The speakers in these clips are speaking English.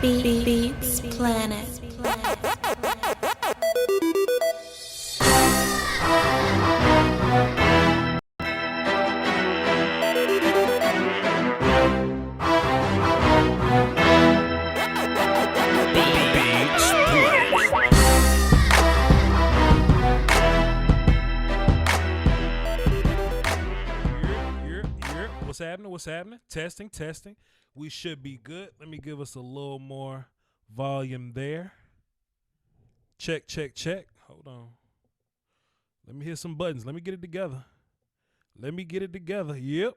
Beats Planet. What's happening? Testing. We should be good. Let me give us a little more volume there. Check. Hold on. Let me hit some buttons. Let me get it together. Yep.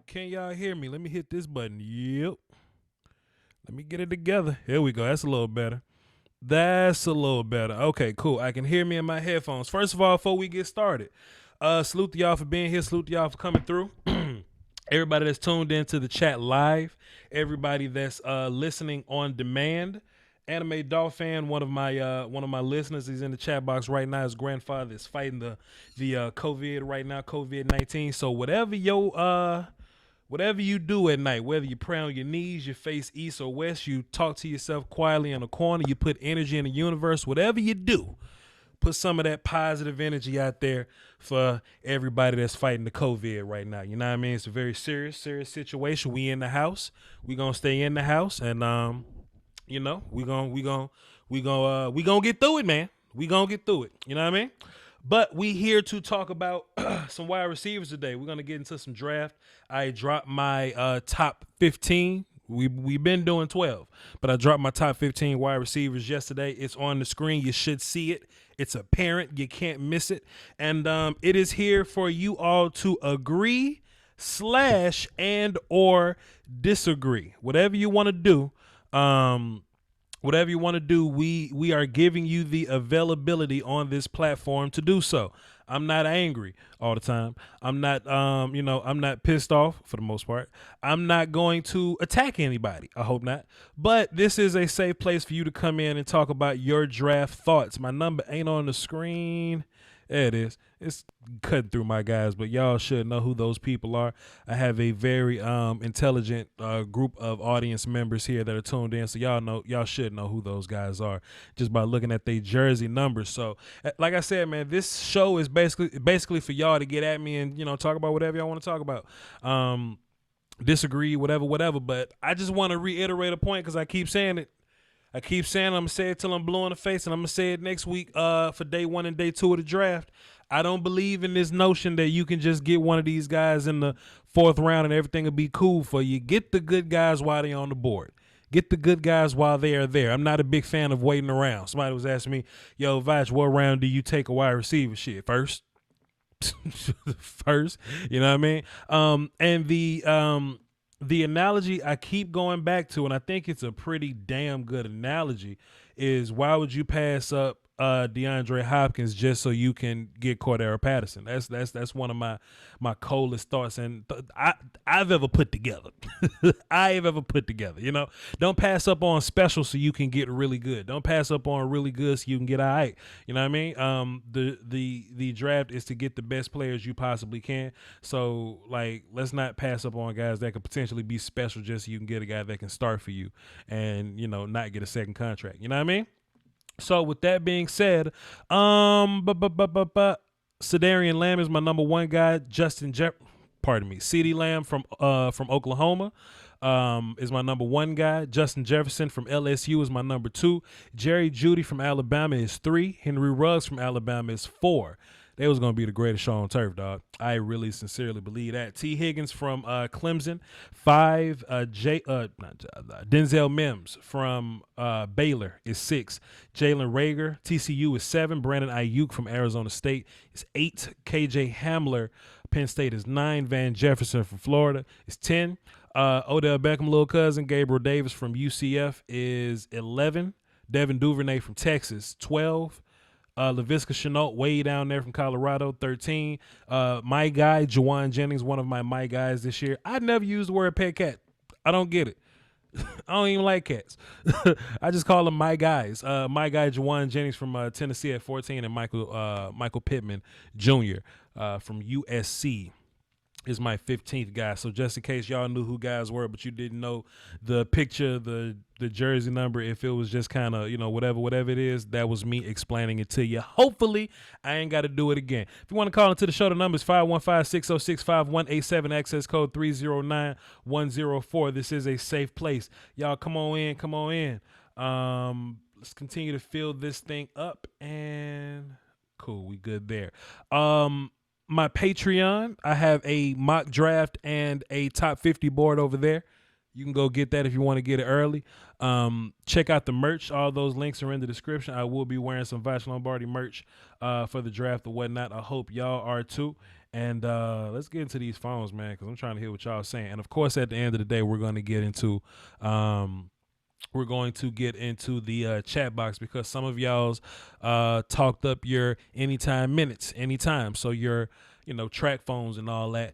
Can y'all hear me? Let me hit this button. Yep. Let me get it together. Here we go. That's a little better. Okay, cool. I can hear me in my headphones. First of all, before we get started, salute to y'all for being here. Salute to y'all for coming through. Everybody that's tuned into the chat live. Everybody that's listening on demand. Anime Dolphin, one of my listeners, he's in the chat box right now. His grandfather is fighting the COVID right now, COVID-19. So whatever you do at night, whether you pray on your knees, you face east or west, you talk to yourself quietly in a corner, you put energy in the universe, whatever you do, put some of that positive energy out there for everybody that's fighting the COVID right now. You know what I mean? It's a very serious situation. We in the house. We gonna stay in the house, and we gonna get through it, man. We gonna get through it. You know what I mean? But we here to talk about some wide receivers today. We're gonna get into some draft. I dropped my top 15. We've been doing 12, but I dropped my top 15 wide receivers yesterday. It's on the screen. You should see it. It's apparent. You can't miss it. And it is here for you all to agree / and or disagree. Whatever you want to do. We are giving you the availability on this platform to do so. I'm not angry all the time. I'm not, I'm not pissed off for the most part. I'm not going to attack anybody. I hope not. But this is a safe place for you to come in and talk about your draft thoughts. My number ain't on the screen. There it is. It's cutting through my guys, but y'all should know who those people are. I have a very intelligent group of audience members here that are tuned in, so y'all should know who those guys are just by looking at their jersey numbers. So, like I said, man, this show is basically for y'all to get at me and talk about whatever y'all want to talk about. Disagree, whatever. But I just want to reiterate a point because I keep saying it. I'm going to say it till I'm blue in the face, and I'm going to say it next week for day 1 and day 2 of the draft. I don't believe in this notion that you can just get one of these guys in the 4th round and everything will be cool for you. Get the good guys while they're on the board. Get the good guys while they are there. I'm not a big fan of waiting around. Somebody was asking me, yo, Voch, what round do you take a wide receiver? Shit, first. First, you know what I mean? And the analogy I keep going back to, and I think it's a pretty damn good analogy, is why would you pass up DeAndre Hopkins just so you can get Cordero Patterson? That's one of my coldest thoughts and I've ever put together. Don't pass up on special so you can get really good. Don't pass up on really good so you can get all right. You know what I mean? The draft is to get the best players you possibly can. So let's not pass up on guys that could potentially be special just so you can get a guy that can start for you and not get a second contract. You know what I mean? So with that being said, Cedarian Lamb is my number 1 guy. CeeDee Lamb from Oklahoma is my number 1 guy. Justin Jefferson from LSU is my number 2. Jerry Jeudy from Alabama is 3. Henry Ruggs from Alabama is 4. They was going to be the greatest show on turf, dog. I really sincerely believe that. T. Higgins from Clemson, 5. Denzel Mims from Baylor is 6. Jalen Reagor, TCU is 7. Brandon Ayuk from Arizona State is 8. KJ Hamler, Penn State is 9. Van Jefferson from Florida is 10. Odell Beckham, little cousin, Gabriel Davis from UCF is 11. Devin Duvernay from Texas, 12. Laviska Shenault way down there from Colorado, 13. My guy, Juwan Jennings, one of my guys this year. I never use the word pet cat. I don't get it. I don't even like cats. I just call them my guys. My guy, Juwan Jennings from Tennessee at 14, and Michael Pittman Jr. From USC is my 15th guy. So just in case y'all knew who guys were, but you didn't know the picture, the jersey number, if it was just kind of, whatever it is, that was me explaining it to you. Hopefully, I ain't got to do it again. If you want to call into the show, the number is 515-606-5187, access code 309104. This is a safe place. Y'all come on in. Let's continue to fill this thing up, and cool, we good there. My Patreon, I have a mock draft and a top 50 board over there. You can go get that if you want to get it early. Check out the merch. All those links are in the description. I will be wearing some Voch Lombardi merch for the draft or whatnot. I hope y'all are too. And let's get into these phones, man, because I'm trying to hear what y'all are saying. And of course, at the end of the day, we're going to get into the chat box, because some of y'all's talked up your anytime minutes anytime. So your track phones and all that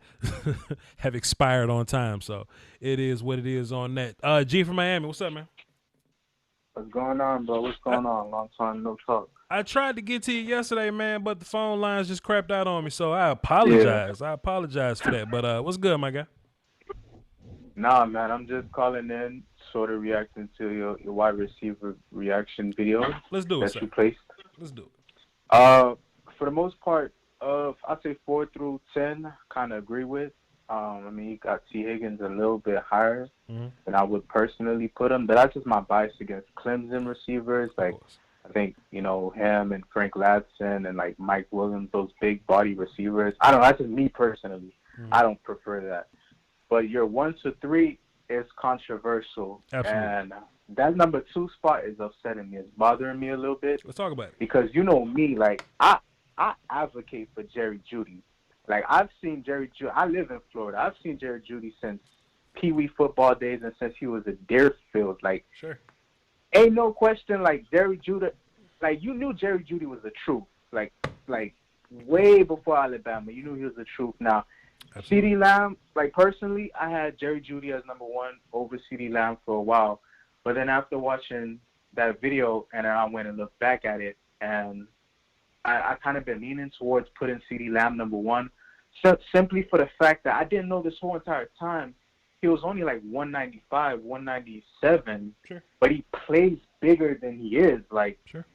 have expired on time. So it is what it is on that. G from Miami, what's up, man? What's going on, bro? What's going on? Long time no talk. I tried to get to you yesterday, man, but the phone lines just crapped out on me. So I apologize. Yeah. I apologize for that. But what's good, my guy? Nah, man, I'm just calling in, sort of reacting to your wide receiver reaction video. Let's do it, that you placed. Let's do it. For the most part, I'd say 4 through 10, kind of agree with. I mean, you got T. Higgins a little bit higher than I would personally put him, but that's just my bias against Clemson receivers. Like, I think, him and Frank Ladson and, like, Mike Williams, those big body receivers. I don't know. That's just me personally. I don't prefer that. But your 1 to 3 is controversial. Absolutely. And that number 2 spot is upsetting me. It's bothering me a little bit. Let's talk about it. Because you know me, like, I advocate for Jeudy. Like, I've seen Jeudy. I live in Florida. I've seen Jeudy since Pee Wee football days and since he was at Deerfield. Like, sure. Ain't no question, like, Jeudy, like, you knew Jeudy was the truth. Like, way before Alabama, you knew he was the truth. Now, CeeDee Lamb, like, personally, I had Jeudy as number 1 over CeeDee Lamb for a while. But then after watching that video, and then I went and looked back at it, and I kind of been leaning towards putting CeeDee Lamb number 1, simply for the fact that I didn't know this whole entire time he was only like 195, 197, sure. But he plays bigger than he is. Like, sure.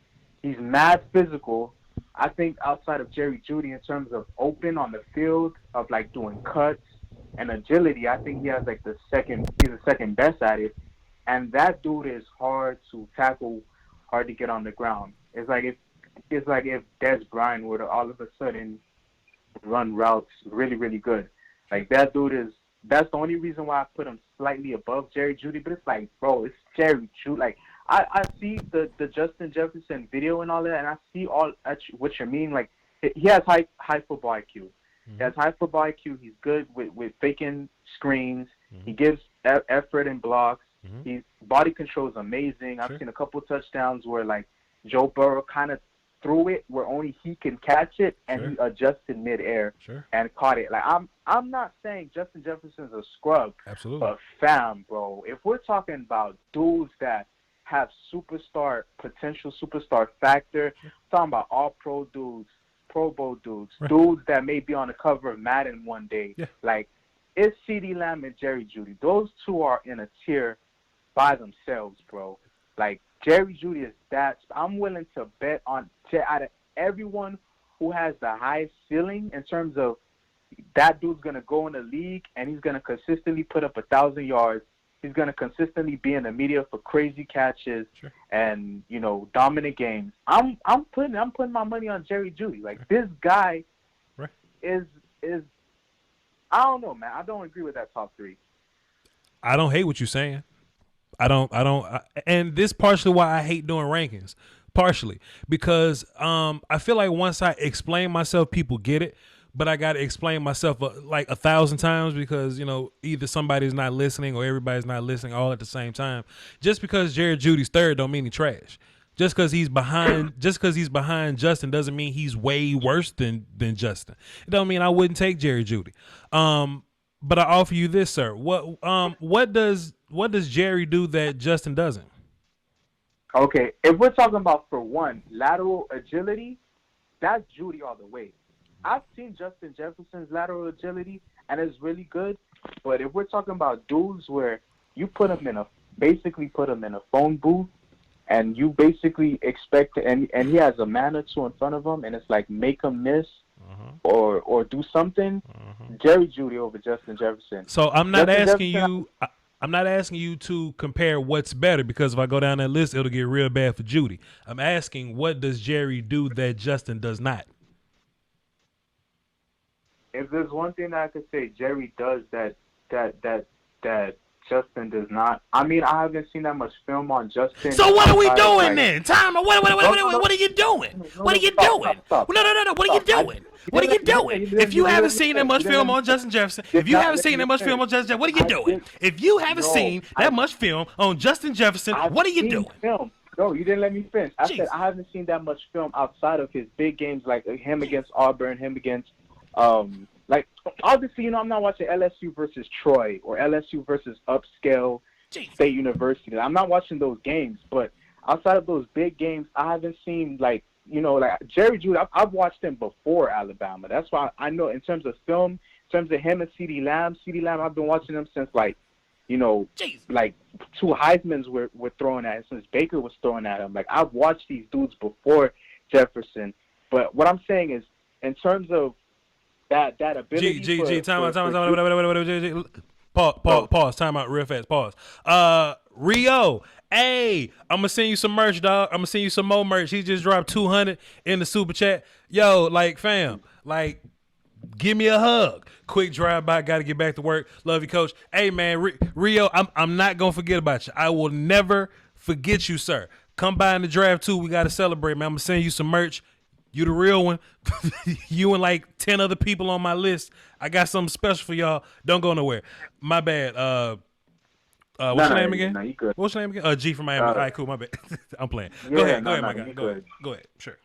He's mad physical. I think outside of Jeudy in terms of open on the field, of like doing cuts and agility, I think he has like he's the second best at it. And that dude is hard to tackle, hard to get on the ground. It's like if Des Bryant were to all of a sudden run routes really, really good. Like, that's the only reason why I put him slightly above Jeudy, but it's like, bro, it's Jeudy. Like, I see the Justin Jefferson video and all that, and I see what you mean. Like, he has high football IQ. He has high football IQ. He's good with faking screens. He gives effort and blocks. His body control is amazing. I've seen a couple touchdowns where, like, Joe Burrow kind of threw it where only he can catch it, and he adjusted midair and caught it. Like, I'm not saying Justin Jefferson's a scrub. Absolutely. But fam, bro, if we're talking about dudes that have potential superstar factor, I'm talking about all pro dudes, Pro Bowl dudes, dudes that may be on the cover of Madden one day. Yeah. Like, it's CeeDee Lamb and Jeudy. Those two are in a tier by themselves, bro. Like, Jeudy is that. I'm willing to bet on, out of everyone who has the highest ceiling in terms of that dude's going to go in the league and he's going to consistently put up 1,000 yards. He's going to consistently be in the media for crazy catches and, dominant games. I'm putting my money on Jeudy. Like, this guy is I don't know, man. I don't agree with that top 3. I don't hate what you're saying. And this partially why I hate doing rankings. Partially because I feel like once I explain myself, people get it. But I got to explain myself like 1,000 times because, either somebody's not listening or everybody's not listening all at the same time. Just because Jeudy's third don't mean he's trash. Just because he's behind Justin doesn't mean he's way worse than Justin. It don't mean I wouldn't take Jeudy. But I offer you this, sir. What does Jerry do that Justin doesn't? Okay, if we're talking about, for one, lateral agility, that's Judy all the way. I've seen Justin Jefferson's lateral agility, and it's really good. But if we're talking about dudes where you put him in a basically put him in a phone booth, and you basically expect and he has a man or two in front of him, and it's like make him miss or do something. Jerry Jeudy over Justin Jefferson. So I'm not Justin asking Jefferson, you. I'm not asking you to compare what's better, because if I go down that list, it'll get real bad for Judy. I'm asking, what does Jerry do that Justin does not? if there's one thing that I could say Jerry does that Justin does not. I mean, I haven't seen that much film on Justin. So what are we outside of, doing like, then? Time. What are you doing? What are you doing? Stop. No. What are you doing? What are you doing? If you haven't seen that much film on Justin Jefferson, if you haven't seen that much film on Justin Jefferson, what are you doing? If you haven't seen that much film on Justin Jefferson, what are you doing? Film. No, you didn't let me finish. I Jeez. said I haven't seen that much film outside of his big games, like him against Auburn, him against, like, obviously, you know, I'm not watching LSU versus Troy or LSU versus upscale Jeez. State University. I'm not watching those games, but outside of those big games, I haven't seen, like, you know, like Jerry Jeudy. I've watched him before Alabama. That's why I know in terms of film, in terms of him and CeeDee Lamb, I've been watching him since, like, you know, Jeez. like 2 Heismans were thrown at him, since Baker was throwing at him. Like, I've watched these dudes before Jefferson. But what I'm saying is, in terms of that ability. Time out. Pause. Time out real fast. Pause. Rio. Hey, I'm gonna send you some merch, dog. I'm gonna send you some more merch. He just dropped 200 in the super chat. Yo, like, fam, like, give me a hug. Quick drive by. Got to get back to work. Love you, coach. Hey, man, Rio, I'm not gonna forget about you. I will never forget you, sir. Come by in the draft too. We got to celebrate, man. I'm gonna send you some merch. You the real one. You and like 10 other people on my list. I got something special for y'all. Don't go nowhere. My bad. What's your name again? No, you good. What's your name again? G from Miami. All right, cool. My bad. I'm playing. Go ahead, my guy. Go ahead. Sure.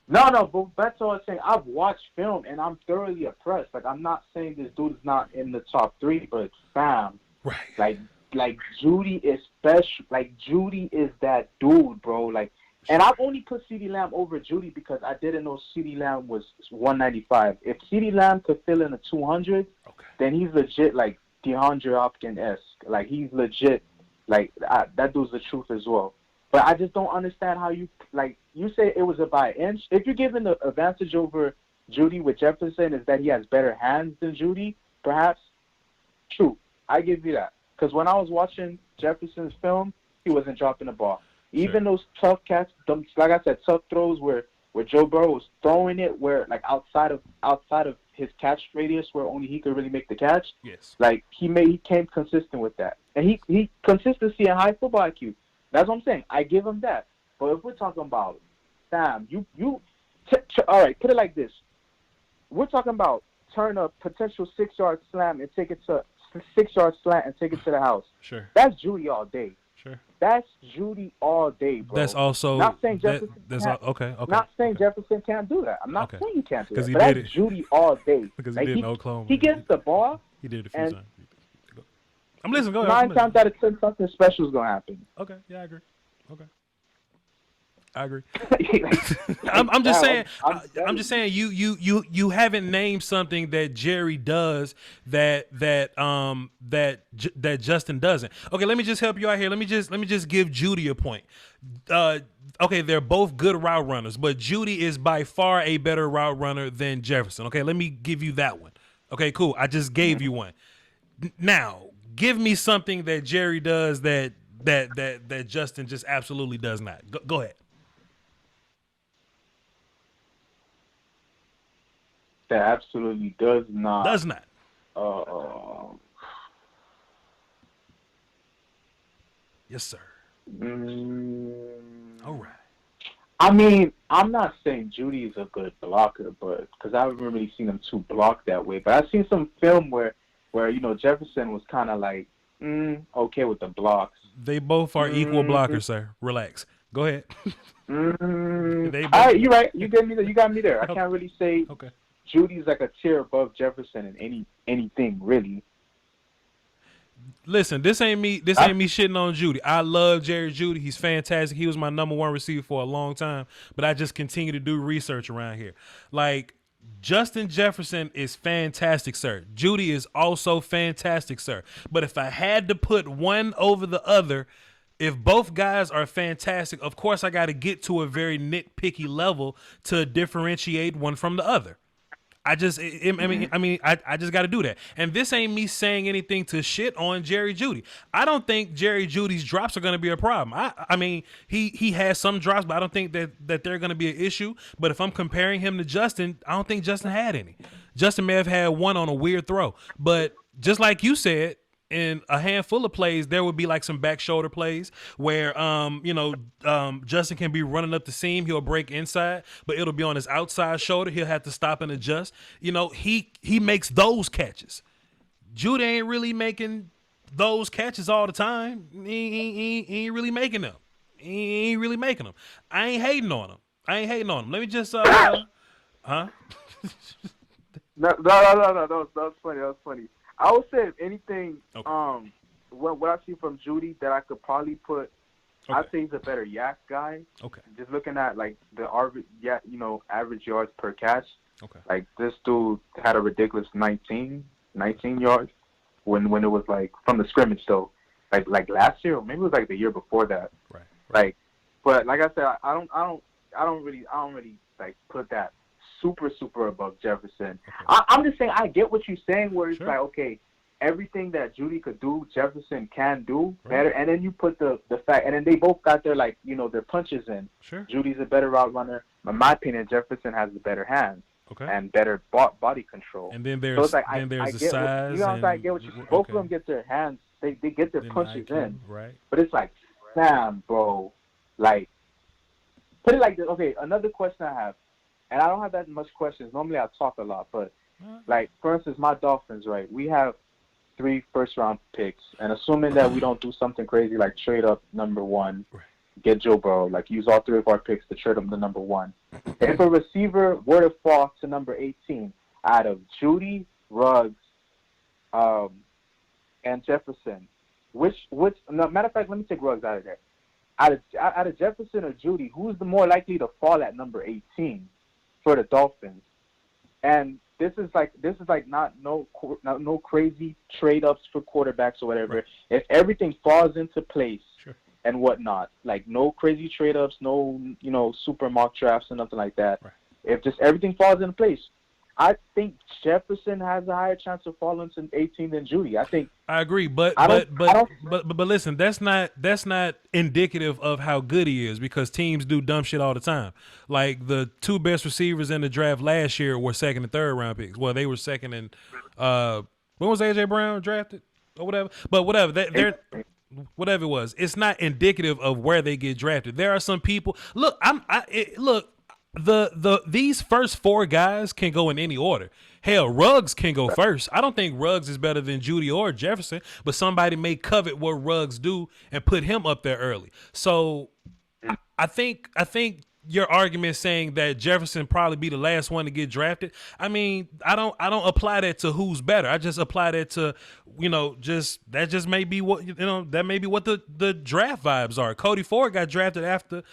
No, but that's all I'm saying. I've watched film, and I'm thoroughly impressed. Like, I'm not saying this dude is not in the top 3, but fam, right. Like Judy is special. Like, Judy is that dude, bro. Like, and I've only put CeeDee Lamb over Judy because I didn't know CeeDee Lamb was 195. If CeeDee Lamb could fill in a 200, then he's legit, like, DeAndre Hopkins-esque. Like, he's legit. Like, that dude's the truth as well. But I just don't understand how you, like, you say it was a by inch. If you're giving the advantage over Judy with Jefferson is that he has better hands than Judy, perhaps, true. I give you that. Because when I was watching Jefferson's film, he wasn't dropping the ball. Even those tough catch, like I said, tough throws where Joe Burrow was throwing it, where, like, outside of his catch radius, where only he could really make the catch. Yes. Like, he came consistent with that, and he consistency and high football IQ. That's what I'm saying. I give him that. But if we're talking about Sam, all right, put it like this: we're talking about turn a potential 6-yard slam and take it to 6-yard slant and take it to the house. Sure. That's Judy all day. Sure. That's Judy all day, bro. That's also not saying Jefferson. Okay. Not saying Jefferson can't do that. I'm not saying he can't do that. He But that's Judy all day. Because like, he did in Oklahoma. He gets the ball. He did it a few times. I'm listening. Go ahead. 9 times out of 10, something special is gonna happen. Okay. Yeah, I agree. Okay. I agree. I'm just saying. I'm just saying. You haven't named something that Jerry does that Justin doesn't. Okay, let me just help you out here. Let me just give Judy a point. Okay, they're both good route runners, but Judy is by far a better route runner than Jefferson. Okay, let me give you that one. Okay, cool. I just gave you one. Now, give me something that Jerry does that Justin just absolutely does not. Go ahead. That absolutely does not. Does not. Yes, sir. All right. I mean, I'm not saying Judy is a good blocker, but because I haven't really seen him too block that way. But I've seen some film where you know Jefferson was kind of like okay with the blocks. They both are equal blockers, sir. Relax. Go ahead. All right, you're right. You got me there. I can't really say. Okay. Judy's like a tier above Jefferson in anything really. Listen, this ain't me shitting on Judy. I love Jerry Jeudy. He's fantastic. He was my number 1 receiver for a long time, but I just continue to do research around here. Like, Justin Jefferson is fantastic, sir. Jeudy is also fantastic, sir. But if I had to put one over the other, if both guys are fantastic, of course I got to get to a very nitpicky level to differentiate one from the other. I just got to do that. And this ain't me saying anything to shit on Jerry Jeudy. I don't think Jerry Judy's drops are going to be a problem. I mean, he has some drops, but I don't think that they're going to be an issue. But if I'm comparing him to Justin, I don't think Justin had any. Justin may have had one on a weird throw, but just like you said, in a handful of plays, there would be like some back shoulder plays where, Justin can be running up the seam. He'll break inside, but it'll be on his outside shoulder. He'll have to stop and adjust. He makes those catches. Judy ain't really making those catches all the time. He ain't really making them. He ain't really making them. I ain't hating on him. Let me just, huh? No. That was funny. I would say if anything, Okay. what I see from Judy that I could probably put, Okay. I'd say he's a better yak guy. Okay. Just looking at like the average yards per catch. Okay. Like this dude had a ridiculous 19 yards when it was like from the scrimmage though, like last year or maybe it was like the year before that. Right. Like, but like I said, I don't really like put that super above Jefferson. Okay. I'm just saying I get what you're saying where it's Sure. like, okay, everything that Jeudy could do, Jefferson can do Right. better, and then you put the fact, and then they both got their their punches in. Sure. Judy's a better route runner. In my opinion, Jefferson has the better hands Okay. and better body control. And then So there's it's like then there's I the get size. what, you know what I'm saying? I get what you. Both of them okay. get their hands. They get their Then the punches IQ, in. right? But it's like, Sam, bro, like, put it like this. Okay, another question I have, and I don't have that much questions. Normally I talk a lot, but like, for instance, my Dolphins, right? We have 3 first-round picks, and assuming that we don't do something crazy like trade up number 1, Right. get Joe Burrow, like use all 3 of our picks to trade him to number 1. If a receiver were to fall to number 18 out of Jeudy, Ruggs, and Jefferson, which no, matter of fact, let me take Ruggs out of there. Out of Jefferson or Jeudy, who's the more likely to fall at number 18 for the Dolphins? And this is like not no crazy trade ups for quarterbacks or whatever. Right. If everything falls into place Sure. and whatnot, like no crazy trade ups, no super mock drafts or nothing like that. Right. If just everything falls into place, I think Jefferson has a higher chance of falling to 18 than Jeudy. I think. I agree, but listen, that's not indicative of how good he is because teams do dumb shit all the time. Like the 2 best receivers in the draft last year were 2nd and 3rd round picks. Well, they were 2nd and when was AJ Brown drafted or whatever? But whatever, they're whatever it was, it's not indicative of where they get drafted. There are some people. Look, these first 4 guys can go in any order. Hell, Ruggs can go first. I don't think Ruggs is better than Jeudy or Jefferson, but somebody may covet what Ruggs do and put him up there early. So I think your argument saying that Jefferson probably be the last one to get drafted. I mean, I don't apply that to who's better. I just apply that to, that just may be what, that may be what the draft vibes are. Cody Ford got drafted after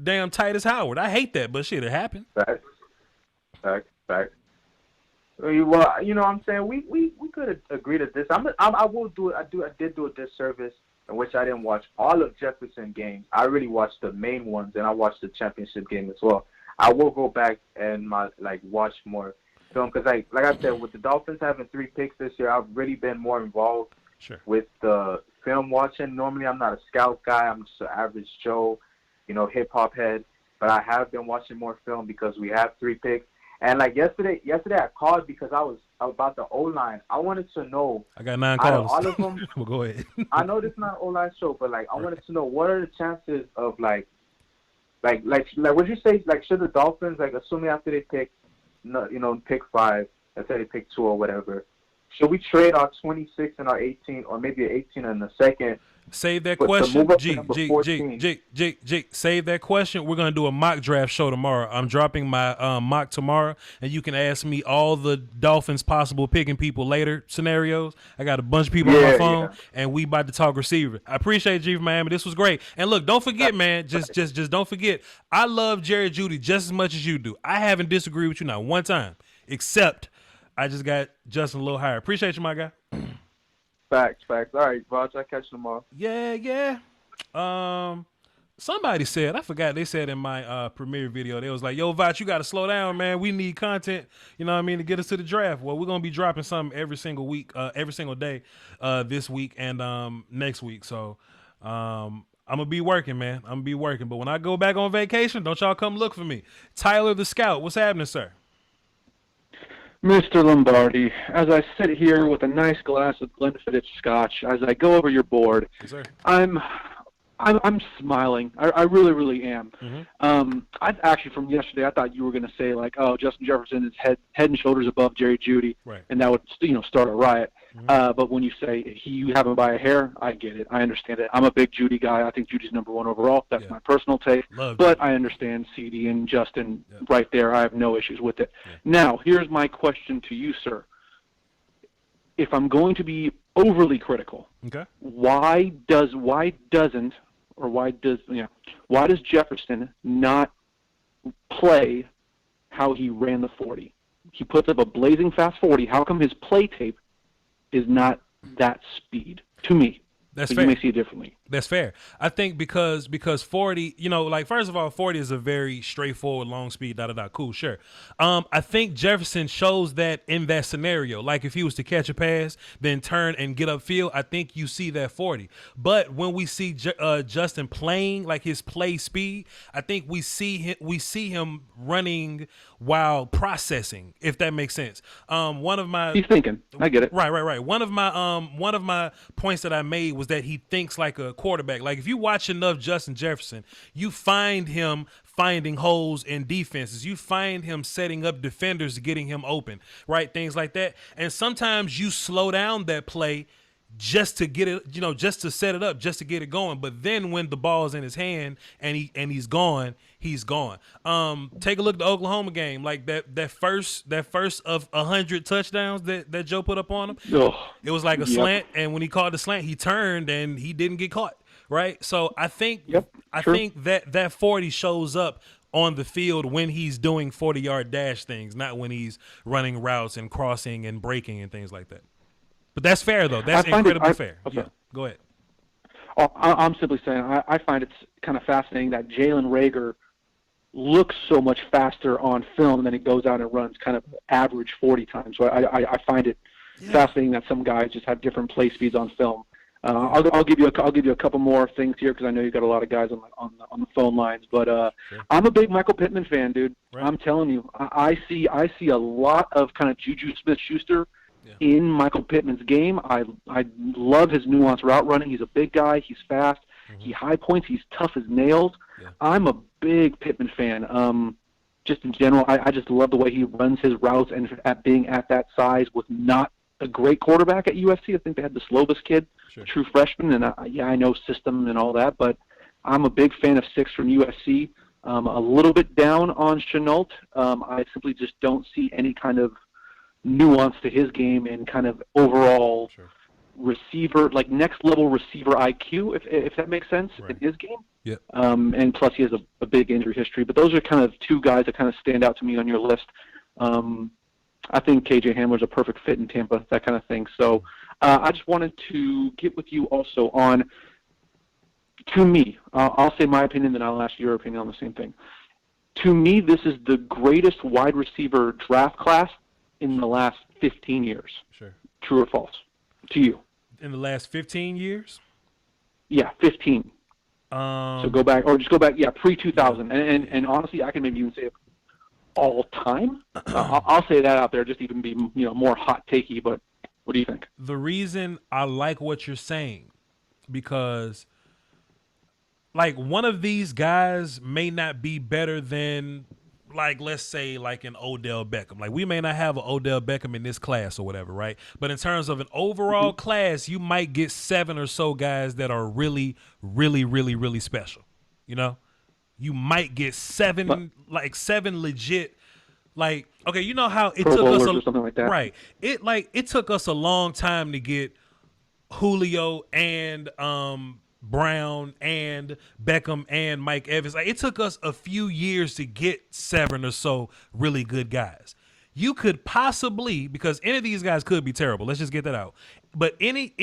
damn Titus Howard. I hate that, but shit, it happened. Fact. Well, what I'm saying, we could agree to this. I will do it. I did do a disservice in which I didn't watch all of Jefferson games. I really watched the main ones, and I watched the championship game as well. I will go back and watch more film because, like I said, with the Dolphins having 3 picks this year, I've really been more involved with the film watching. Normally, I'm not a scout guy. I'm just an average Joe, hip hop head. But I have been watching more film because we have 3 picks. And like yesterday I called because I was about the O-line. I wanted to know. I got 9 calls. All of them. Well, go ahead. I know this is not an O-line show, but I wanted to know what are the chances of like would you say should the Dolphins assuming after they pick, pick 5, let's say they pick 2 or whatever, should we trade our 26 and our 18 or maybe an 18 and the second Save that But to move question. up to Jake, number Jake, Jake, 14, Jake, Jake, Jake. Save that question. We're gonna do a mock draft show tomorrow. I'm dropping my mock tomorrow, and you can ask me all the Dolphins possible picking people later scenarios. I got a bunch of people on my yeah, phone, yeah. and we about to talk receiver. I appreciate you from Miami. This was great. And look, don't forget, man. Just don't forget. I love Jerry Jeudy just as much as you do. I haven't disagreed with you not one time, except I just got Justin a little higher. Appreciate you, my guy. Facts, facts. All right, Voch, I catch them all. Yeah, yeah. Somebody said, I forgot, they said in my premiere video, they was like, yo, Voch, you got to slow down, man. We need content, you know what I mean, to get us to the draft. Well, we're going to be dropping something every single week, every single day this week and next week. So I'm going to be working, man. I'm going to be working. But when I go back on vacation, don't y'all come look for me. Tyler the Scout, what's happening, sir? Mr. Lombardi, as I sit here with a nice glass of Glenfiddich Scotch, as I go over your board, Yes, sir. I'm smiling. I really, really am. Mm-hmm. I actually from yesterday, I thought you were going to say like, oh, Justin Jefferson is head and shoulders above Jerry Jeudy, Right. and that would start a riot. Mm-hmm. But when you say you have him by a hair, I get it. I understand it. I'm a big Judy guy. I think Judy's number one overall. That's my personal take. Love but Judy. I understand CD and Justin right there. I have no issues with it. Yeah. Now, here's my question to you, sir. If I'm going to be overly critical, Okay. why does Jefferson not play how he ran the 40? He puts up a blazing fast 40. How come his play tape is not that speed? To me, That's but fair. you may see it differently. That's fair. I think because 40, like first of all, 40 is a very straightforward long speed, cool, sure. I think Jefferson shows that in that scenario. Like if he was to catch a pass, then turn and get upfield, I think you see that 40. But when we see Justin playing, like his play speed, I think we see him running while processing, if that makes sense. He's thinking. I get it. Right. One of my points that I made was that he thinks like a quarterback. Like if you watch enough Justin Jefferson, you find him finding holes in defenses. You find him setting up defenders, getting him open, right? Things like that. And sometimes you slow down that play just to get it, just to set it up, just to get it going. But then when the ball's in his hand and he's gone, he's gone. Take a look at the Oklahoma game, like that first of 100 touchdowns that Joe put up on him. Ugh. It was like a slant, and when he caught the slant, he turned and he didn't get caught. Right. So I think think that 40 shows up on the field when he's doing 40-yard dash things, not when he's running routes and crossing and breaking and things like that. But that's fair, though. That's incredibly fair. Okay. Yeah, go ahead. Oh, I'm simply saying I find it's kind of fascinating that Jalen Reagor looks so much faster on film, and then he goes out and runs kind of average 40 times. So I find it fascinating that some guys just have different play speeds on film. I'll give you a couple more things here because I know you've got a lot of guys on the phone lines. But Sure. I'm a big Michael Pittman fan, dude. Right. I'm telling you, I see a lot of kind of Juju Smith-Schuster in Michael Pittman's game. I love his nuanced route running. He's a big guy. He's fast. Mm-hmm. He high points. He's tough as nails. Yeah. I'm a big Pittman fan. Just in general, I just love the way he runs his routes, and at being at that size with not a great quarterback at USC. I think they had the Slovis kid, a true freshman, and I know system and all that, but I'm a big fan of 6 from USC. A little bit down on Chenault. I simply just don't see any kind of nuance to his game and kind of overall receiver, like next level receiver IQ, if that makes sense, in his game. Yeah. And plus he has a big injury history. But those are kind of two guys that kind of stand out to me on your list. I think KJ Hamler's a perfect fit in Tampa, that kind of thing. So I just wanted to get with you also on, to me, I'll say my opinion, then I'll ask your opinion on the same thing. To me, this is the greatest wide receiver draft class in the last 15 years. Sure. True or false? To you. In the last 15 years? Yeah, 15. So go back, pre-2000. And honestly, I can maybe even say it all time. I'll say that out there, just even be more hot takey. But what do you think? The reason I like what you're saying, because like one of these guys may not be better than like, let's say like an Odell Beckham. Like we may not have an Odell Beckham in this class or whatever, right? But in terms of an overall class, you might get 7 or so guys that are really, really, really, really special. You know, you might get 7 legit. Like, okay, you know how it Pro took us Bowlers or something like that. Right. It took us a long time to get Julio and Brown and Beckham and Mike Evans. Like it took us a few years to get 7 or so really good guys. You could possibly, because any of these guys could be terrible. Let's just get that out. But any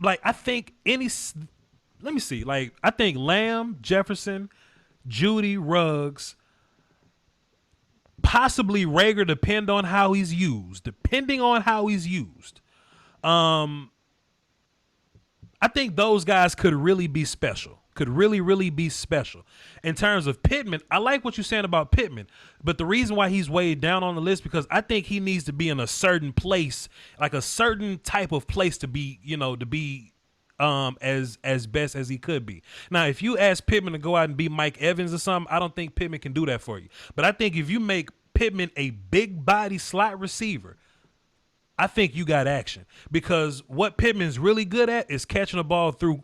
like I think any let me see. Like I think Lamb, Jefferson, Judy, Ruggs, possibly Rager, depending on how he's used. I think those guys could really be special. Could really, really be special. In terms of Pittman, I like what you're saying about Pittman, but the reason why he's way down on the list because I think he needs to be in a certain place, like a certain type of place to be, as best as he could be. Now, if you ask Pittman to go out and be Mike Evans or something, I don't think Pittman can do that for you. But I think if you make Pittman a big body slot receiver, I think you got action because what Pittman's really good at is catching the ball through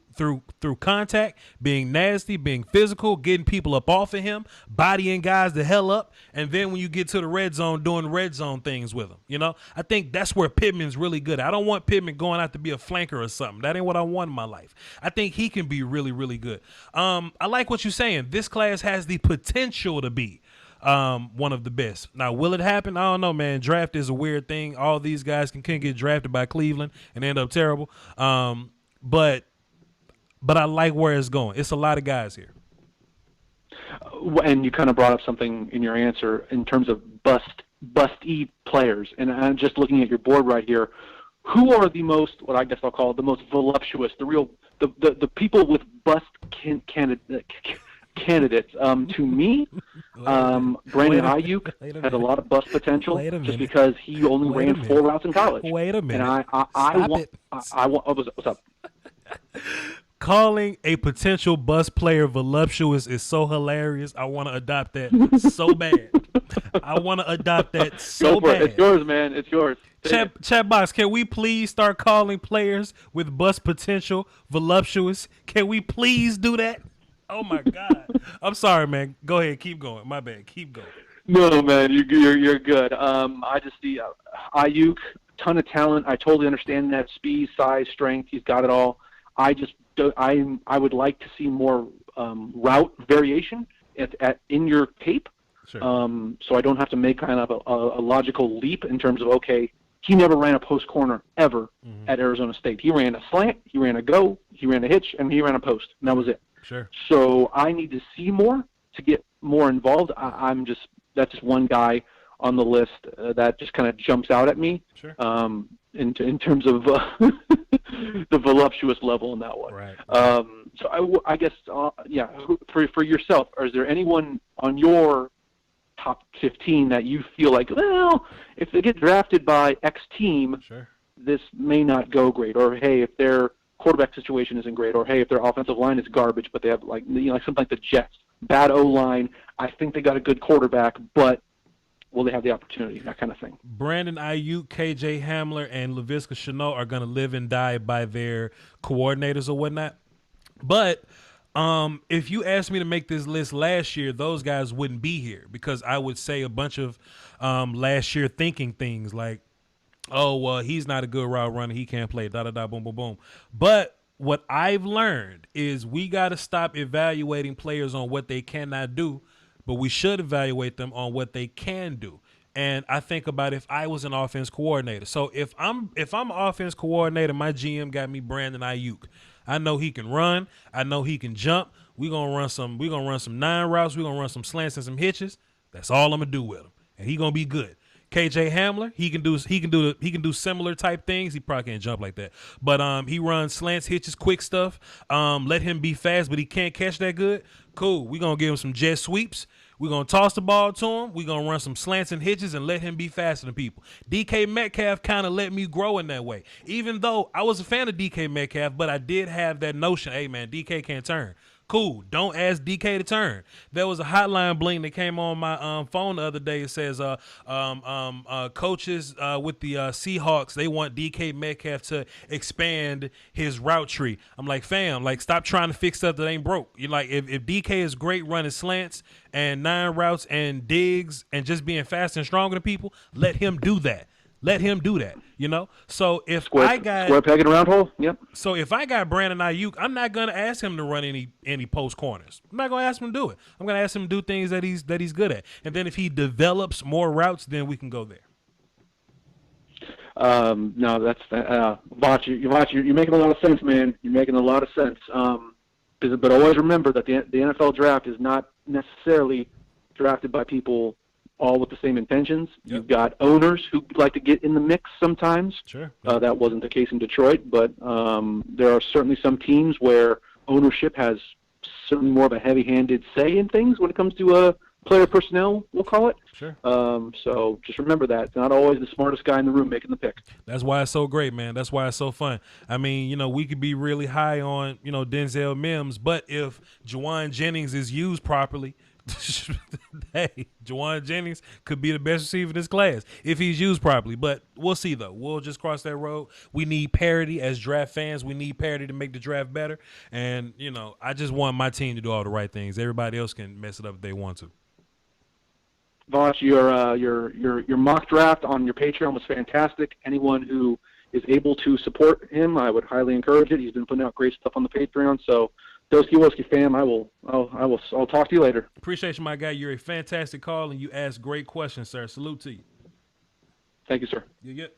contact, being nasty, being physical, getting people up off of him, bodying guys the hell up, and then when you get to the red zone, doing red zone things with him. I think that's where Pittman's really good. I don't want Pittman going out to be a flanker or something. That ain't what I want in my life. I think he can be really, really good. I like what you're saying. This class has the potential to be one of the best. Now, will it happen? I don't know, man. Draft is a weird thing. All these guys can get drafted by Cleveland and end up terrible. But I like where it's going. It's a lot of guys here. And you kind of brought up something in your answer in terms of bust-y players. And I'm just looking at your board right here. Who are the most, what I guess I'll call the most voluptuous, the people with bust candidates? To me, Brandon Ayuk has a lot of bust potential just because he only ran 4 routes in college. Wait a minute. And I want. What's up? Calling a potential bust player voluptuous is so hilarious. I want to adopt that so bad. I want to adopt that so Go for bad. it. It's yours, man. It's yours. Chat box, can we please start calling players with bust potential voluptuous? Can we please do that? Oh my God! I'm sorry, man. Go ahead, keep going. My bad. Keep going. No, man, you're good. I just see Ayuk, ton of talent. I totally understand that speed, size, strength. He's got it all. I would like to see more route variation in your tape. Sure. So I don't have to make kind of a logical leap in terms of he never ran a post corner ever at Arizona State. He ran a slant, he ran a go, he ran a hitch, and he ran a post, and that was it. Sure. So I need to see more to get more involved. That's just one guy on the list that just kind of jumps out at me. Sure. In terms of the voluptuous level in that one. Right. So I guess for yourself, is there anyone on your top 15 that you feel like, well, if they get drafted by X team, sure, this may not go great, or hey, if their quarterback situation isn't great, or hey, if their offensive line is garbage, but they have like something like the Jets, bad O-line, I think they got a good quarterback, but will they have the opportunity, that kind of thing. Brandon Ayuk, KJ Hamler, and Laviska Shenault are going to live and die by their coordinators or whatnot. But if you asked me to make this list last year, those guys wouldn't be here because I would say a bunch of last year thinking things like, oh, well, he's not a good route runner. He can't play, da-da-da, boom, boom, boom. But what I've learned is we got to stop evaluating players on what they cannot do, but we should evaluate them on what they can do. And I think about if I was an offense coordinator. So if I'm an offense coordinator, my GM got me Brandon Ayuk. I know he can run. I know he can jump. We're gonna run some 9 routes. We're gonna run some slants and some hitches. That's all I'm gonna do with him. And he gonna be good. KJ Hamler, he can do similar type things. He probably can't jump like that, but he runs slants, hitches, quick stuff. Let him be fast, but he can't catch that good. Cool. We're gonna give him some jet sweeps. We're gonna toss the ball to him. We're gonna run some slants and hitches and let him be faster than people. DK Metcalf kind of let me grow in that way. Even though I was a fan of DK Metcalf, but I did have that notion, hey man, DK can't turn. Cool. Don't ask DK to turn. There was a hotline bling that came on my phone the other day. It says coaches with the Seahawks, they want DK Metcalf to expand his route tree. I'm like, fam, like stop trying to fix stuff that ain't broke. You're like, if DK is great running slants and 9 routes and digs and just being fast and stronger than people, let him do that. Let him do that, you know? So if square peg in a round hole, yep. So if I got Brandon Ayuk, I'm not gonna ask him to run any post corners. I'm not gonna ask him to do it. I'm gonna ask him to do things that he's good at. And then if he develops more routes, then we can go there. No, that's Voch. You're making a lot of sense, man. You're making a lot of sense. But always remember that the NFL draft is not necessarily drafted by people all with the same intentions. Yep. You've got owners who like to get in the mix sometimes. Sure. That wasn't the case in Detroit, but there are certainly some teams where ownership has certainly more of a heavy-handed say in things when it comes to player personnel, we'll call it. Sure. So just remember that. It's not always the smartest guy in the room making the pick. That's why it's so great, man. That's why it's so fun. I mean, you know, we could be really high on, you know, Denzel Mims, but if Juwan Jennings is used properly, hey, Juwan Jennings could be the best receiver in this class if he's used properly. But we'll see, though. We'll just cross that road. We need parity as draft fans. We need parity to make the draft better. And, you know, I just want my team to do all the right things. Everybody else can mess it up if they want to. Voch, your mock draft on your Patreon was fantastic. Anyone who is able to support him, I would highly encourage it. He's been putting out great stuff on the Patreon. So, Doski Woski fam, I'll talk to you later. Appreciate you, my guy. You're a fantastic call, and you ask great questions, sir. Salute to you. Thank you, sir. You get.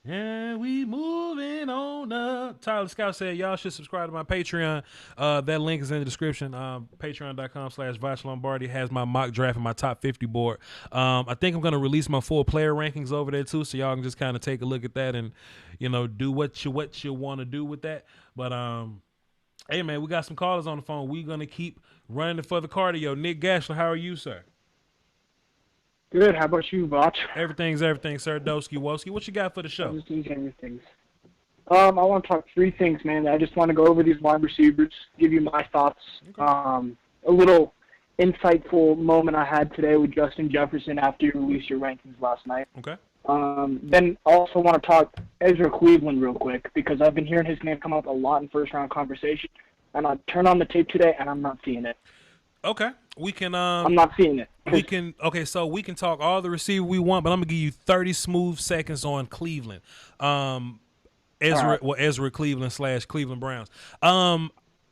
And we moving on up. Tyler Scout said, y'all should subscribe to my Patreon. That link is in the description. Patreon.com/Voch Lombardi has my mock draft and my top 50 board. I think I'm going to release my full player rankings over there too, so y'all can just kind of take a look at that and, you know, do what you want to do with that. But hey, man, we got some callers on the phone. We're going to keep running it for the cardio. Nick Gashler, how are you, sir? Good. How about you, Voch? Everything's everything, sir. Doski Woski. What you got for the show? Just doing everything. I want to talk 3 things, man. I just want to go over these wide receivers, give you my thoughts. Okay. A little insightful moment I had today with Justin Jefferson after you released your rankings last night. Okay. Then also want to talk Ezra Cleveland real quick because I've been hearing his name come up a lot in first-round conversation, and I turned on the tape today, and I'm not seeing it. Okay. We can I'm not seeing it. So we can talk all the receiver we want, but I'm gonna give you 30 smooth seconds on Cleveland. Ezra Cleveland / Cleveland Browns.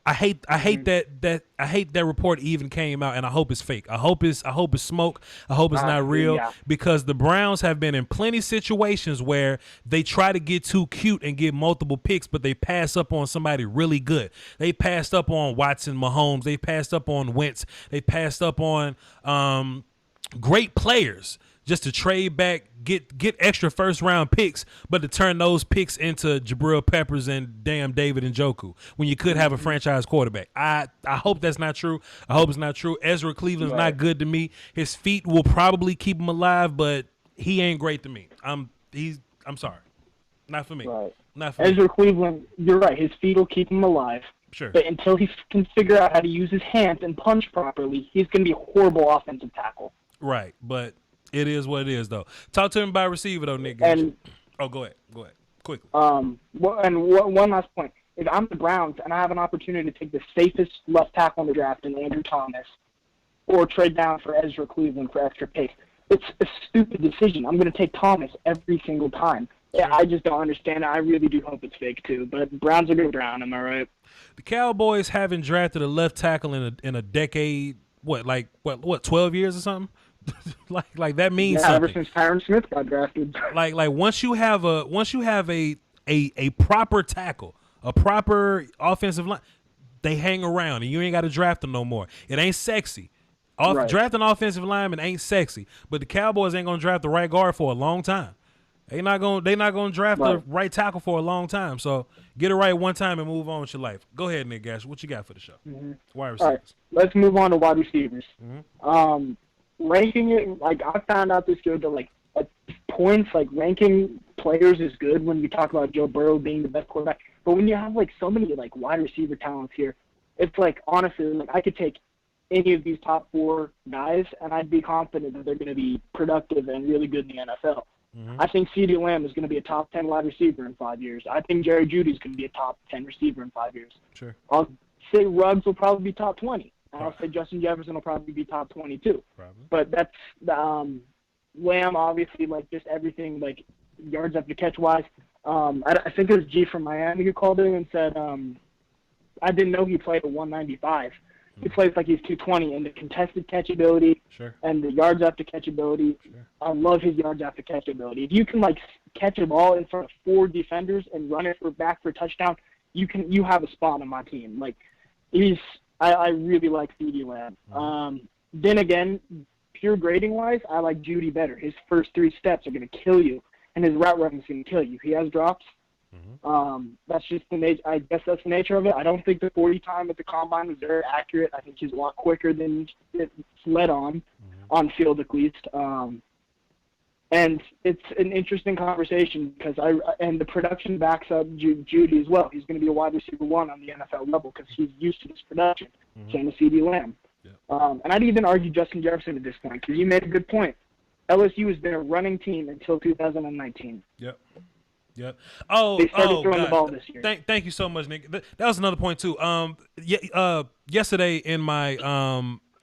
I hate that report even came out, and I hope it's fake. I hope it's smoke. I hope it's not real because the Browns have been in plenty situations where they try to get too cute and get multiple picks, but they pass up on somebody really good. They passed up on Watson, Mahomes. They passed up on Wentz. They passed up on great players just to trade back, get extra first-round picks, but to turn those picks into Jabril Peppers and damn David Njoku when you could have a franchise quarterback. I hope that's not true. I hope it's not true. Ezra Cleveland's not good to me. His feet will probably keep him alive, but he ain't great to me. I'm sorry. Not for me. Right. Not for Ezra me. Cleveland, you're right. His feet will keep him alive. Sure. But until he can figure out how to use his hands and punch properly, he's going to be a horrible offensive tackle. Right, but it is what it is, though. Talk to him about receiver, though, Nick. Go ahead. Quickly. One last point. If I'm the Browns and I have an opportunity to take the safest left tackle in the draft in Andrew Thomas or trade down for Ezra Cleveland for extra picks, it's a stupid decision. I'm going to take Thomas every single time. Sure. I just don't understand it. I really do hope it's fake, too. But Browns are going to drown, am I right? The Cowboys haven't drafted a left tackle in a decade, 12 years or something? like that means something. Ever since Tyron Smith got drafted. Like once you have a proper tackle, a proper offensive line, they hang around and you ain't got to draft them no more. It ain't sexy. Drafting offensive lineman ain't sexy, but the Cowboys ain't gonna draft the right guard for a long time. They not gonna draft the right tackle for a long time. So get it right one time and move on with your life. Go ahead, Nick Gash. What you got for the show? Mm-hmm. Wide receivers. All right, let's move on to wide receivers. Mm-hmm. Ranking it, like I found out this year that like at points, like ranking players is good when you talk about Joe Burrow being the best quarterback. But when you have like so many like wide receiver talents here, it's like, honestly, like I could take any of these top 4 guys, and I'd be confident that they're going to be productive and really good in the NFL. I think CeeDee Lamb is going to be a top 10 wide receiver in 5 years. I think Jeudy is going to be a top 10 receiver in 5 years. Sure. I'll say Ruggs will probably be top 20. And I'll say Justin Jefferson will probably be top 22. Probably. But that's Lamb, obviously, like just everything, like yards after catch wise. I think it was G from Miami who called in and said, I didn't know he played at 195. He plays like he's 220 in the contested catch ability and the yards after catch ability. I love his yards after catch ability. If you can like catch a ball in front of 4 defenders and run it back for a touchdown, you have a spot on my team. Like I really like CeeDee Lamb. Then again, pure grading wise, I like Judy better. His first 3 steps are going to kill you, and his route running is going to kill you. He has drops. That's just the nature. I guess that's the nature of it. I don't think the 40 time at the combine was very accurate. I think he's a lot quicker than it's led on field at least. And it's an interesting conversation because and the production backs up Judy as well. He's going to be a wide receiver 1 on the NFL level because he's used to this production. Same as CeeDee Lamb. And I'd even argue Justin Jefferson at this point because you made a good point. LSU has been a running team until 2019. Yep. They started throwing the ball this year. Thank you so much, Nick. That was another point too. Yesterday in my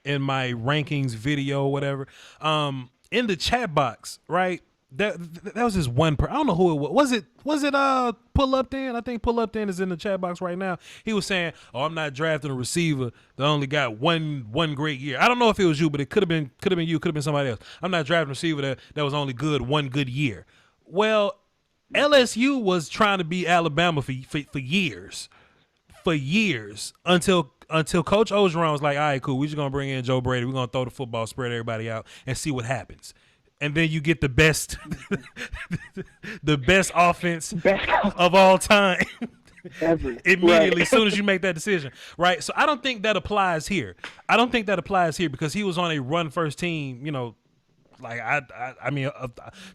rankings video or whatever, in the chat box, right? That was just one I don't know who it was. Was it Pull Up Dan? I think Pull Up Dan is in the chat box right now. He was saying, "Oh, I'm not drafting a receiver that only got one great year." I don't know if it was you, but it could have been you, could have been somebody else. I'm not drafting a receiver that was only good one good year. Well, LSU was trying to beat Alabama for years, until Coach Orgeron was like, "All right, cool. We're just gonna bring in Joe Brady. We're gonna throw the football, spread everybody out, and see what happens." And then you get the best, the best offense of all time immediately as soon as you make that decision, right? So I don't think that applies here. Because he was on a run first team, you know. Like I mean,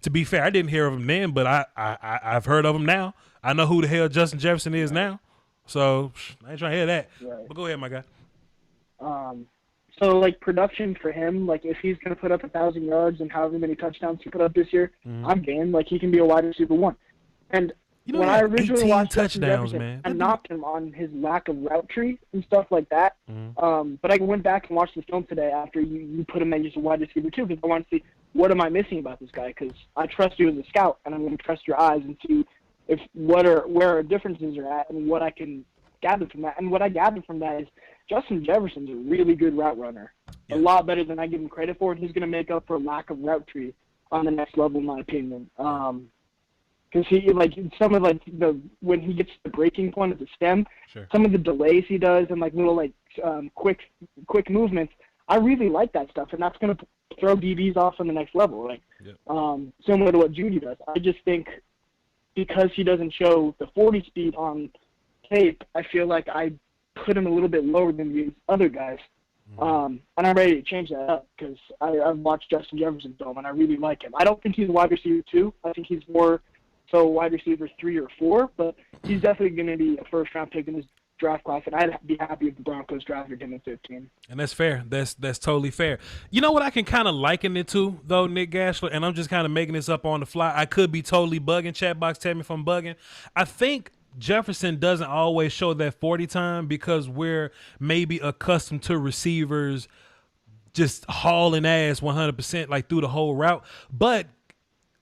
to be fair, I didn't hear of him then, but I've heard of him now. I know who the hell Justin Jefferson is now, so I ain't trying to hear that. Right. But go ahead, my guy. So like production for him, like if he's gonna put up 1,000 yards and however many touchdowns he put up this year, I'm game. Like he can be a wide receiver 1. And you know, when I originally watched touchdowns, man, I knocked him on his lack of route tree and stuff like that. But I went back and watched the film today after you put him as a wide receiver too, because I want to see what am I missing about this guy. Because I trust you as a scout, and I'm going to trust your eyes and see where our differences are at and what I can gather from that. And what I gathered from that is Justin Jefferson's a really good route runner, a lot better than I give him credit for, and he's going to make up for lack of route tree on the next level, in my opinion. Because he some of when he gets to the breaking point at the stem, some of the delays he does and little quick movements, I really like that stuff, and that's going to throw DBs off on the next level, right? Similar to what Judy does. I just think because he doesn't show the 40 speed on tape, I feel like I put him a little bit lower than these other guys. And I'm ready to change that up because I've watched Justin Jefferson film, and I really like him. I don't think he's a wide receiver 2. I think he's more so wide receiver 3 or 4, but he's definitely going to be a first-round pick in this draft class, and I'd be happy if the Broncos drafted him in 15. And that's fair. That's totally fair. You know what I can kind of liken it to, though, Nick Gashler, and I'm just kind of making this up on the fly. I could be totally bugging. Chat box, tell me if I'm bugging. I think Jefferson doesn't always show that 40 time because we're maybe accustomed to receivers just hauling ass 100% through the whole route. But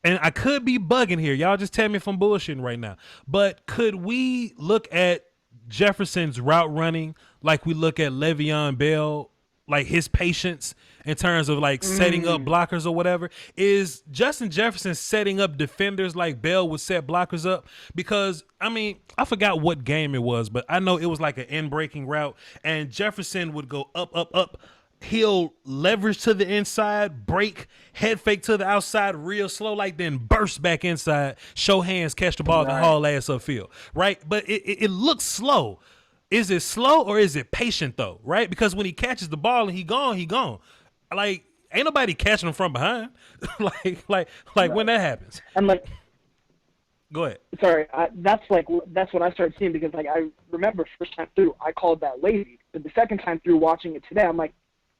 and I could be bugging here. Y'all just tell me if I'm bullshitting right now. But could we look at Jefferson's route running like we look at Le'Veon Bell, like his patience in terms of setting up blockers or whatever? Is Justin Jefferson setting up defenders like Bell would set blockers up? Because, I mean, I forgot what game it was, but I know it was like an in-breaking route, and Jefferson would go up. He'll leverage to the inside, break, head fake to the outside real slow, then burst back inside, show hands, catch the ball, and haul ass upfield, right? But it looks slow. Is it slow or is it patient, though, right? Because when he catches the ball and he gone. Ain't nobody catching him from behind. When that happens. And, Go ahead. Sorry, that's what I started seeing because like I remember first time through I called that lazy, but the second time through watching it today I'm like,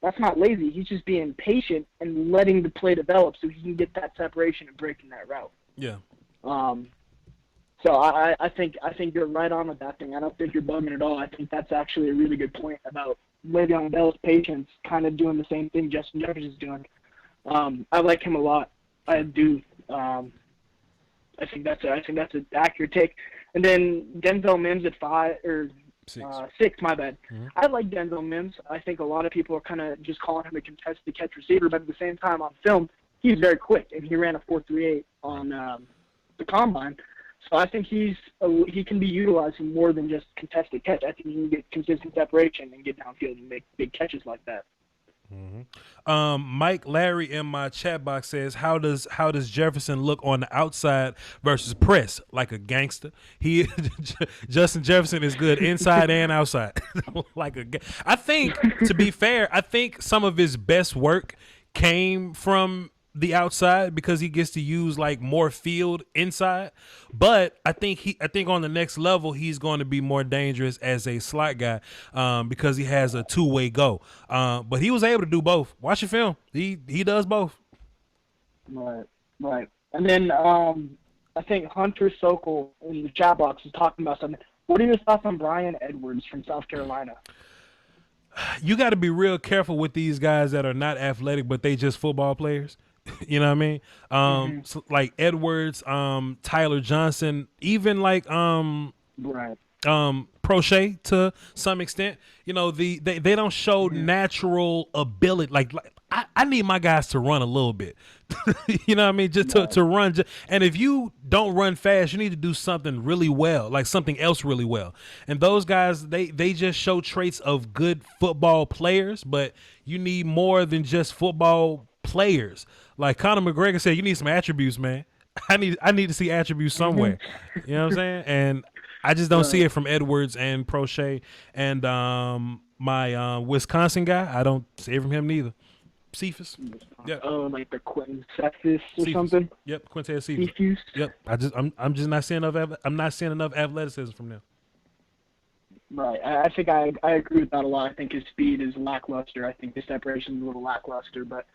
that's not lazy. He's just being patient and letting the play develop so he can get that separation and breaking that route. Yeah. So I think you're right on with that thing. I don't think you're bugging at all. I think that's actually a really good point about Le'Veon Bell's patience, kind of doing the same thing Justin Jefferson's doing. I like him a lot. I do. I think that's an accurate take. And then Denzel Mims at 5 or 6. My bad. Mm-hmm. I like Denzel Mims. I think a lot of people are kind of just calling him a contested catch receiver, but at the same time on film, he's very quick, and he ran a 4.38 on the combine. So I think he can be utilized in more than just contested catch. I think he can get consistent separation and get downfield and make big catches like that. Mm-hmm. Mike Larry in my chat box says, how does Jefferson look on the outside versus press? Like a gangster. Justin Jefferson is good inside and outside. I think, to be fair, I think some of his best work came from the outside because he gets to use like more field inside. But I think on the next level he's going to be more dangerous as a slot guy because he has a two-way go. But he was able to do both. Watch your film. He does both. Right. And then I think Hunter Sokol in the chat box is talking about something. What are your thoughts on Brian Edwards from South Carolina? You got to be real careful with these guys that are not athletic, but they just football players. You know what I mean? So like Edwards, Tyler Johnson, even like Prochet to some extent. You know, they don't show natural ability. Like I need my guys to run a little bit. You know what I mean? Just to run. And if you don't run fast, you need to do something really well, like something else really well. And those guys, they just show traits of good football players, but you need more than just football players. Like Conor McGregor said, you need some attributes, man. I need to see attributes somewhere. You know what I'm saying? And I just don't see it from Edwards and Prochet and my Wisconsin guy. I don't see it from him neither. Cephas. Yep. Oh, like the Quentin Cephas or something. Yep, Quentin Cephas. Yep. I'm just not seeing enough. I'm not seeing enough athleticism from them. Right. I think I agree with that a lot. I think his speed is lackluster. I think his separation is a little lackluster. But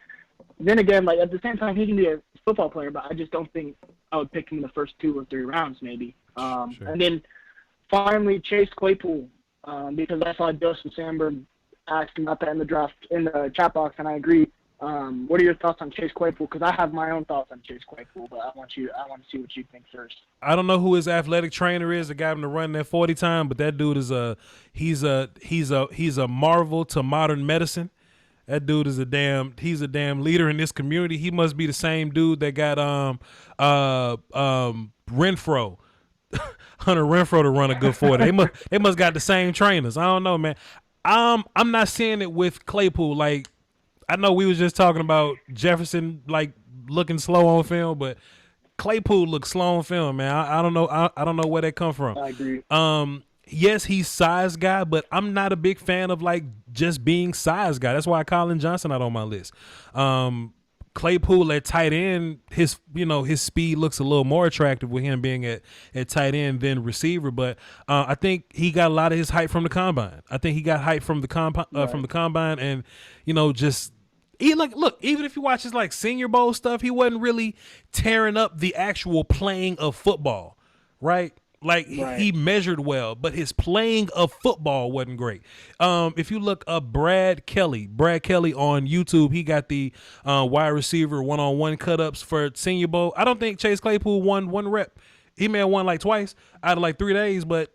then again, like at the same time, he can be a football player. But I just don't think I would pick him in the first 2 or 3 rounds, maybe. Sure. And then finally, Chase Claypool, because I saw Joseph Sandberg asked about that in the draft in the chat box, and I agree. What are your thoughts on Chase Claypool? Because I have my own thoughts on Chase Claypool, but I want to see what you think first. I don't know who his athletic trainer is that got him to run that 40 time, but that dude is he's a marvel to modern medicine. That dude is he's a damn leader in this community. He must be the same dude that got Renfro. Hunter Renfro to run a good 40. They must got the same trainers. I don't know, man. I'm not seeing it with Claypool. Like, I know we was just talking about Jefferson like looking slow on film, but Claypool looks slow on film, man. I don't know. I don't know where that come from. I agree. Yes, he's size guy, but I'm not a big fan of like just being size guy. That's why Colin Johnson not on my list. Claypool at tight end, his speed looks a little more attractive with him being at tight end than receiver. But I think he got a lot of his hype from the combine. I think he got hype from the combine, and just look. Even if you watch his like Senior Bowl stuff, he wasn't really tearing up the actual playing of football, right? Like he measured well, but his playing of football wasn't great. If you look up Brad Kelly on YouTube, he got the wide receiver one-on-one cut-ups for Senior Bowl. I don't think Chase Claypool won one rep. He may have won like twice out of like 3 days, but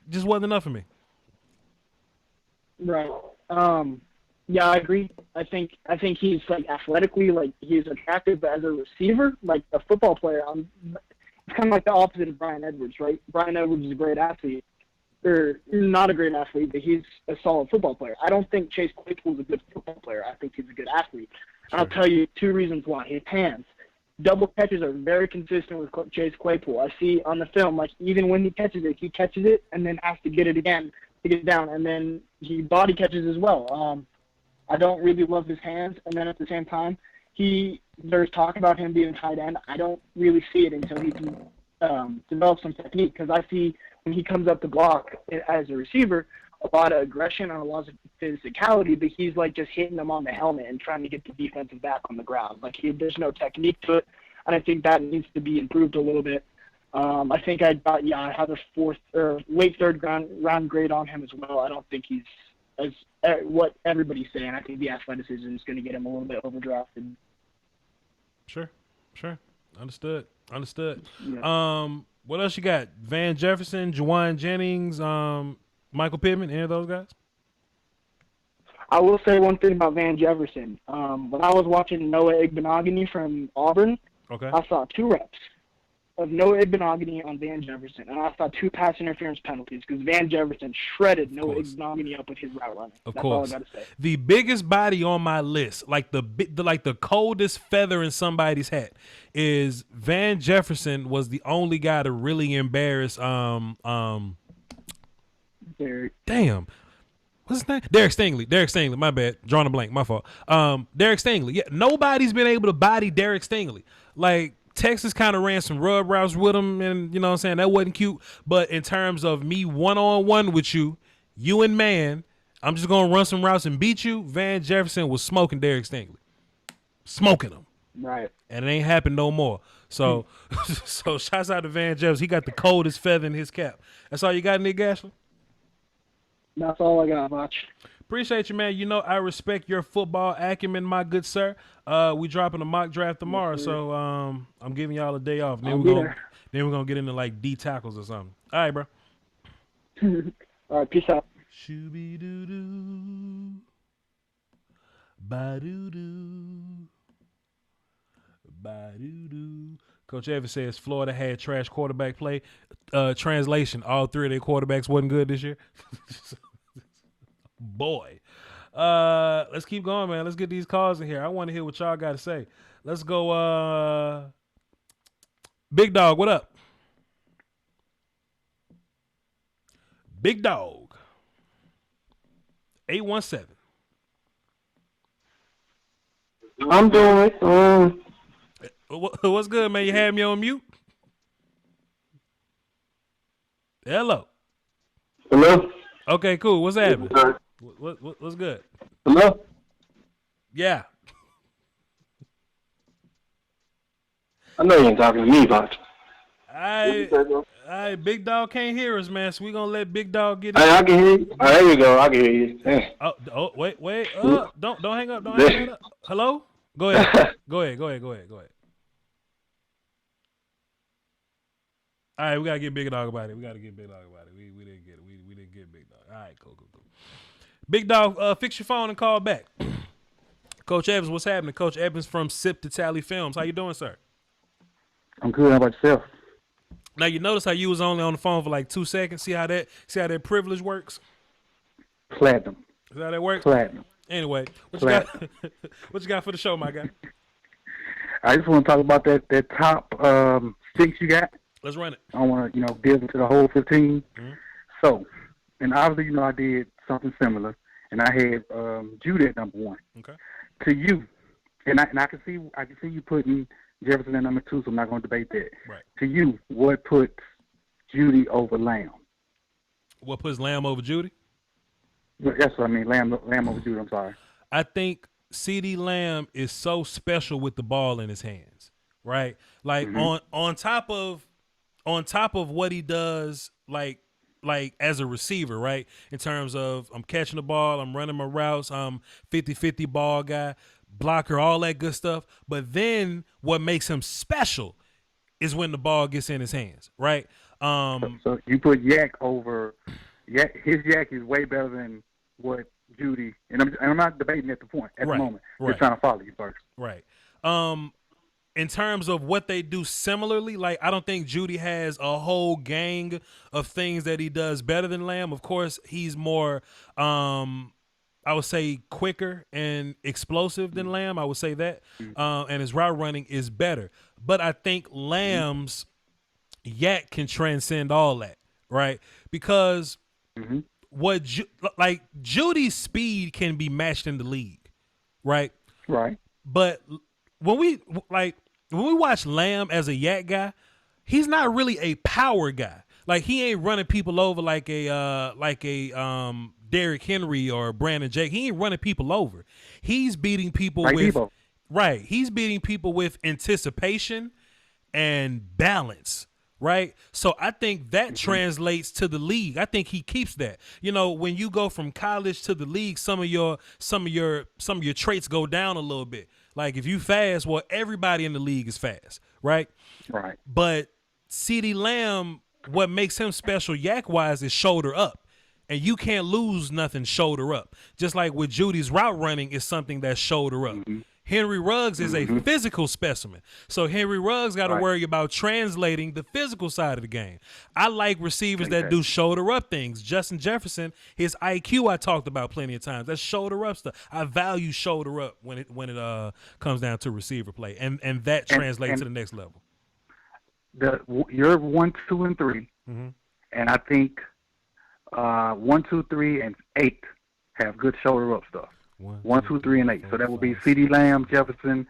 just wasn't enough for me. Right. Yeah, I agree. I think he's like athletically, like he's attractive, but as a receiver, like a football player, it's kind of like the opposite of Brian Edwards, right? Brian Edwards is a great athlete. Or not a great athlete, but he's a solid football player. I don't think Chase Claypool is a good football player. I think he's a good athlete. Sure. I'll tell you 2 reasons why. His hands. Double catches are very consistent with Chase Claypool. I see on the film, like even when he catches it and then has to get it again to get it down, and then he body catches as well. I don't really love his hands, and then at the same time, there's talk about him being tight end. I don't really see it until he can develop some technique, because I see when he comes up to block as a receiver, a lot of aggression and a lot of physicality, but he's like just hitting them on the helmet and trying to get the defensive back on the ground. Like there's no technique to it, and I think that needs to be improved a little bit. I think I have a fourth or late third round grade on him as well. I don't think he's as what everybody's saying. I think the athleticism is going to get him a little bit overdrafted. Sure. Understood. Yeah. What else you got? Van Jefferson, Juwan Jennings, Michael Pittman, any of those guys? I will say one thing about Van Jefferson. When I was watching Noah Igbenogany from Auburn, Okay. I saw 2 reps of Noah Igbenogany on Van Jefferson, and I saw 2 pass interference penalties because Van Jefferson shredded Noah Igbenogany up with his route running. Of That's course. all I got to say. The biggest body on my list, like the coldest feather in somebody's hat, is Van Jefferson was the only guy to really embarrass damn. What's his name? Derek Stingley. My bad. Drawing a blank. My fault. Derek Stingley. Yeah, nobody's been able to body Derek Stingley. Like, Texas kind of ran some rub routes with him, and you know what I'm saying? That wasn't cute. But in terms of me one-on-one with you and man, I'm just going to run some routes and beat you. Van Jefferson was smoking Derek Stingley. Smoking him. Right. And it ain't happened no more. So, so shouts out to Van Jefferson. He got the coldest feather in his cap. That's all you got, Nick Gashler? That's all I got, Voch. Appreciate you, man. You know I respect your football acumen, my good sir. We dropping a mock draft tomorrow, so I'm giving y'all a day off. Then we're gonna get into like D tackles or something. All right, bro. All right, peace out. Shooby doo doo, ba doo doo, ba doo doo. Coach Evans says Florida had trash quarterback play. Translation: all 3 of their quarterbacks wasn't good this year. Boy. Let's keep going, man. Let's get these calls in here. I want to hear what y'all got to say. Let's go. Big Dog, what up? Big Dog. 817. I'm doing it. What's good, man? You had me on mute? Hello. Hello? Okay, cool. What's happening? What's good? Hello? Yeah. I know you ain't talking to me, but Big Dog can't hear us, man. So we gonna let Big Dog get in. I can hear you. Oh, there you go. I can hear you. Yeah. Wait. Don't hang up. Don't hang up. Hello? Go ahead. Go ahead. All right, we gotta get Big Dog about it. We didn't get it. We didn't get Big Dog. All right, cool. Big Dog, fix your phone and call back. Coach Evans, what's happening? Coach Evans from Sip to Tally Films. How you doing, sir? I'm good. How about yourself? Now you notice how you was only on the phone for like 2 seconds. See how that privilege works? Platinum. See how that works? Platinum. Anyway, what you got? What you got for the show, my guy? I just want to talk about that top 6 you got. Let's run it. I want to, give it to the whole 15. Mm-hmm. So, and obviously, I did something similar, and I had Judy at number 1. Okay. To you, and I can see you putting Jefferson at number 2, so I'm not going to debate that. Right. To you, what puts Judy over Lamb? What puts Lamb over Jeudy? That's what I mean. Lamb over Judy. I'm sorry. I think CeeDee Lamb is so special with the ball in his hands, right? Like on top of what he does, like as a receiver, right? In terms of I'm catching the ball, I'm running my routes, I'm 50-50 ball guy, blocker, all that good stuff. But then what makes him special is when the ball gets in his hands, right? So you put Yak over Yak. His Yak is way better than what Judy, and I'm not debating at the point at the moment. Just trying to follow you first. Right. In terms of what they do similarly, like I don't think Jeudy has a whole gang of things that he does better than Lamb. Of course, he's more, I would say, quicker and explosive than Lamb. I would say that, and his route running is better. But I think Lamb's Yak can transcend all that, right? Because Judy's speed can be matched in the league, right? Right. But when we watch Lamb as a Yak guy, he's not really a power guy. Like he ain't running people over like a Derrick Henry or Brandon Jake. He ain't running people over. He's beating people Like with Debo. right. He's beating people with anticipation and balance. Right. So I think that translates to the league. I think he keeps that. You know, when you go from college to the league, some of your traits go down a little bit. Like if you fast, well, everybody in the league is fast, right? Right. But CeeDee Lamb, what makes him special yak-wise is shoulder up. And you can't lose nothing shoulder up. Just like with Judy's route running is something that's shoulder up. Henry Ruggs is a physical specimen. So Henry Ruggs got to worry about translating the physical side of the game. I like receivers that do shoulder up things. Justin Jefferson, his IQ I talked about plenty of times. That's shoulder up stuff. I value shoulder up when it comes down to receiver play. And that translates to the next level. You're 1, 2, and 3. And I think 1, 2, 3, and 8 have good shoulder up stuff. 1, 2, 3, and 8. So that would be CeeDee Lamb, Jefferson,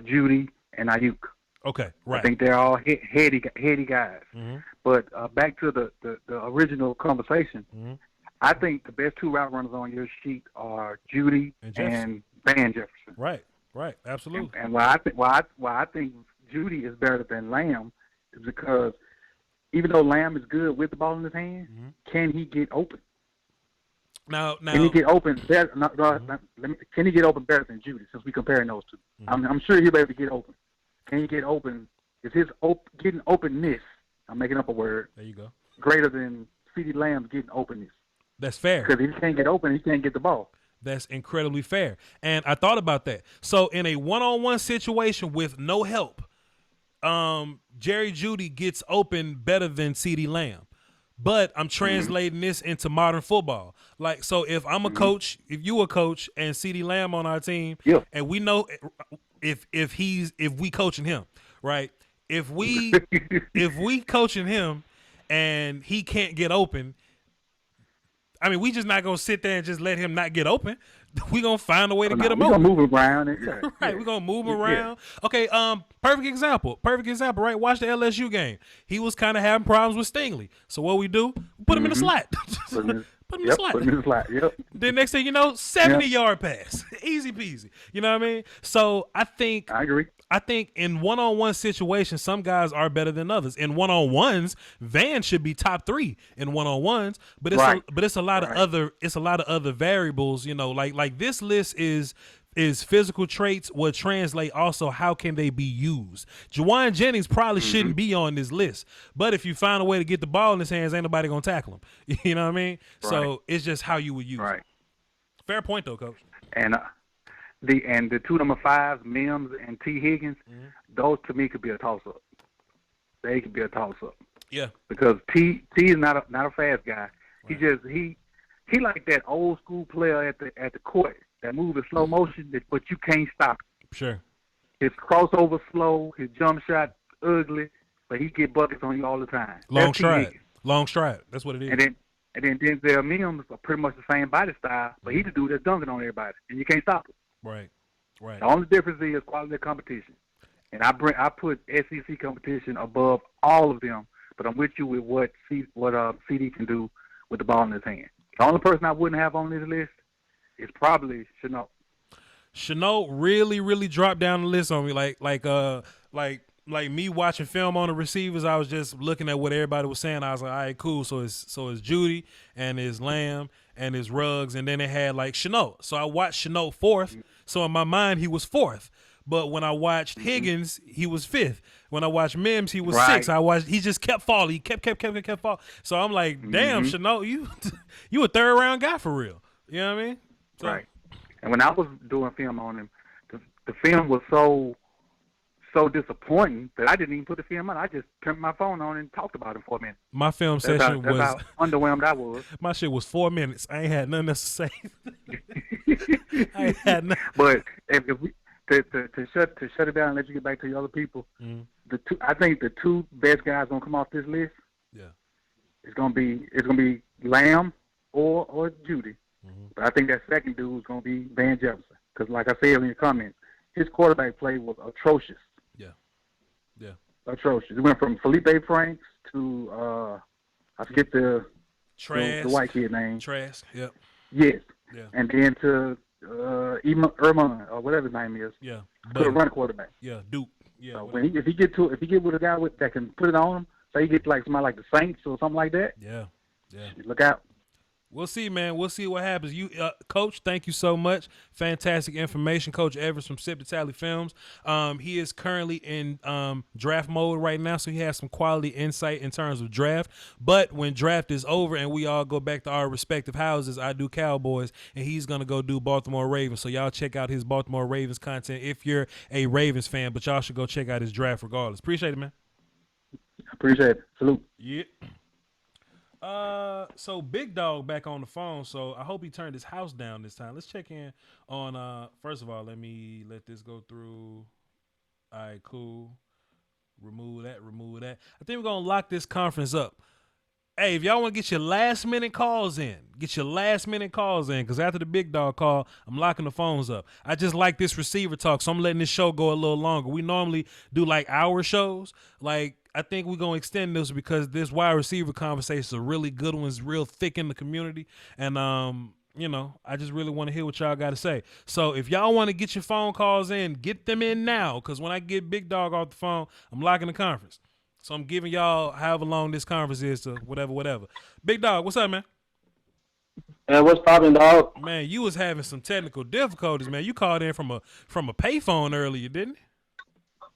Judy, and Ayuk. Okay, right. I think they're all heady guys. But back to the original conversation, I think the best 2 route runners on your sheet are Judy and Van Jefferson. Right, absolutely. And why I think Judy is better than Lamb is because even though Lamb is good with the ball in his hand, can he get open? Now, can he get open better? Can he get open better than Judy? Since we comparing those 2, I'm sure he'll be able to get open. Can he get open? Is his getting openness? I'm making up a word. There you go. Greater than CeeDee Lamb's getting openness. That's fair. Because if he can't get open, he can't get the ball. That's incredibly fair. And I thought about that. So in a one-on-one situation with no help, Jerry Jeudy gets open better than CeeDee Lamb. But I'm translating this into modern football. Like, so if I'm a coach, if you a coach and CeeDee Lamb on our team, and we know if we coaching him, right? If we coaching him and he can't get open, I mean, we just not gonna sit there and just let him not get open. We gonna find a way to get him open. We're gonna move around. Right, we're gonna move around. Okay, perfect example, right? Watch the LSU game. He was kind of having problems with Stingley. So what we do? Put him in the slot. Put him in the slot. Then next thing you know, 70-yard pass. Easy peasy. You know what I mean? So I agree. I think in one-on-one situations, some guys are better than others. In one-on-ones, Van should be top 3 in one-on-ones, but it's a lot of other variables. You know, like this list is physical traits will translate also how can they be used. Juwan Jennings probably shouldn't be on this list, but if you find a way to get the ball in his hands, ain't nobody gonna tackle him. You know what I mean? Right. So it's just how you would use it. Fair point though, Coach. And the 2 number 5s, Mims and T. Higgins, those to me could be a toss-up. They could be a toss-up. Yeah. Because T is not a fast guy. Right. He like that old school player at the court that move in slow motion, but you can't stop him. Sure. His crossover slow, his jump shot ugly, but he get buckets on you all the time. Long stride. That's what it is. And then Denzel Mims are pretty much the same body style, but he's the dude that's dunking on everybody, and you can't stop him. Right. The only difference is quality of competition, and I put SEC competition above all of them. But I'm with you with what CD can do with the ball in his hand. The only person I wouldn't have on this list is probably Shenault. Shenault really, really dropped down the list on me. Like me watching film on the receivers, I was just looking at what everybody was saying. I was like, all right, cool. So it's Judy and it's Lamb and it's Ruggs, and then it had like Shenault. So I watched Shenault 4th. So in my mind, he was 4th. But when I watched Higgins, he was 5th. When I watched Mims, he was 6th. He just kept falling. He kept falling. So I'm like, damn, Shenault, you a 3rd round guy for real. You know what I mean? So, right. And when I was doing film on him, the film was so disappointing that I didn't even put the film on. I just turned my phone on and talked about him for a minute. My film session was how underwhelmed I was. My shit was 4 minutes. I ain't had nothing else to say. I ain't had nothing. But if we to shut it down and let you get back to the other people, I think the 2 best guys gonna come off this list. Yeah, it's gonna be Lamb or Judy. But I think that second dude is gonna be Van Jefferson because, like I said in your comments, his quarterback play was atrocious. Yeah. atrocious. It went from Felipe Franks to I forget the white kid name. Trask. Yep. Yes. Yeah. And then to Erman or whatever his name is. Yeah. To run quarterback. Yeah. Duke. Yeah. If he get with a guy that can put it on him, say he gets like somebody like the Saints or something like that. Yeah. Yeah. Look out. We'll see, man. We'll see what happens. You, Coach, thank you so much. Fantastic information. Coach Evers from Sip to Tally Films. He is currently in draft mode right now, so he has some quality insight in terms of draft. But when draft is over and we all go back to our respective houses, I do Cowboys, and he's going to go do Baltimore Ravens. So y'all check out his Baltimore Ravens content if you're a Ravens fan, but y'all should go check out his draft regardless. Appreciate it, man. Appreciate it. Salute. Yeah. So Big Dog back on the phone, so I hope he turned his house down this time. Let's check in on first of all, let this go through. All right, cool. Remove that. I think we're gonna lock this conference up. Hey, if y'all want to get your last minute calls in, because after the Big Dog call, I'm locking the phones up. I just like this receiver talk, so I'm letting this show go a little longer. We normally do like hour shows. Like, I think we're going to extend this because this wide receiver conversation is a really good one. It's real thick in the community. And, I just really want to hear what y'all got to say. So if y'all want to get your phone calls in, get them in now, because when I get Big Dog off the phone, I'm locking the conference. So I'm giving y'all however long this conference is to whatever. Big Dog, what's up, man? What's poppin', dog? Man, you was having some technical difficulties, man. You called in from a payphone earlier, didn't you?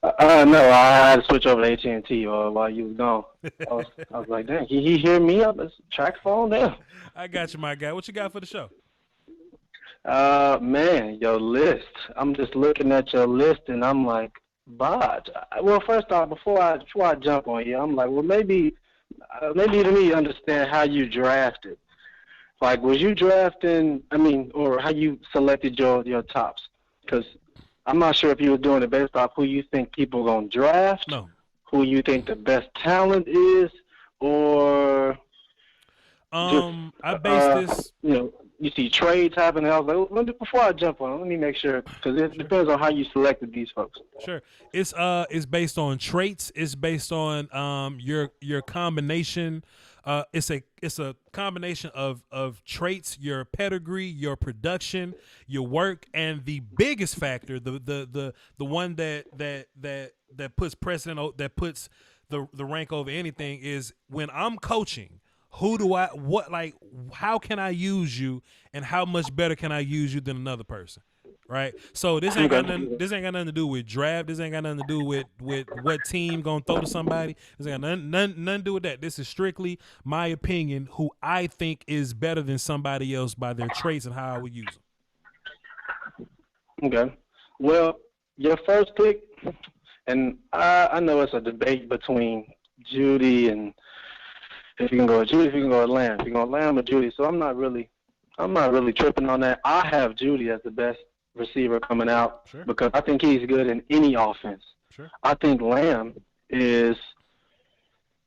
No, I had to switch over to AT&T while you was gone. I was like, dang, he hear me up? It's track phone there. I got you, my guy. What you got for the show? Man, your list. I'm just looking at your list, and I'm like, but well, first off, before I jump on you, I'm like, well, maybe let me understand how you drafted. Like, was you drafting? Or how you selected your tops? Because I'm not sure if you were doing it based off who you think people are gonna draft, no, who you think the best talent is, or I base this. You see trades happening. I was like, before I jump on, let me make sure, because it depends on how you selected these folks. Sure, it's based on traits. It's based on your combination. It's a combination of traits, your pedigree, your production, your work, and the biggest factor, the one that puts precedent, that puts the rank over anything, is when I'm coaching. How can I use you, and how much better can I use you than another person, right? So this ain't got nothing to do with draft. This ain't got nothing to do with what team gonna throw to somebody. This ain't got nothing to do with that. This is strictly my opinion, who I think is better than somebody else by their traits and how I would use them. Okay. Well, your first pick, and I know it's a debate between Judy and. If you can go with Judy, if you can go with Lamb. If you can go with Lamb or Judy. So I'm not really tripping on that. I have Judy as the best receiver coming out, sure, because I think he's good in any offense. Sure. I think Lamb he's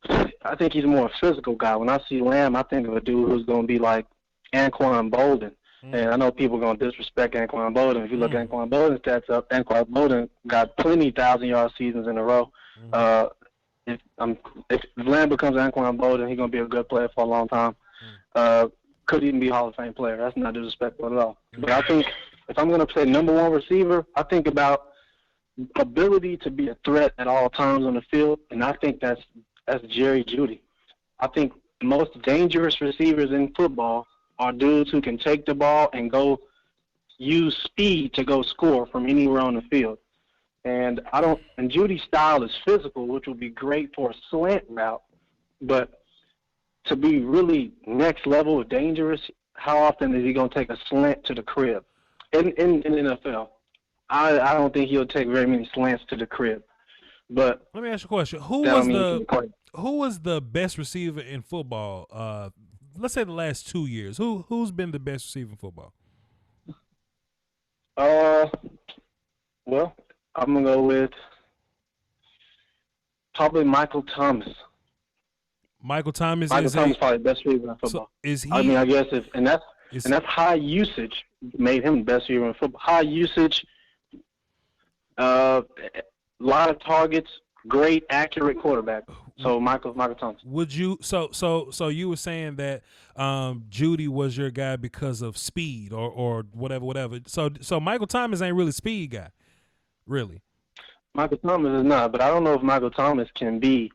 a more physical guy. When I see Lamb, I think of a dude who's going to be like Anquan Bolden. And I know people are going to disrespect Anquan Bolden. If you look at Anquan Bolden's stats up, Anquan Bolden got plenty 1,000-yard seasons in a row. If Lamb becomes Anquan Bolden, he's going to be a good player for a long time. Could even be a Hall of Fame player. That's not disrespectful at all. But I think if I'm going to say number one receiver, I think about ability to be a threat at all times on the field, and I think that's Jeudy. I think the most dangerous receivers in football are dudes who can take the ball and go use speed to go score from anywhere on the field. And Judy's style is physical, which would be great for a slant route, but to be really next level dangerous, how often is he going to take a slant to the crib? In the NFL, I don't think he'll take very many slants to the crib. But let me ask you a question: Who was the best receiver in football? Let's say the last 2 years. Who's been the best receiver in football? Well, I'm gonna go with probably Michael Thomas. Michael Thomas is probably the best receiver in football. So is he? I guess that's high usage made him the best receiver in football. High usage, a lot of targets, great, accurate quarterback. So Michael Thomas. Would you so you were saying that Jeudy was your guy because of speed or whatever. So Michael Thomas ain't really a speed guy, really. Michael Thomas is not, but I don't know if Michael Thomas can be,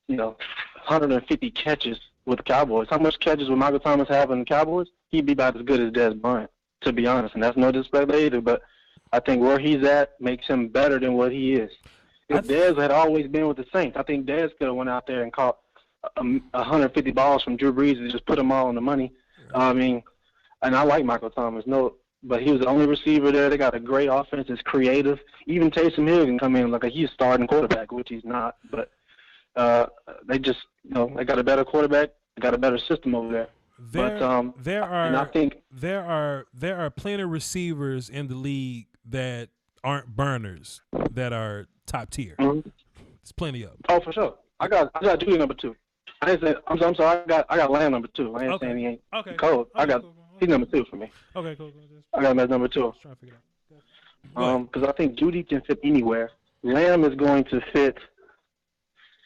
150 catches with the Cowboys. How much catches would Michael Thomas have in the Cowboys? He'd be about as good as Dez Bryant, to be honest, and that's no disrespect either. But I think where he's at makes him better than what he is. If Dez had always been with the Saints, I think Dez could have went out there and caught 150 balls from Drew Brees and just put them all on the money. And I like Michael Thomas, but he was the only receiver there. They got a great offense. It's creative. Even Taysom Hill can come in like he's starting quarterback, which he's not. But they just, they got a better quarterback. They got a better system over there. There are plenty of receivers in the league that aren't burners that are top tier. Mm-hmm. There's plenty of them. Oh, for sure. I got Judy number 2. I didn't say I'm sorry. I got Lamb number 2. I ain't saying he ain't cold. He's number 2 for me. Okay, cool. I got him as number 2. Trying to figure it out. Because I think Judy can fit anywhere. Lamb is going to fit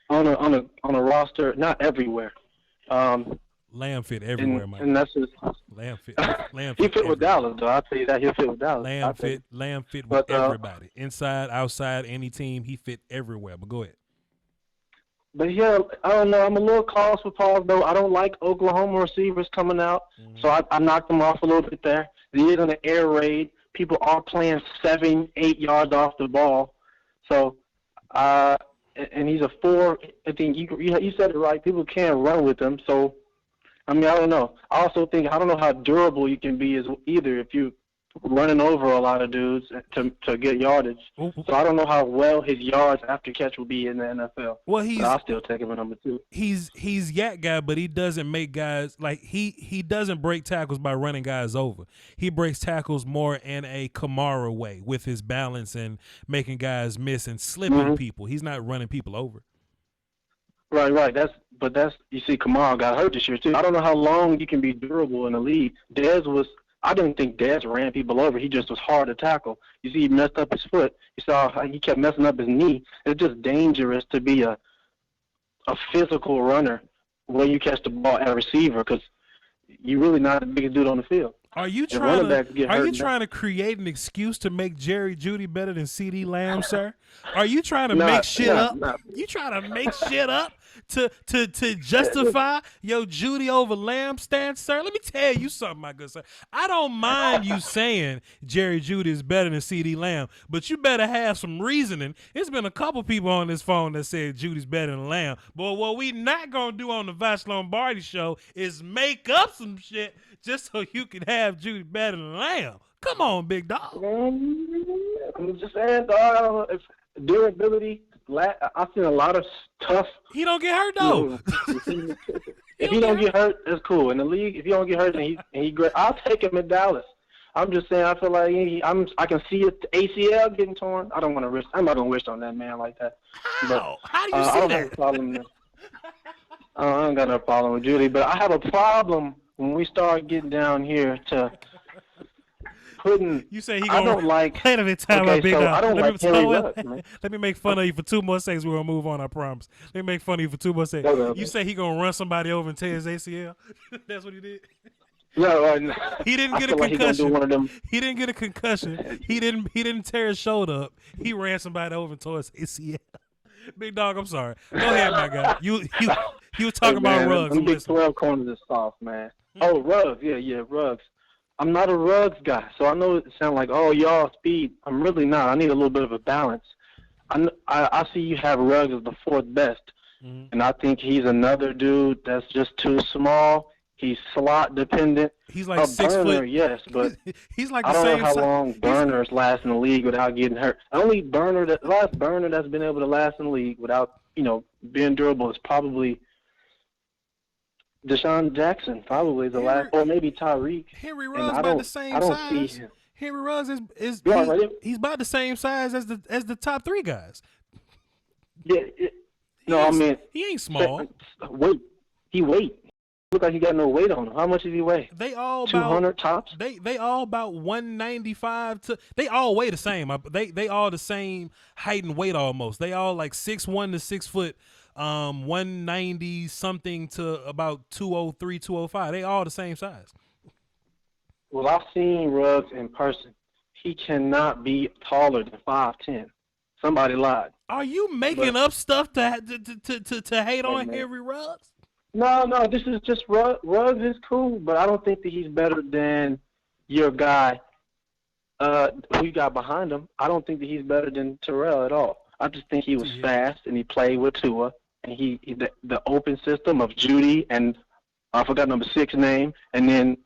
on a roster, not everywhere. Lamb fit everywhere, Mike. And that's just Lamb fit. He fit with Dallas, though. I'll tell you that he'll fit with Dallas. Lamb fit with everybody, inside, outside, any team. He fit everywhere. But go ahead. But yeah, I don't know. I'm a little cause for pause, though. I don't like Oklahoma receivers coming out, so I knocked them off a little bit there. They did on the air raid. People are playing 7-8 yards off the ball. So, and he's a 4. I think you said it right. People can't run with him. So, I don't know. I also think I don't know how durable you can be either if you running over a lot of dudes to get yardage. So I don't know how well his yards after catch will be in the NFL. Well, I'll still take him at number 2. He's yak guy, but he doesn't make guys like he doesn't break tackles by running guys over. He breaks tackles more in a Kamara way with his balance and making guys miss and slipping people. He's not running people over. Right. That's you see, Kamara got hurt this year too. I don't know how long you can be durable in the league. I didn't think Dez ran people over. He just was hard to tackle. You see, he messed up his foot. You saw how he kept messing up his knee. It's just dangerous to be a physical runner when you catch the ball at a receiver because you're really not the biggest dude on the field. Are you trying to create an excuse to make Jerry Jeudy better than CD Lamb, sir? Are you trying to make shit up? You trying to make shit up to justify your Jeudy over Lamb stance, sir? Let me tell you something, my good sir. I don't mind you saying Jerry Jeudy is better than CD Lamb, but you better have some reasoning. There's been a couple people on this phone that said Judy's better than Lamb, but what we not gonna do on the Voch Lombardi show is make up some shit just so you can have Jeudy better than Lamb. Come on, big dog. I'm just saying, dog. If durability, I've seen a lot of tough. He don't get hurt though. If he don't get hurt, that's cool. In the league, if he don't get hurt, and he great, I'll take him in Dallas. I'm just saying, I feel like I can see it, ACL getting torn. I don't want to risk. I'm not gonna wish on that man like that. How? How do you see I don't that? have a problem. I don't got no problem with Judy, but I have a problem when we start getting down here to putting. You say he I gonna don't like. Wait a minute, time out, big so dog. I don't like Henry Ruggs, man. Let me make fun of you for 2 more seconds. We're gonna move on. I promise. Let me make fun of you for 2 more seconds. Okay. You say he gonna run somebody over and tear his ACL? That's what he did. No, he didn't get a like concussion. do one of them. He didn't get a concussion. He didn't tear his shoulder up. He ran somebody over and tore his ACL. Big dog, I'm sorry. Go ahead, my guy. You were talking about Ruggs. Big 12 corners is soft, man. Oh, Ruggs, yeah, Ruggs. I'm not a Ruggs guy, so I know it sounds like, oh, y'all speed. I'm really not. I need a little bit of a balance. I see you have Ruggs as the 4th best, and I think he's another dude that's just too small. He's slot dependent. He's like 6 burner, foot. yes, but he's like I the don't same know how size. long burners last in the league without getting hurt. The only last burner that's been able to last in the league without being durable is probably Deshaun Jackson. Probably the last, or maybe Tyreek. Henry Ruggs about the same size. Henry Ruggs is he's about the same size as the top 3 guys. Yeah. I mean he ain't small. He weight. look like he got no weight on him. How much does he weigh? They all 200 tops. They all about 195 to. They all weigh the same. They all the same height and weight almost. They all like 6'1" to 6 foot, 190 something to about 203, 205. They all the same size. Well, I've seen Ruggs in person. He cannot be taller than 5'10". Somebody lied. Are you making up stuff to hate on Henry Ruggs? No, this is just Ruggs is cool, but I don't think that he's better than your guy who you got behind him. I don't think that he's better than Terrell at all. I just think he was fast and he played with Tua, and the open system of Judy and I forgot number 6 name, and then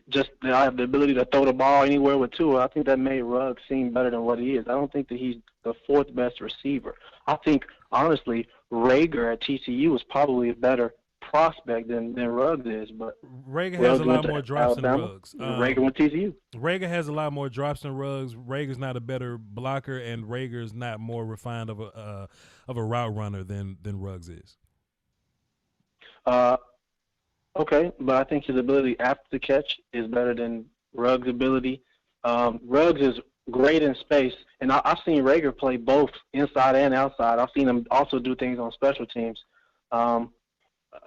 just the ability to throw the ball anywhere with Tua. I think that made Ruggs seem better than what he is. I don't think that he's the 4th best receiver. I think, honestly, Rager at TCU is probably a better prospect than Ruggs is. But Rager has a lot more drops than Ruggs. Rager went to TCU. Rager has a lot more drops than Ruggs. Rager's not a better blocker, and Rager's not more refined of a route runner than Ruggs is. Okay, but I think his ability after the catch is better than Ruggs' ability. Ruggs is great in space, and I've seen Rager play both inside and outside. I've seen him also do things on special teams. I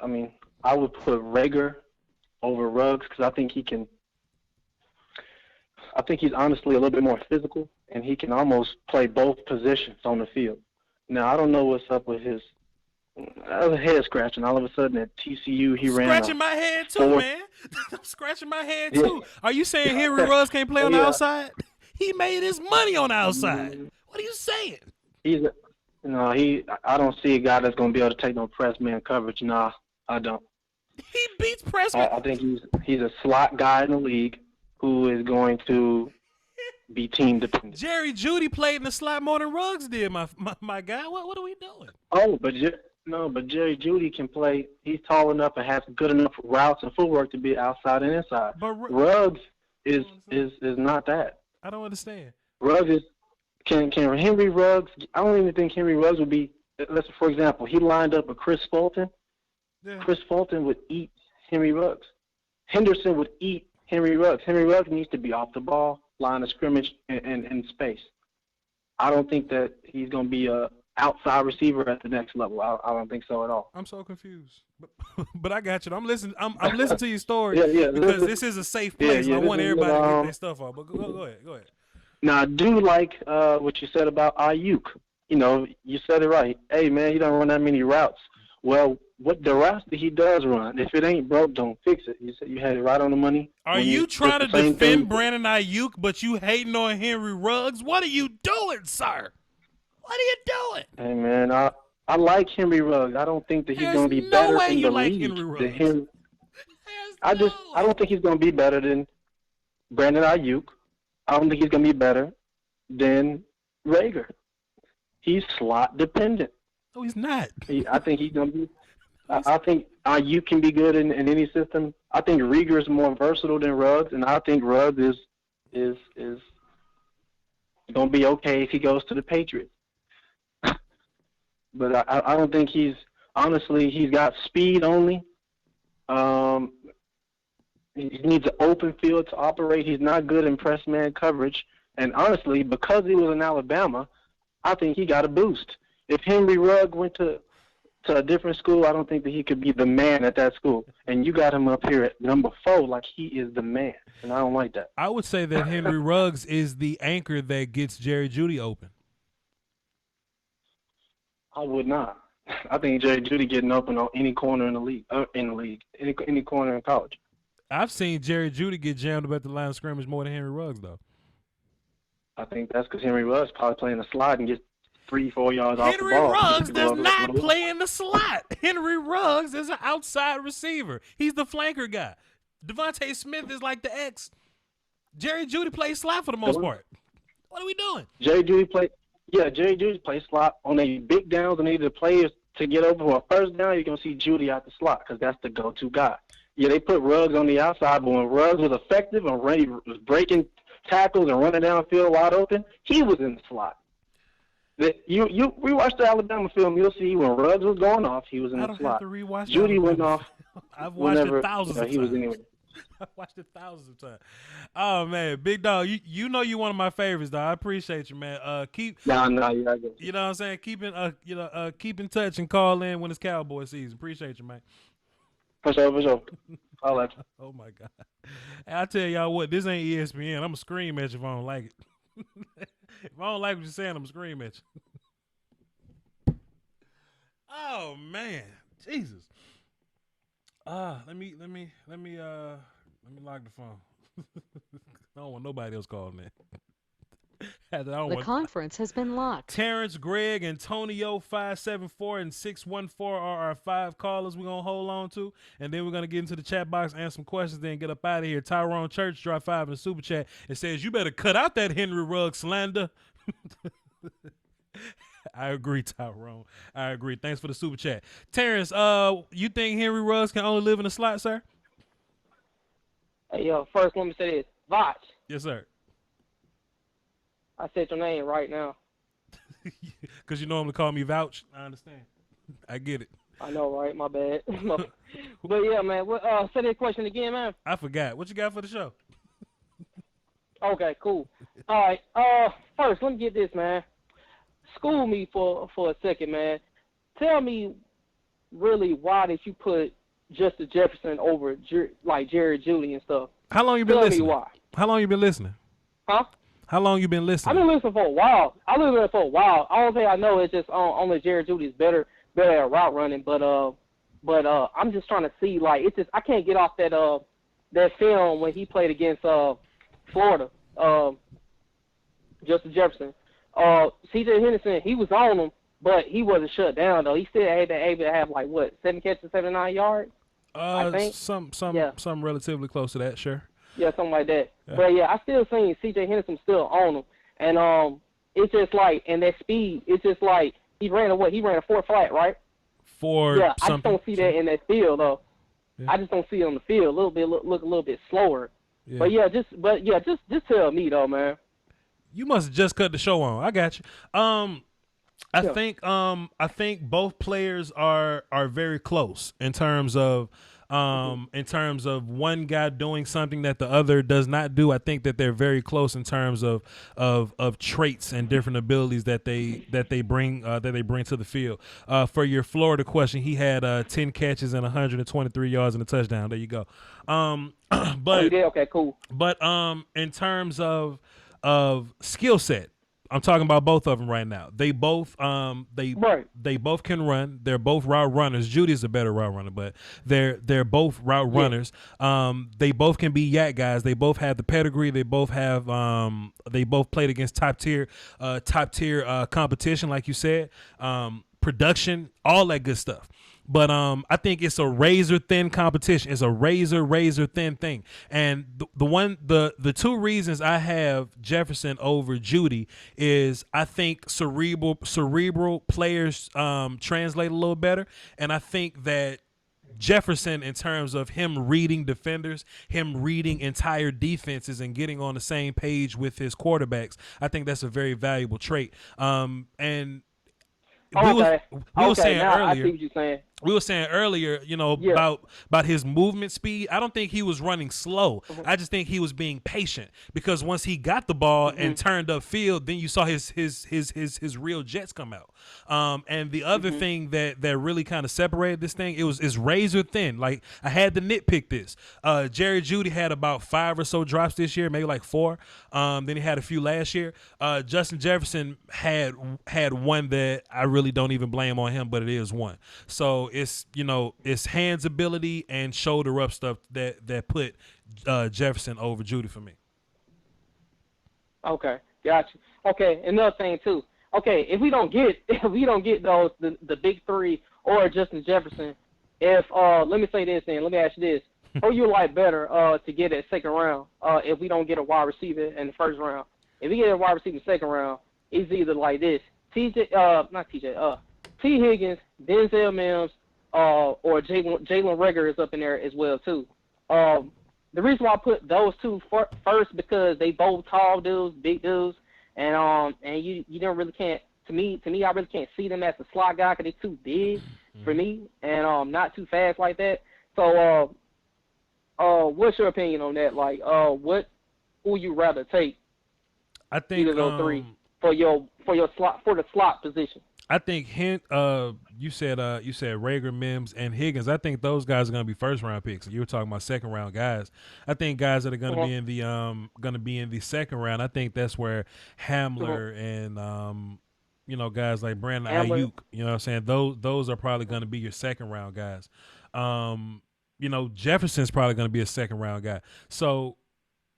mean, I would put Rager over Ruggs because I think he can. I think he's honestly a little bit more physical, and he can almost play both positions on the field. Now, I don't know what's up with his. I was head scratching. All of a sudden at TCU, he ran. Scratching my head too, man. I'm scratching my head too. Are you saying Henry Ruggs can't play on the outside? He made his money on the outside. What are you saying? I don't see a guy that's going to be able to take no press man coverage. Nah, I don't. He beats press man. I think he's a slot guy in the league who is going to be team dependent. Jeudy played in the slot more than Ruggs did, my guy. What are we doing? Oh, but Jeudy can play. He's tall enough and has good enough routes and footwork to be outside and inside. But Ruggs is not that. I don't understand. Ruggs is can Henry Ruggs. I don't even think Henry Ruggs would be. Let's for example, he lined up with Chris Fulton. Yeah. Chris Fulton would eat Henry Ruggs. Henderson would eat Henry Ruggs. Henry Ruggs needs to be off the ball, line of scrimmage, and in space. I don't think that he's going to be a outside receiver at the next level. I don't think so at all. I'm so confused, but I got you. I'm listening. I'm listening to your story because this is a safe place. I want everybody to get their stuff off. But go ahead. Now, I do like what you said about Ayuk. You know, you said it right. Hey, man, he don't run that many routes. Well, what the routes that he does run, if it ain't broke, don't fix it. You said you had it right on the money. Are you trying to defend Brandon Ayuk, but you hating on Henry Ruggs? What are you doing, sir? What are you doing? Hey, man, I like Henry Ruggs. I don't think that he's going to be better in the league than him. I don't think he's going to be better than Brandon Ayuk. I don't think he's going to be better than Rager. He's slot dependent. No, he's not. I think he's going to be. I think Ayuk can be good in any system. I think Rager is more versatile than Ruggs, and I think Ruggs is going to be okay if he goes to the Patriots. But I don't think he's got speed only. He needs an open field to operate. He's not good in press man coverage. And honestly, because he was in Alabama, I think he got a boost. If Henry Ruggs went to a different school, I don't think that he could be the man at that school. And you got him up here at number 4 like he is the man. And I don't like that. I would say that Henry Ruggs is the anchor that gets Jeudy open. I would not. I think Jeudy getting open on any corner in the league, any corner in college. I've seen Jeudy get jammed up at the line of scrimmage more than Henry Ruggs, though. I think that's because Henry Ruggs probably playing the slot and gets 3-4 yards off the ball. Henry Ruggs does not play in the slot. Henry Ruggs is an outside receiver. He's the flanker guy. Devontae Smith is like the X. Jeudy plays slot for the most part. What are we doing? Jeudy plays slot on a big downs and need the players to get over for a first down. You're going to see Judy out the slot because that's the go-to guy. Yeah, they put Ruggs on the outside, but when Ruggs was effective and was breaking tackles and running downfield wide open, he was in the slot. We watched the Alabama film. You'll see when Ruggs was going off, he was in I the don't slot. have to rewatch Jeudy went Alabama. off. I've watched whenever it thousands of he was times. anywhere. I watched it thousands of times. Oh man, big dog, you know you one of my favorites, dog. I appreciate you, man. No, yeah, I get you. You know what I'm saying? Keep in touch and call in when it's Cowboy season. Appreciate you, man. For sure. I'll let you. Oh my God. And I tell y'all what, this ain't ESPN. I'm gonna scream at you if I don't like it. If I don't like what you're saying, I'm gonna scream at you. Oh man, Jesus. Let me lock the phone. I don't want nobody else calling that. The conference has been locked. Terrence, Greg, Antonio, 574 and 614 are our 5 callers we're going to hold on to. And then we're going to get into the chat box, answer some questions, then get up out of here. Tyrone Church dropped 5 in the super chat and says, you better cut out that Henry Ruggs slander. I agree, Tyrone. I agree. Thanks for the super chat. Terrence, you think Henry Ruggs can only live in the slot, sir? Hey, yo, first let me say this. Voch. Yes, sir. I said your name right now. Because you normally call me Vouch. I understand. I get it. I know, right? My bad. But yeah, man. Say that question again, man. I forgot. What you got for the show? Okay, cool. All right. First, let me get this, man. School me for a second, man. Tell me, really, why did you put Justin Jefferson over like Jerry Jeudy and stuff? How long you been listening? Tell me why. How long you been listening? Huh? How long you been listening? I've been listening for a while. I've been listening for a while. Only thing I know is just only Jerry Jeudy is better at route running. But I'm just trying to see, like, it's just I can't get off that film when he played against Florida, Justin Jefferson. C.J. Henderson, he was on him, but he wasn't shut down though. He still had to able to have 7 catches, 79 yards. I think some relatively close to that, sure. Yeah, something like that. Yeah. But yeah, I still seen C.J. Henderson still on him, and it's just like, and that speed, it's just like he ran a 4 flat, right? Yeah, I just don't see that in that field though. Yeah. I just don't see it on the field. A little bit look a little bit slower. Yeah. But just tell me though, man. You must have just cut the show on. I got you. I think both players are very close in terms of one guy doing something that the other does not do. I think that they're very close in terms of traits and different abilities that they bring to the field. For your Florida question, he had 10 catches and 123 yards and a touchdown. There you go. Okay, cool. But in terms of skill set, I'm talking about both of them right now. They both they both can run. They're both route runners. Judy's a better route runner, but they're both route runners. They both can be yak guys. They both have the pedigree. They both have they both played against top tier competition, like you said. Production, all that good stuff. But I think it's a razor thin competition. It's a razor thin thing. And the two reasons I have Jefferson over Jeudy is I think cerebral players translate a little better, and I think that Jefferson, in terms of him reading defenders, him reading entire defenses, and getting on the same page with his quarterbacks, I think that's a very valuable trait. And we were saying earlier. I see what you're saying. We were saying earlier, about his movement speed. I don't think he was running slow. Mm-hmm. I just think he was being patient, because once he got the ball and turned upfield, then you saw his real jets come out. And the other thing that really kind of separated this thing, is razor thin. Like, I had to nitpick this. Jerry Jeudy had about 5 or so drops this year, maybe like 4. Then he had a few last year. Justin Jefferson had one that I really don't even blame on him, but it is one. So it's hands ability and shoulder up stuff that put Jefferson over Jeudy for me. Okay, gotcha. Okay, another thing too. Okay, if we don't get those the big three or Justin Jefferson, if let me say this then, let me ask you this: who you like better to get at second round? If we don't get a wide receiver in the first round, if we get a wide receiver in the second round, it's either like this: T. Higgins, Denzel Mims, or Jalen Reagor is up in there as well too. The reason why I put those two first, because they both tall dudes, big dudes, and you don't really can't to me, I really can't see them as a slot guy because they're too big for me and not too fast like that. So, what's your opinion on that? Like, who you rather take? I think either of those three for the slot position. I think you said Rager, Mims, and Higgins. I think those guys are going to be first round picks. You were talking about second round guys. I think guys that are going to be in the second round. I think that's where Hamler and guys like Brandon Ayuk. You know what I'm saying? Those are probably going to be your second round guys. Jefferson's probably going to be a second round guy. So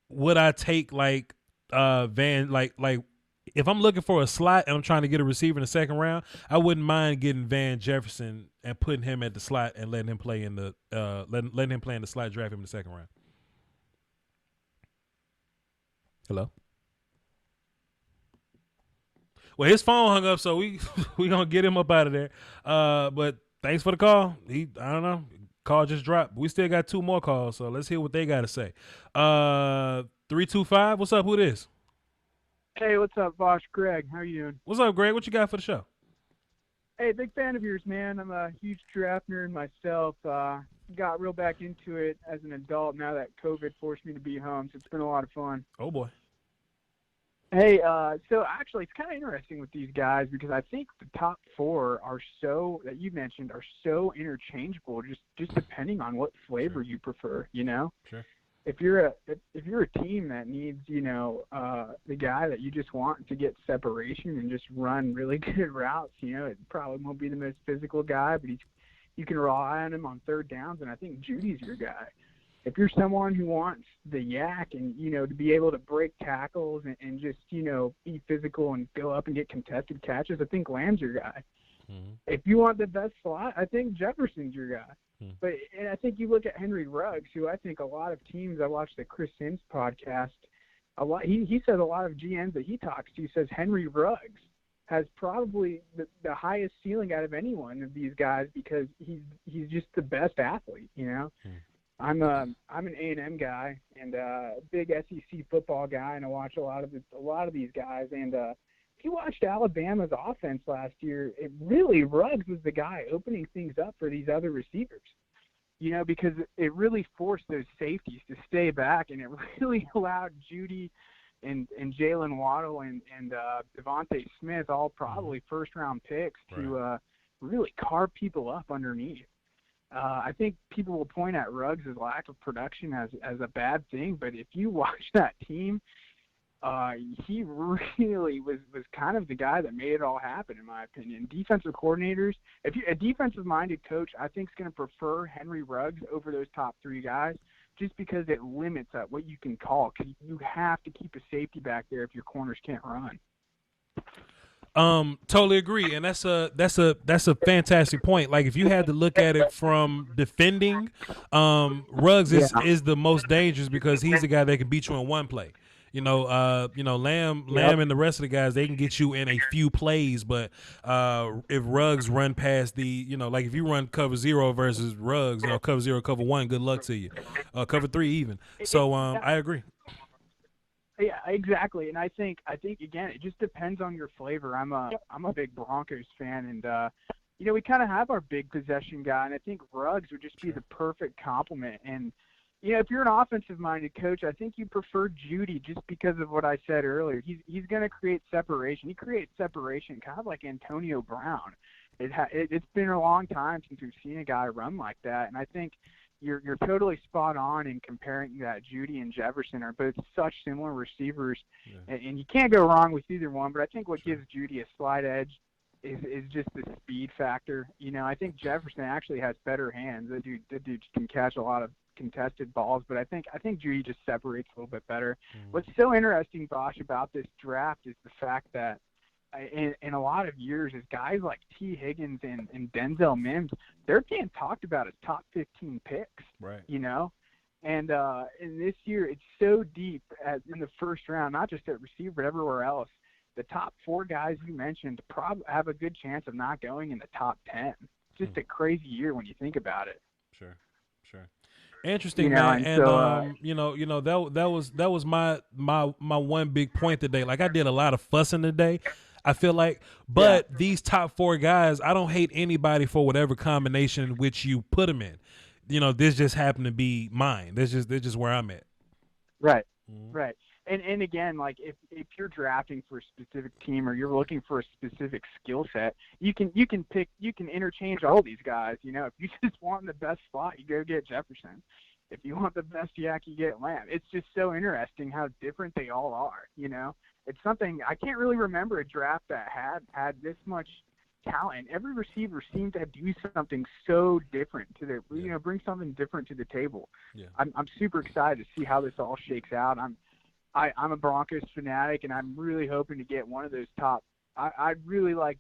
would I take like Van like if I'm looking for a slot and I'm trying to get a receiver in the second round, I wouldn't mind getting Van Jefferson and putting him at the slot and letting him play in the letting him play in the slot, draft him in the second round. Hello. Well, his phone hung up, so we gonna get him up out of there. But thanks for the call. I don't know, call just dropped. We still got 2 more calls, so let's hear what they got to say. 325. What's up? Who this? Hey, what's up, Voch? Greg, how are you doing? What's up, Greg? What you got for the show? Hey, big fan of yours, man. I'm a huge draft nerd myself. Got real back into it as an adult now that COVID forced me to be home, so it's been a lot of fun. Oh, boy. Hey, so actually it's kind of interesting with these guys because I think the top 4 that you mentioned are so interchangeable just depending on what flavor you prefer, you know? Sure. If you're a team that needs, the guy that you just want to get separation and just run really good routes, it probably won't be the most physical guy, but you can rely on him on third downs, and I think Judy's your guy. If you're someone who wants the yak and, to be able to break tackles and just, be physical and go up and get contested catches, I think Lamb's your guy. Mm-hmm. If you want the best slot, I think Jefferson's your guy. But I think you look at Henry Ruggs, who I think a lot of teams, I watched the Chris Sims podcast, he says a lot of GMs that he talks to, says Henry Ruggs has probably the highest ceiling out of any one of these guys because he's just the best athlete, I'm an A&M guy and a big SEC football guy, and I watch a lot of these guys. And if you watched Alabama's offense last year, Ruggs was the guy opening things up for these other receivers. Because it really forced those safeties to stay back, and it really allowed Judy and Jalen Waddle and Devontae Smith, all probably first-round picks, to really carve people up underneath. I think people will point at Ruggs' lack of production as a bad thing, but if you watch that team, he really was kind of the guy that made it all happen, in my opinion. Defensive coordinators, a defensive-minded coach, I think is going to prefer Henry Ruggs over those top 3 guys just because it limits what you can call, because you have to keep a safety back there if your corners can't run. Totally agree, and that's a fantastic point. Like if you had to look at it from defending, Ruggs is the most dangerous because he's the guy that can beat you in one play. Lamb and the rest of the guys, they can get you in a few plays, but if Ruggs run past like if you run cover 0 versus Ruggs, cover 0, cover 1, good luck to you. Cover 3 even. So I agree. Yeah, exactly. And I think again, it just depends on your flavor. I'm a big Broncos fan, and we kind of have our big possession guy, and I think Ruggs would just be the perfect complement. And if you're an offensive-minded coach, I think you prefer Jeudy just because of what I said earlier. He's going to create separation. He creates separation kind of like Antonio Brown. It's been a long time since we've seen a guy run like that, and I think you're totally spot on in comparing that Judy and Jefferson are both such similar receivers, and you can't go wrong with either one. But I think what gives Judy a slight edge is just the speed factor. I think Jefferson actually has better hands. The dude can catch a lot of contested balls, but I think Judy just separates a little bit better. What's so interesting, Bosch, about this draft is the fact that in a lot of years is guys like T. Higgins and Denzel Mims, they're being talked about as top 15 picks, right? And this year it's so deep in the first round, not just at receiver but everywhere else. The top 4 guys you mentioned probably have a good chance of not going in the top 10. Just a crazy year when you think about it. Sure. Interesting, man. And so, that was my one big point today. Like I did a lot of fussing today. I feel like, but these top 4 guys, I don't hate anybody for whatever combination in which you put them in. You know, this just happened to be mine. This just where I'm at. Right. Right. And again, like if you're drafting for a specific team or you're looking for a specific skill set, you can interchange all these guys. You know, if you just want the best slot, you go get Jefferson. If you want the best yak, you get Lamb. It's just so interesting how different they all are. You know, it's something I can't really remember a draft that had this much talent. Every receiver seemed to do something so different to the bring something different to the table. Yeah. I'm super excited to see how this all shakes out. I'm a Broncos fanatic, and I'm really hoping to get one of those top. I'd really like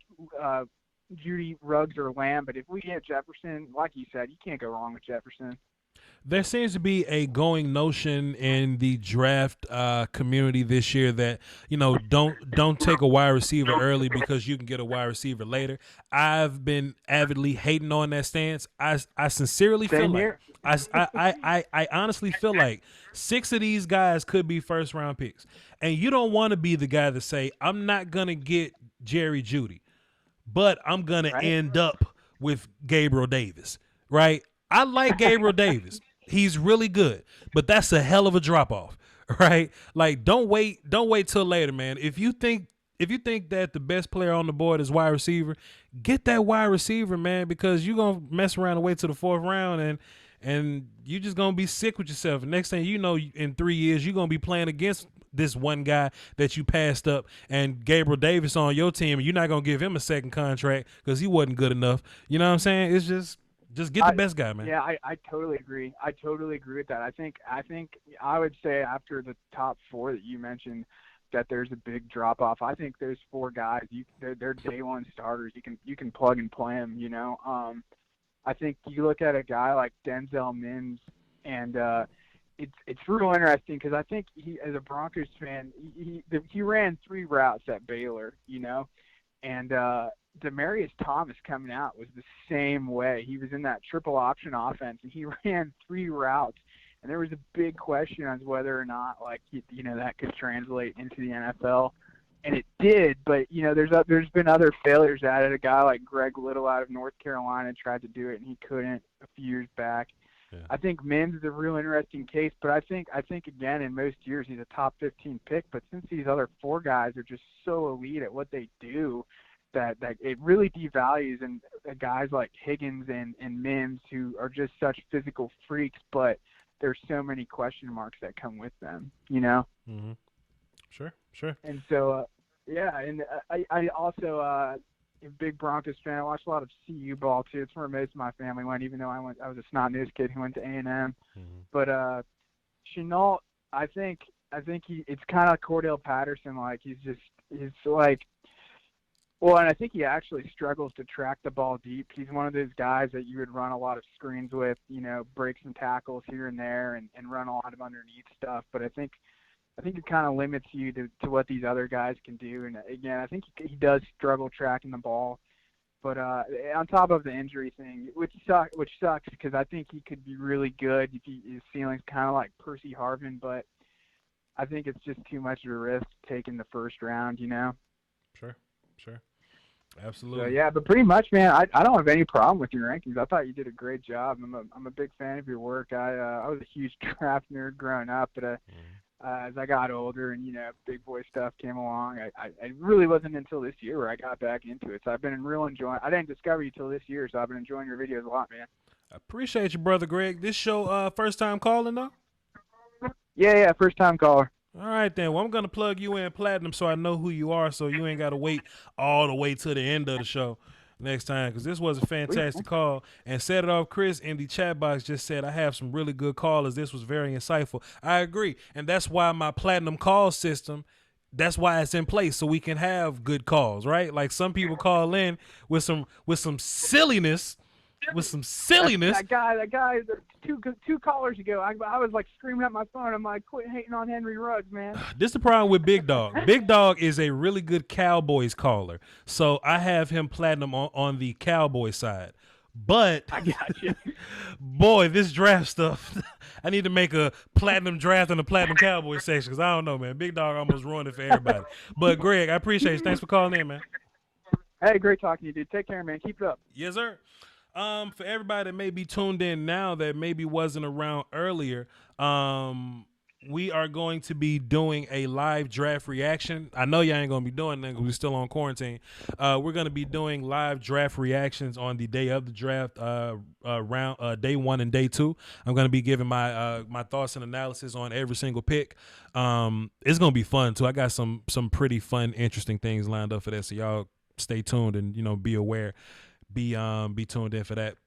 Judy, Ruggs, or Lamb, but if we get Jefferson, like you said, you can't go wrong with Jefferson. There seems to be a going notion in the draft community this year that, you know, don't take a wide receiver early because you can get a wide receiver later. I've been avidly hating on that stance. I sincerely feel like I honestly feel like 6 of these guys could be first round picks, and you don't want to be the guy to say I'm not gonna get Jeudy, but I'm gonna end up with Gabriel Davis, right? I like Gabriel Davis. He's really good, but that's a hell of a drop off, right? Like don't wait till later, man. If you think that the best player on the board is wide receiver, get that wide receiver, man, because you're gonna mess around and wait till the 4th round and you're just gonna be sick with yourself. Next thing you know, in 3 years, you're gonna be playing against this one guy that you passed up and Gabriel Davis on your team, and you're not gonna give him a second contract because he wasn't good enough. You know what I'm saying? It's just get the best guy, man. Yeah, I totally agree. I totally agree with that. I think I would say after the top 4 that you mentioned that there's a big drop off. I think those 4 guys, they're day one starters. You can plug and play them. You know, I think you look at a guy like Denzel Mims, and it's real interesting because I think he, as a Broncos fan, he ran 3 routes at Baylor. You know, and Demaryius Thomas coming out was the same way. He was in that triple option offense, and he ran 3 routes. And there was a big question as whether or not, like, you know, that could translate into the NFL. And it did, but, you know, there's been other failures at it. A guy like Greg Little out of North Carolina tried to do it, and he couldn't a few years back. Yeah. I think Mims is a real interesting case, but I think again, in most years, he's a top 15 pick. But since these other 4 guys are just so elite at what they do, that it really devalues and guys like Higgins and Mims, who are just such physical freaks, but there's so many question marks that come with them, you know? Mm-hmm. Sure. And so, and I also a big Broncos fan. I watch a lot of CU ball too. It's where most of my family went, even though I was a snot-nosed kid who went to A&M. Mm-hmm. But Chenault, I think it's kind of Cordell Patterson. Like he's like. Well, and I think he actually struggles to track the ball deep. He's one of those guys that you would run a lot of screens with, you know, break some tackles here and there and run a lot of underneath stuff. But I think it kind of limits you to what these other guys can do. And, again, I think he does struggle tracking the ball. But on top of the injury thing, which sucks because I think he could be really good if his ceiling's kind of like Percy Harvin. But I think it's just too much of a risk taking the 1st round, you know? Sure. Absolutely. So, yeah, but pretty much, man, I don't have any problem with your rankings. I thought you did a great job. I'm a big fan of your work. I was a huge draft nerd growing up, but as I got older and, you know, big boy stuff came along, I really wasn't until this year where I got back into it. So I've been enjoying. I didn't discover you till this year, so I've been enjoying your videos a lot, man. I appreciate you, brother Greg. This show first time calling though? Yeah, first time caller. All right, then. Well, I'm going to plug you in platinum so I know who you are so you ain't got to wait all the way to the end of the show next time because this was a fantastic call. And Set It Off Chris in the chat box just said, I have some really good callers. This was very insightful. I agree. And that's why my platinum call system, that's why it's in place so we can have good calls, right? Like some people call in with some silliness. That guy, two callers ago, I was like screaming at my phone. I'm like, quit hating on Henry Ruggs, man. This is the problem with Big Dog. Big Dog is a really good Cowboys caller. So I have him platinum on the Cowboy side. But I got you. boy, this draft stuff, I need to make a platinum draft and a platinum Cowboys section because I don't know, man. Big Dog almost ruined it for everybody. But Greg, I appreciate you. Thanks for calling in, man. Hey, great talking to you, dude. Take care, man. Keep it up. Yes, sir. For everybody that may be tuned in now that maybe wasn't around earlier, we are going to be doing a live draft reaction. I know y'all ain't going to be doing that because we're still on quarantine. We're going to be doing live draft reactions on the day of the draft, day 1 and day 2. I'm going to be giving my thoughts and analysis on every single pick. It's going to be fun, too. I got some pretty fun, interesting things lined up for that, so y'all stay tuned and, be aware. Be tuned in for that.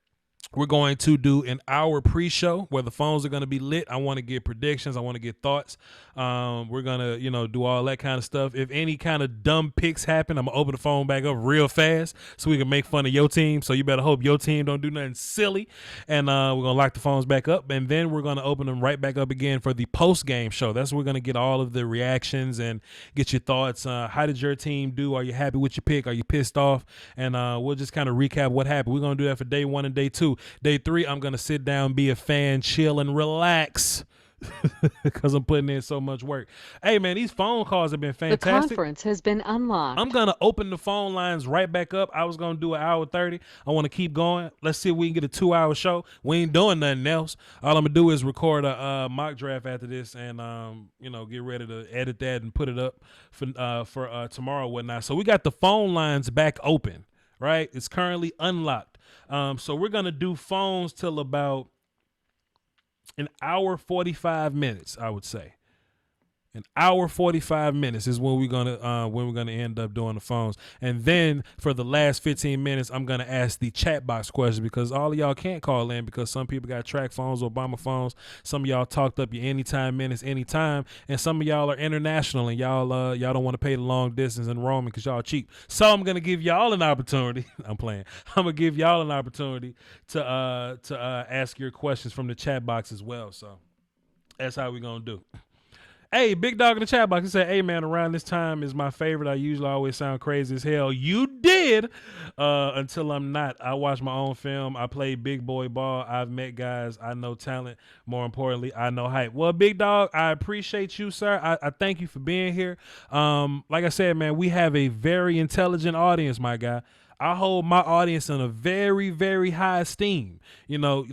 We're going to do an hour pre-show where the phones are going to be lit. I want to get predictions. I want to get thoughts. We're going to, do all that kind of stuff. If any kind of dumb picks happen, I'm going to open the phone back up real fast so we can make fun of your team. So you better hope your team don't do nothing silly. And we're going to lock the phones back up. And then we're going to open them right back up again for the post-game show. That's where we're going to get all of the reactions and get your thoughts. How did your team do? Are you happy with your pick? Are you pissed off? And we'll just kind of recap what happened. We're going to do that for day 1 and day 2. Day 3, I'm going to sit down, be a fan, chill, and relax because I'm putting in so much work. Hey, man, these phone calls have been fantastic. The conference has been unlocked. I'm going to open the phone lines right back up. I was going to do an hour 30. I want to keep going. Let's see if we can get a 2-hour show. We ain't doing nothing else. All I'm going to do is record a mock draft after this and, get ready to edit that and put it up for tomorrow and whatnot. So we got the phone lines back open, right? It's currently unlocked. So we're going to do phones till about an hour 45 minutes, I would say. An hour 45 minutes is when we're gonna end up doing the phones, and then for the last 15 minutes, I'm gonna ask the chat box questions because all of y'all can't call in because some people got track phones, Obama phones. Some of y'all talked up your anytime minutes, anytime, and some of y'all are international and y'all don't want to pay the long distance and roaming because y'all cheap. So I'm gonna give y'all an opportunity. I'm playing. I'm gonna give y'all an opportunity to ask your questions from the chat box as well. So that's how we're gonna do. Hey, Big Dog in the chat box, he said, hey, man, around this time is my favorite. I usually always sound crazy as hell. You did until I'm not. I watch my own film. I play big boy ball. I've met guys. I know talent. More importantly, I know hype. Well, Big Dog, I appreciate you, sir. I thank you for being here. Like I said, man, we have a very intelligent audience, my guy. I hold my audience in a very, very high esteem. I don't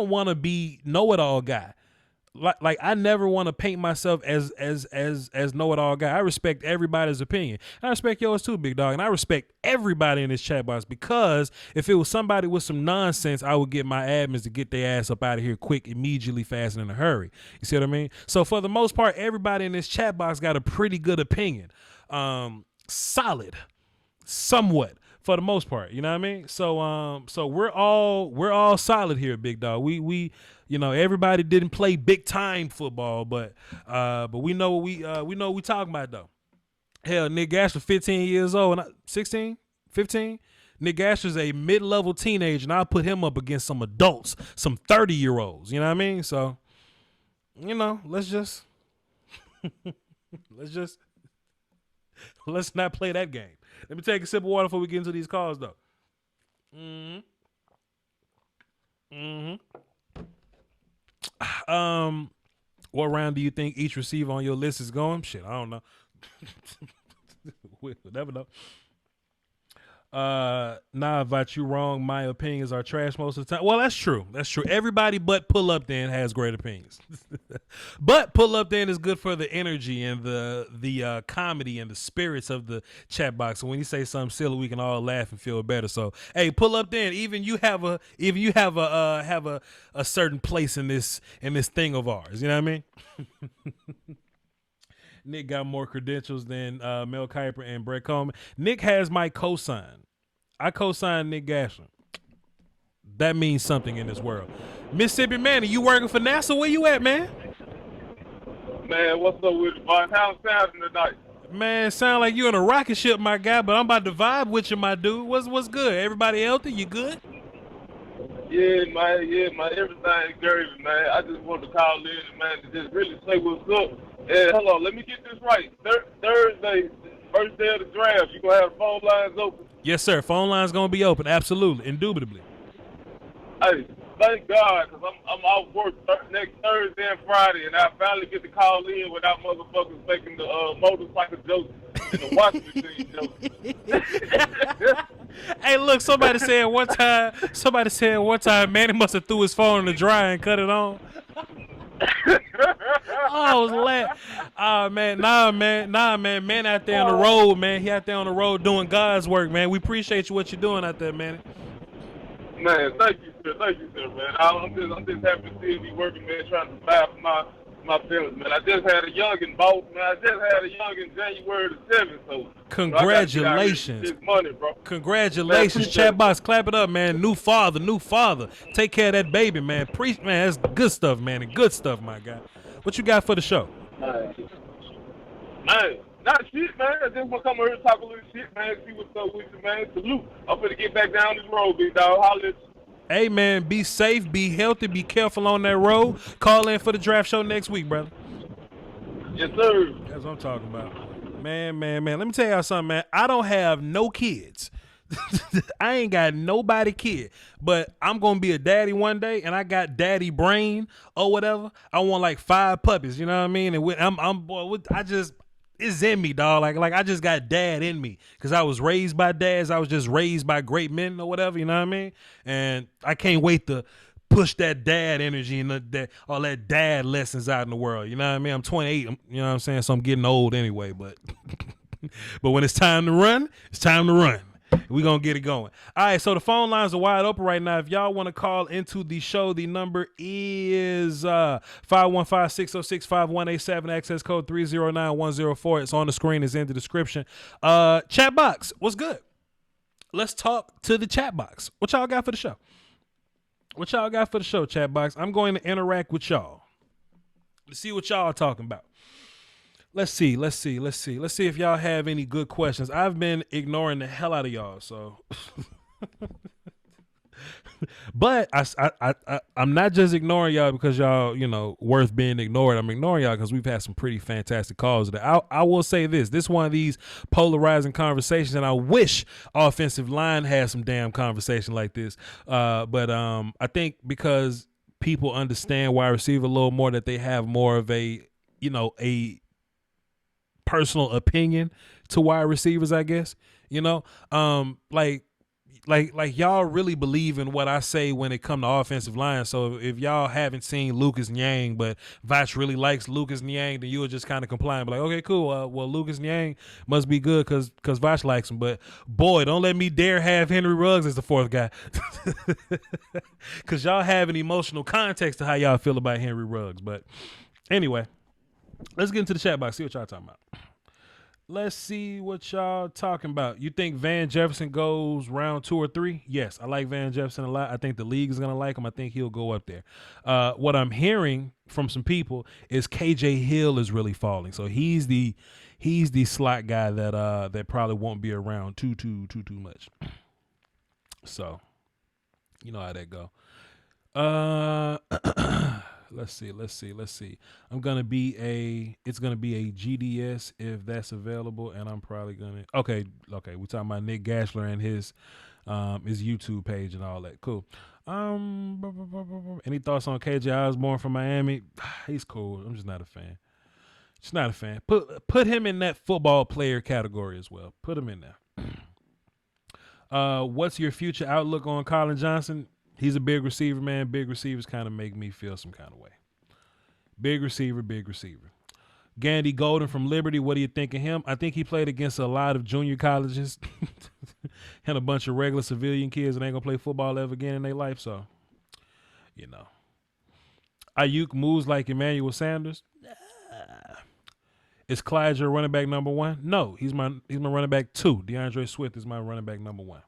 want to be know-it-all guy. Like I never want to paint myself as know-it-all guy. I respect everybody's opinion. I respect yours too, Big Dog, and I respect everybody in this chat box because if it was somebody with some nonsense, I would get my admins to get their ass up out of here quick, immediately, fast, and in a hurry. You see what I mean? So for the most part, everybody in this chat box got a pretty good opinion. Solid, somewhat. For the most part, you know what I mean? So we're all solid here, Big Dog. We everybody didn't play big time football, but we know what we talking about though. Hell, Nick Gasher, 15 years old, and 16, 15. Nick Gasher's a mid-level teenager, and I'll put him up against some adults, some 30-year-olds. You know what I mean? So, let's not play that game. Let me take a sip of water before we get into these calls, though. What round do you think each receiver on your list is going? Shit, I don't know. We'll never know. Nah, about you wrong. My opinions are trash most of the time. Well, that's true. That's true. Everybody but Pull Up Then has great opinions. But Pull Up Then is good for the energy and the comedy and the spirits of the chat box. So when you say something silly, we can all laugh and feel better. So hey, Pull Up Then. Even you have a certain place in this thing of ours. You know what I mean? Nick got more credentials than Mel Kiper and Brett Coleman. Nick has my cosign. I cosign Nick Gasher. That means something in this world. Mississippi Manny, you working for NASA? Where you at, man? Man, what's up with you, boy? How's it sounding tonight? Man, sound like you in a rocket ship, my guy, but I'm about to vibe with you, my dude. What's good? Everybody healthy? You good? Yeah, man, everything great, man. I just want to call in, man, to just really say what's up. Hold on, let me get this right. Thursday, first day of the draft, you gonna have the phone lines open? Yes, sir. Phone line's gonna be open. Absolutely, indubitably. Hey, thank God, because I'm off work next Thursday and Friday, and I finally get to call in without motherfuckers making the motorcycle jokes and the washing machine jokes. Hey, look, somebody said one time, Manny must have threw his phone in the dryer and cut it on. Oh, I was laughing. Oh, man. Nah, man. Man out there on the road, man. He out there on the road doing God's work, man. We appreciate you, what you're doing out there, man. Man, thank you, sir, man. I'm just happy to see me working, man, trying to provide for my feelings, man. I just had a youngin', boss, man. I just had a youngin' January the 7th, so. Congratulations. Money, bro. Congratulations. Chat box, clap it up, man. New father. Take care of that baby, man. Man, that's good stuff, man. And good stuff, my guy. What you got for the show? Man, not shit, man. I just want to come over here and talk a little shit, man. See what's up with you, man. Salute. I'm finna get back down this road, big dog. Holla at you. Hey, man, be safe, be healthy, be careful on that road. Call in for the draft show next week, brother. Yes, sir. That's what I'm talking about. Man. Let me tell y'all something, man. I don't have no kids. I ain't got nobody kid, but I'm going to be a daddy one day, and I got daddy brain or whatever. I want like 5 puppies, you know what I mean? And it's in me, dog. Like I just got dad in me because I was raised by dads. I was just raised by great men or whatever, you know what I mean? And I can't wait to push that dad energy and all that dad lessons out in the world. You know what I mean? I'm 28, you know what I'm saying? So I'm getting old anyway, but when it's time to run, it's time to run. We're going to get it going. All right, so the phone lines are wide open right now. If y'all want to call into the show, the number is 515-606-5187, access code 309104. It's on the screen. It's in the description. Chat box, what's good? Let's talk to the chat box. What y'all got for the show? Chat box? I'm going to interact with y'all to see what y'all are talking about. Let's see if y'all have any good questions. I've been ignoring the hell out of y'all, so. But I'm not just ignoring y'all because y'all, worth being ignored. I'm ignoring y'all because we've had some pretty fantastic calls today. I will say this is one of these polarizing conversations, and I wish offensive line had some damn conversation like this. But I think because people understand wide receiver a little more, that they have more of a personal opinion to wide receivers, I guess. Like y'all really believe in what I say when it come to offensive line. So if y'all haven't seen Lucas Niang, but Voch really likes Lucas Niang, then you would just kind of comply and be like, okay, cool. Well, Lucas Niang must be good because Voch likes him. But boy, don't let me dare have Henry Ruggs as the 4th guy, because y'all have an emotional context to how y'all feel about Henry Ruggs. But anyway, let's get into the chat box. See what y'all talking about. Let's see what y'all talking about. You think Van Jefferson goes round 2 or 3? Yes, I like Van Jefferson a lot. I think the league is going to like him. I think he'll go up there. What I'm hearing from some people is KJ Hill is really falling. So he's the slot guy that probably won't be around too much. So you know how that go. Let's see. It's gonna be a GDS if that's available, and I'm probably gonna. Okay. We're talking about Nick Gashler and his YouTube page and all that. Cool. Any thoughts on KJ Osborne from Miami? He's cool. I'm just not a fan. Put him in that football player category as well. Put him in there. What's your future outlook on Colin Johnson? He's a big receiver, man. Big receivers kind of make me feel some kind of way. Big receiver. Gandy Golden from Liberty, what do you think of him? I think he played against a lot of junior colleges and a bunch of regular civilian kids that ain't going to play football ever again in their life. So, Ayuk moves like Emmanuel Sanders. Is Clyde your running back number 1? No, he's my running back 2. DeAndre Swift is my running back number 1.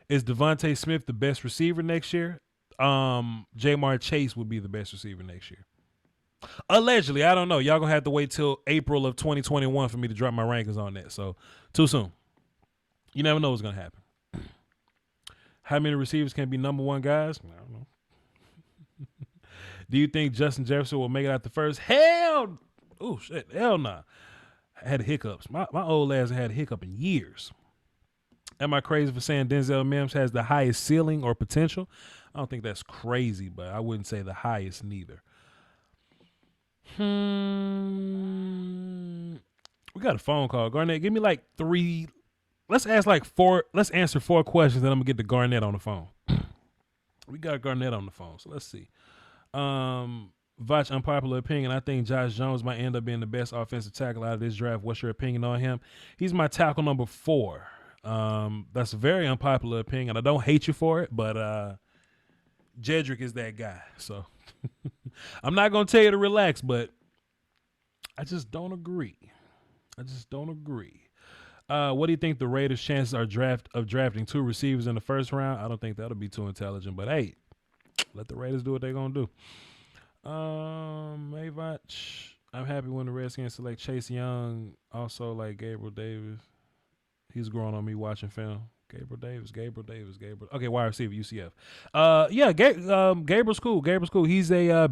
Is Devontae Smith the best receiver next year? Jamar Chase would be the best receiver next year. Allegedly, I don't know. Y'all gonna have to wait till April of 2021 for me to drop my rankings on that. So too soon. You never know what's gonna happen. How many receivers can be number 1 guys? I don't know. Do you think Justin Jefferson will make it out the first? Hell nah. I had hiccups. My old ass had a hiccup in years. Am I crazy for saying Denzel Mims has the highest ceiling or potential? I don't think that's crazy, but I wouldn't say the highest neither. We got a phone call. Garnett, give me like 3. Let's answer 4 questions, then I'm gonna get to Garnett on the phone. We got Garnett on the phone, so let's see. Voch, unpopular opinion. I think Josh Jones might end up being the best offensive tackle out of this draft. What's your opinion on him? He's my tackle number 4. That's a very unpopular opinion. I don't hate you for it, but Jedrick is that guy. So I'm not gonna tell you to relax, but I just don't agree. What do you think the Raiders' chances are drafting 2 receivers in the first round? I don't think that'll be too intelligent, but hey, let the Raiders do what they're gonna do. Mavoch, I'm happy when the Redskins select Chase Young. Also, like Gabriel Davis, he's growing on me watching film. Gabriel Davis. Okay, wide receiver, UCF. Gabriel's cool. He's a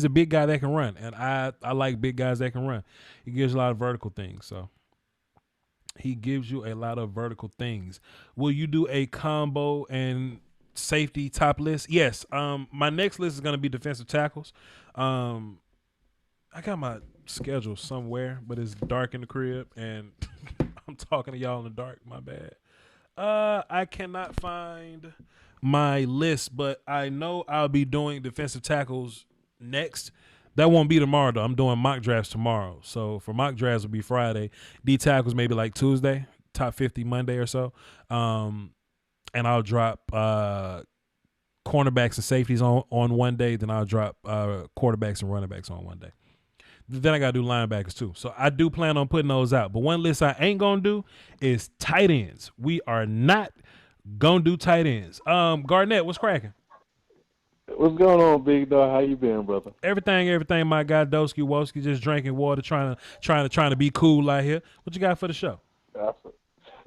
big guy that can run, and I like big guys that can run. He gives a lot of vertical things. So he gives you a lot of vertical things. Will you do a combo and safety top list? Yes. My next list is going to be defensive tackles. I got my schedule somewhere, but it's dark in the crib, and I'm talking to y'all in the dark. My bad. I cannot find my list, but I know I'll be doing defensive tackles next. That won't be tomorrow, though. I'm doing mock drafts tomorrow. So for mock drafts, it'll be Friday. D tackles maybe like Tuesday, top 50 Monday or so. And I'll drop cornerbacks and safeties on one day. Then I'll drop quarterbacks and running backs on one day. Then I got to do linebackers too. So I do plan on putting those out. But one list I ain't going to do is tight ends. We are not going to do tight ends. Garnett, what's cracking? What's going on, big dog? How you been, brother? Everything, my guy, Doski Woski, just drinking water, trying to be cool out here. What you got for the show?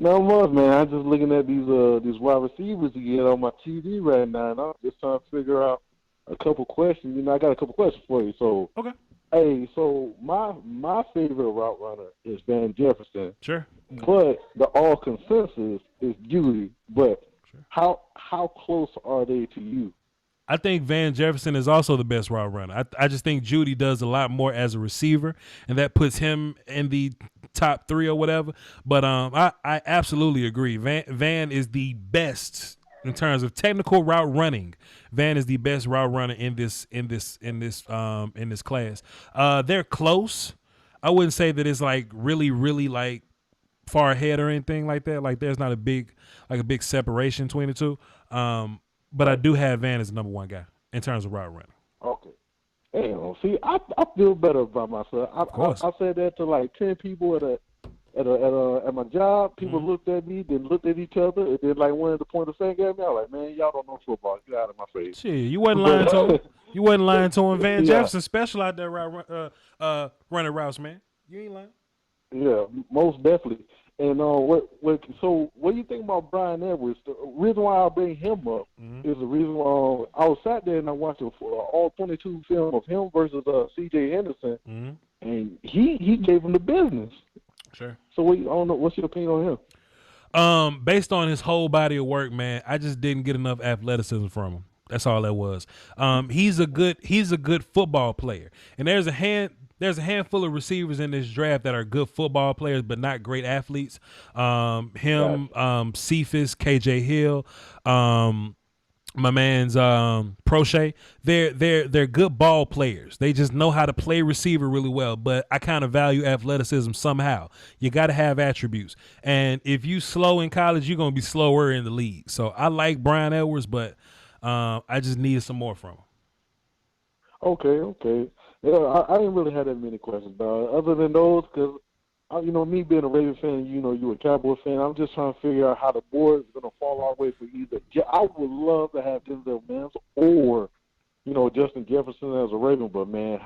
No much, man. I'm just looking at these wide receivers you get on my TV right now, and I'm just trying to figure out a couple questions. You know, I got a couple questions for you. So, okay. Hey, so my favorite route runner is Van Jefferson. Sure. But the all consensus is Judy. But sure. How close are they to you? I think Van Jefferson is also the best route runner. I just think Jeudy does a lot more as a receiver, and that puts him in the top 3 or whatever. But I absolutely agree. Van is the best in terms of technical route running. Van is the best route runner in this class. They're close. I wouldn't say that it's like really like far ahead or anything like that. Like there's not a big separation between the two. But I do have Van as the number 1 guy in terms of route running. Okay. Hey, see, I feel better about myself. I said that to like 10 people at my job. People looked at me, then looked at each other, and then like wanted to point the finger at me. I was like, man, y'all don't know football. Get out of my face. Shit, you wasn't lying to him. You wasn't lying to him. Van Jefferson special out there running routes, man. You ain't lying. Yeah, most definitely. And so what do you think about Brian Edwards? The reason why I bring him up is the reason why I was sat there and I watched all 22 film of him versus C.J. Henderson, and he gave him the business. Sure. So I don't know. What's your opinion on him? Based on his whole body of work, man, I just didn't get enough athleticism from him. That's all that was. He's a good football player, and there's a handful of receivers in this draft that are good football players but not great athletes. Cephas, KJ Hill, my man's Prochet. They're good ball players. They just know how to play receiver really well. But I kind of value athleticism somehow. You got to have attributes. And if you slow in college, you're gonna be slower in the league. So I like Brian Edwards, but I just needed some more from him. Okay. Yeah, I didn't really have that many questions, other than those, because, me being a Ravens fan, you're a Cowboys fan, I'm just trying to figure out how the board is going to fall our way for either. I would love to have Denzel Mims or, Justin Jefferson as a Raven, but, man,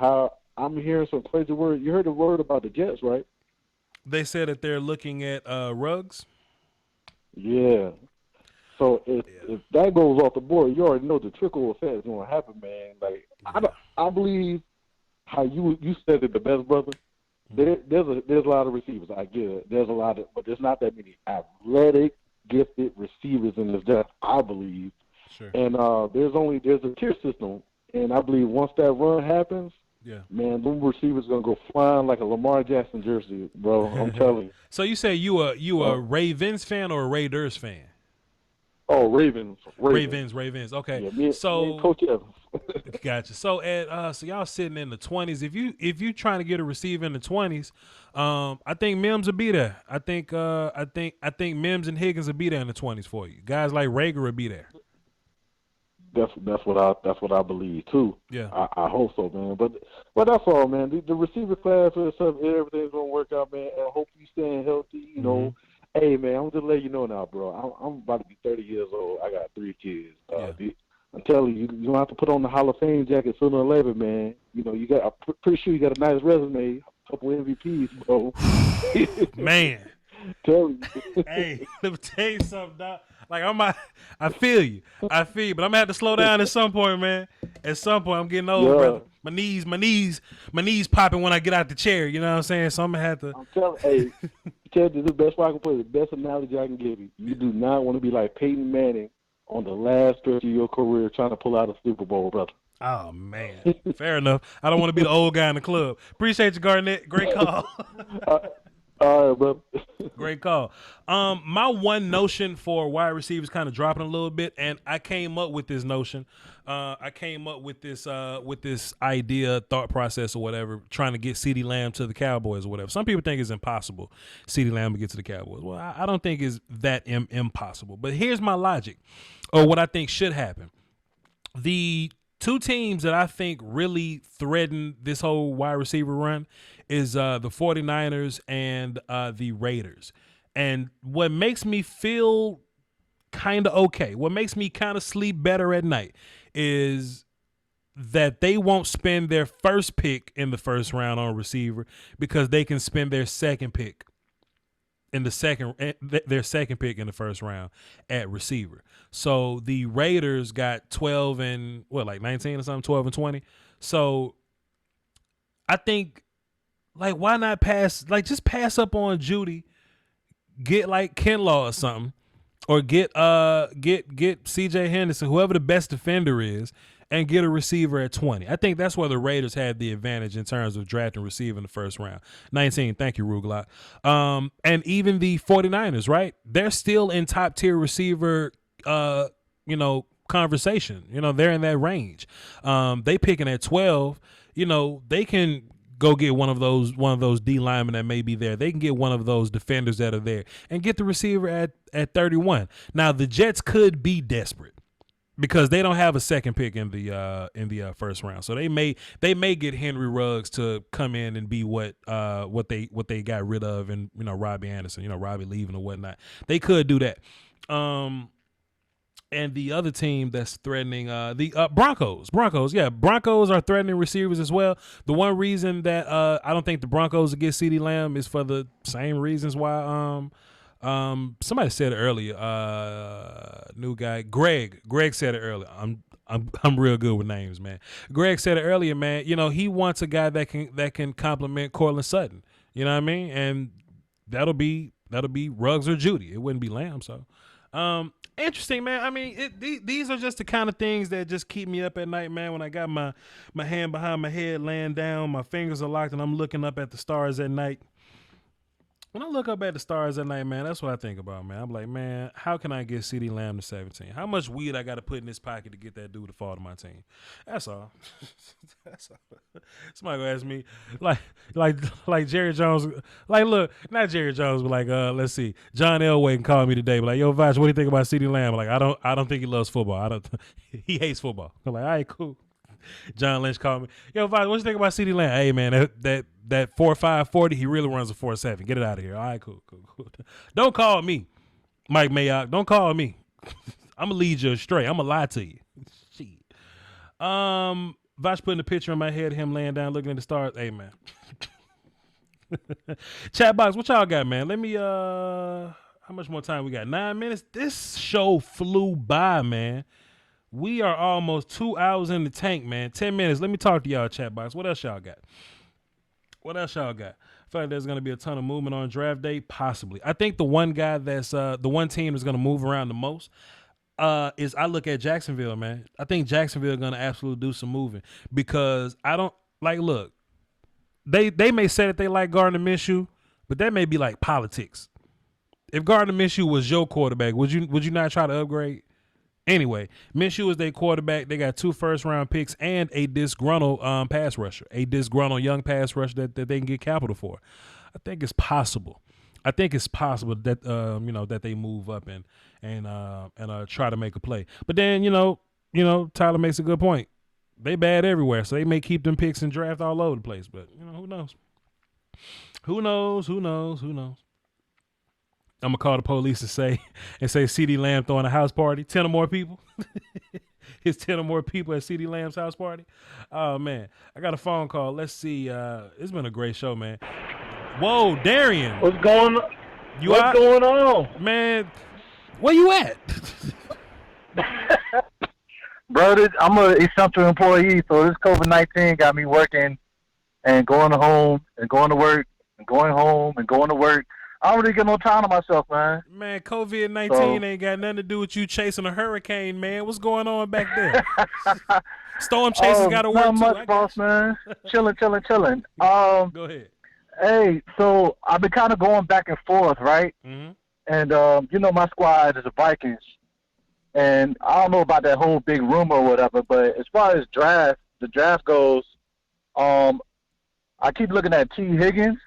I'm hearing some crazy word. You heard the word about the Jets, right? They said that they're looking at Ruggs? Yeah. So if that goes off the board, you already know the trickle effect is going to happen, man. Like, I believe how you said it the best, brother. there's a lot of receivers. I get it. There's a lot of, but there's not that many athletic, gifted receivers in this draft, I believe. Sure. And there's a tier system, and I believe once that run happens, man, them receivers gonna go flying like a Lamar Jackson jersey, bro. I'm telling you. So you say you a Ravens fan or a Raiders fan? Oh, Ravens. Okay. Yeah, me and Coach Evans. Gotcha. So so y'all sitting in the 20s. If you trying to get a receiver in the 20s, I think Mims will be there. I think Mims and Higgins will be there in the 20s for you. Guys like Rager will be there. That's what I believe too. Yeah. I hope so, man. But that's all, man. The receiver class for itself, everything's gonna work out, man. I hope you staying healthy. You know. Hey, man, I'm just letting you know now, bro. I'm about to be 30 years old. I got 3 kids. I'm telling you, you don't have to put on the Hall of Fame jacket sooner or later, man. You know, I'm pretty sure you got a nice resume, a couple MVPs, bro. Man. Tell you. Hey, let me tell you something, dog. Like I feel you, but I'm gonna have to slow down at some point, man. At some point, I'm getting old, brother. My knees popping when I get out the chair. You know what I'm saying? So I'm gonna have to. I'm telling you, the best way I can put it, the best analogy I can give you. You do not want to be like Peyton Manning on the last stretch of your career trying to pull out a Super Bowl, brother. Oh man, fair enough. I don't want to be the old guy in the club. Appreciate you, Garnett. Great call. All right, bro. Great call. My one notion for wide receivers kind of dropping a little bit, and I came up with this notion. I came up with this idea, thought process, or whatever, trying to get CeeDee Lamb to the Cowboys or whatever. Some people think it's impossible, CeeDee Lamb to get to the Cowboys. Well, I don't think it's that impossible. But here's my logic, or what I think should happen. The two teams that I think really threaten this whole wide receiver run is the 49ers and the Raiders. And what makes me feel kind of okay, what makes me kind of sleep better at night is that they won't spend their first pick in the first round on a receiver because they can spend their second pick in the second pick in the first round at receiver. So the Raiders got 12 and 19 or something, 12 and 20. So I think, like, why not just pass up on Judy, get like Kinlaw or something, or get CJ Henderson, whoever the best defender is, and get a receiver at 20. I think that's where the Raiders had the advantage in terms of drafting receiver in the first round. 19, thank you, Rugelot. And even the 49ers, right? They're still in top tier receiver, conversation. They're in that range. They picking at 12. They can go get one of those D linemen that may be there. They can get one of those defenders that are there and get the receiver at 31. Now the Jets could be desperate because they don't have a second pick in the first round. So they may get Henry Ruggs to come in and be what they got rid of, and Robbie Anderson, Robbie leaving or whatnot. They could do that. And the other team that's threatening the Broncos. Broncos are threatening receivers as well. The one reason that I don't think the Broncos will get CeeDee Lamb is for the same reasons why somebody said it earlier. New guy, Greg said it earlier. I'm real good with names, man. Greg said it earlier, man. He wants a guy that can complement Cortland Sutton. You know what I mean? And that'll be Ruggs or Jeudy. It wouldn't be Lamb. So, interesting, man. I mean, these are just the kind of things that just keep me up at night, man. When I got my hand behind my head, laying down, my fingers are locked, and I'm looking up at the stars at night. When I look up at the stars at night, man, that's what I think about, man. I'm like, man, how can I get CeeDee Lamb to 17? How much weed I got to put in this pocket to get that dude to fall to my team? That's all. That's all. Somebody gonna ask me, like Jerry Jones, like, look, not Jerry Jones, but like, let's see, John Elway can call me today, but like, yo, Voch, what do you think about CeeDee Lamb? Like, I don't think he loves football. He hates football. I'm like, all right, cool. John Lynch called me, yo, Voch, what you think about CeeDee Lamb? Hey, man, that 4.5 40, he really runs a 4.7. Get it out of here. All right, cool. Don't call me, Mike Mayock. Don't call me. I'm gonna lead you astray. I'm gonna lie to you. Shit. Voch putting a picture in my head of him laying down looking at the stars. Hey, man. Chat box, what y'all got, man? Let me how much more time we got? 9 minutes. This show flew by, man. We are almost 2 hours in the tank, man. 10 minutes. Let me talk to y'all, chat box. What else y'all got? I feel like there's going to be a ton of movement on draft day, possibly. I think the one guy that's the one team that's going to move around the most is I look at Jacksonville, man. I think Jacksonville going to absolutely do some moving because I don't like. Look, they may say that they like Gardner Minshew, but that may be like politics. If Gardner Minshew was your quarterback, would you not try to upgrade? Anyway, Minshew is their quarterback. They got 2 first-round picks and a disgruntled pass rusher, a disgruntled young pass rusher that they can get capital for. I think it's possible. I think it's possible that that they move up and try to make a play. But then Tyler makes a good point. They bad everywhere, so they may keep them picks and draft all over the place. But who knows? Who knows? Who knows? Who knows? I'm gonna call the police and say CeeDee Lamb throwing a house party. 10 or more people. It's 10 or more people at CeeDee Lamb's house party. Oh man, I got a phone call. Let's see. It's been a great show, man. Whoa, Darian. What's going on? What's going on, man? Where you at? Bro, I'm an essential employee, so this COVID-19 got me working and going home and going to work and going home and going to work. I don't really get no time to myself, man. Man, COVID-19 ain't got nothing to do with you chasing a hurricane, man. What's going on back there? Storm chasers got to work not too. Not much, boss, man. Chilling. Go ahead. Hey, so I've been kind of going back and forth, right? Mm-hmm. And, my squad is the Vikings. And I don't know about that whole big rumor or whatever, but as far as the draft goes, I keep looking at T. Higgins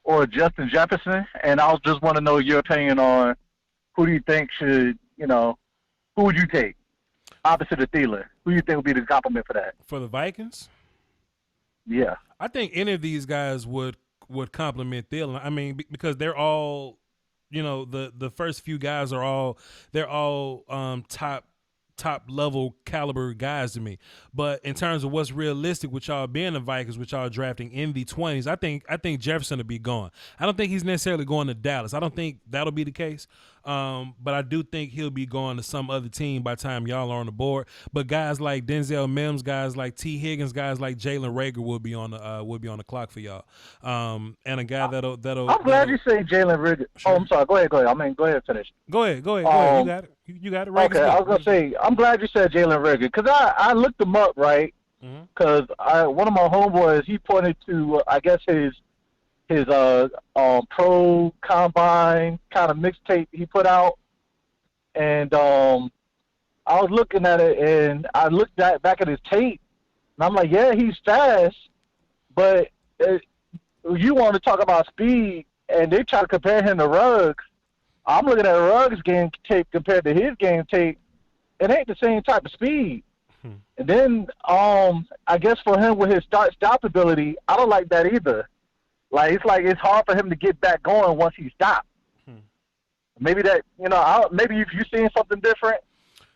or Justin Jefferson, and I just want to know your opinion on who do you think should, who would you take opposite of Thielen? Who do you think would be the compliment for that? For the Vikings? Yeah. I think any of these guys would compliment Thielen. I mean, because they're all, the first few guys are all top level caliber guys to me. But in terms of what's realistic with y'all being the Vikings, with y'all drafting in the 20s, I think Jefferson will be gone. I don't think he's necessarily going to Dallas. I don't think that'll be the case. But I do think he'll be going to some other team by the time y'all are on the board. But guys like Denzel Mims, guys like T. Higgins, guys like Jalen Reagor will be on the clock for y'all. And a guy that'll. I'm glad you say Jalen Reagor. Sure. Oh, I'm sorry. Go ahead. I mean, go ahead and finish. Go ahead. You got it. You got it. Reagor's okay, I was gonna say I'm glad you said Jalen Reagor because I looked him up, right? Because one of my homeboys he pointed to I guess his pro combine kind of mixtape he put out, and I was looking at it and I looked back at his tape and I'm like, yeah, he's fast, but you want to talk about speed and they try to compare him to Ruggs. I'm looking at Ruggs' game tape compared to his game tape. It ain't the same type of speed. And then I guess for him with his stop ability, I don't like that either. Like it's hard for him to get back going once he stopped. Maybe that maybe if you're seeing something different,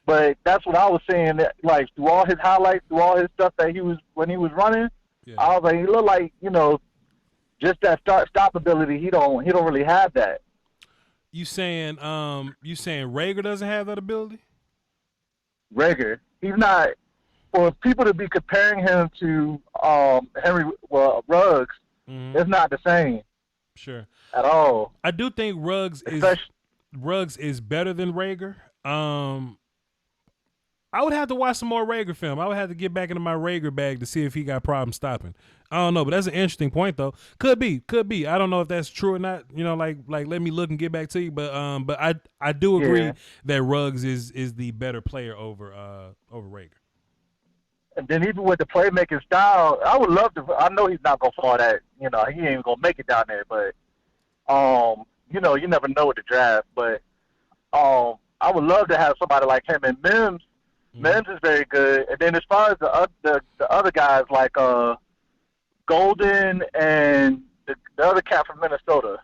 but that's what I was saying. That like through all his highlights, through all his stuff that he was when he was running, I was like he looked like just that stop ability. He don't really have that. You saying Reagor doesn't have that ability? Reagor, he's not. For people to be comparing him to Ruggs, it's not the same. Sure. At all. I do think Ruggs is better than Reagor. I would have to watch some more Reagor film. I would have to get back into my Reagor bag to see if he got problems stopping. I don't know, but that's an interesting point though. Could be. I don't know if that's true or not. Like let me look and get back to you. But I do agree that Ruggs is the better player over Reagor. And then even with the playmaking style, I would love to. I know he's not gonna fall that. He ain't gonna make it down there. But you never know with the draft. But I would love to have somebody like him. And Mims is very good. And then as far as the other guys like Golden and the other cat from Minnesota.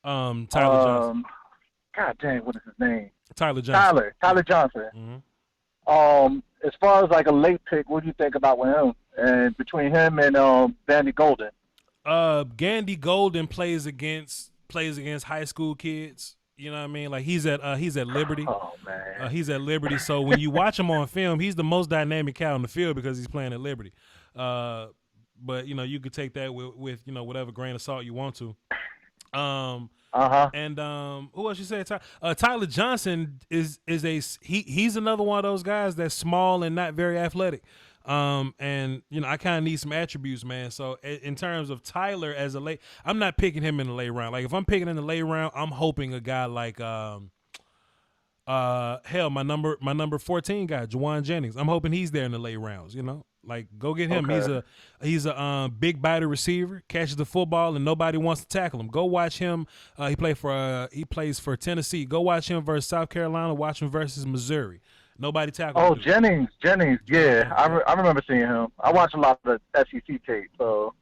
Tyler Johnson. God dang, what is his name? Tyler Johnson. Tyler Johnson. As far as like a late pick, what do you think about with him? And between him and Gandy Golden. Gandy Golden plays against high school kids. You know what I mean? Like he's at Liberty. Oh man. He's at Liberty. So when you watch him on film, he's the most dynamic cat on the field because he's playing at Liberty. but you could take that with whatever grain of salt you want to. And who else you said? Tyler Johnson he's another one of those guys that's small and not very athletic. And I kind of need some attributes, man. So in terms of Tyler as a late, I'm not picking him in the late round. Like if I'm picking in the late round, I'm hoping a guy like my number 14 guy, Juwan Jennings. I'm hoping he's there in the late rounds. Like go get him. Okay. He's a big body receiver, catches the football and nobody wants to tackle him. Go watch him. He plays for Tennessee. Go watch him versus South Carolina. Watch him versus Missouri. Nobody tackled him. Jennings, yeah. I remember seeing him. I watch a lot of the SEC tape, so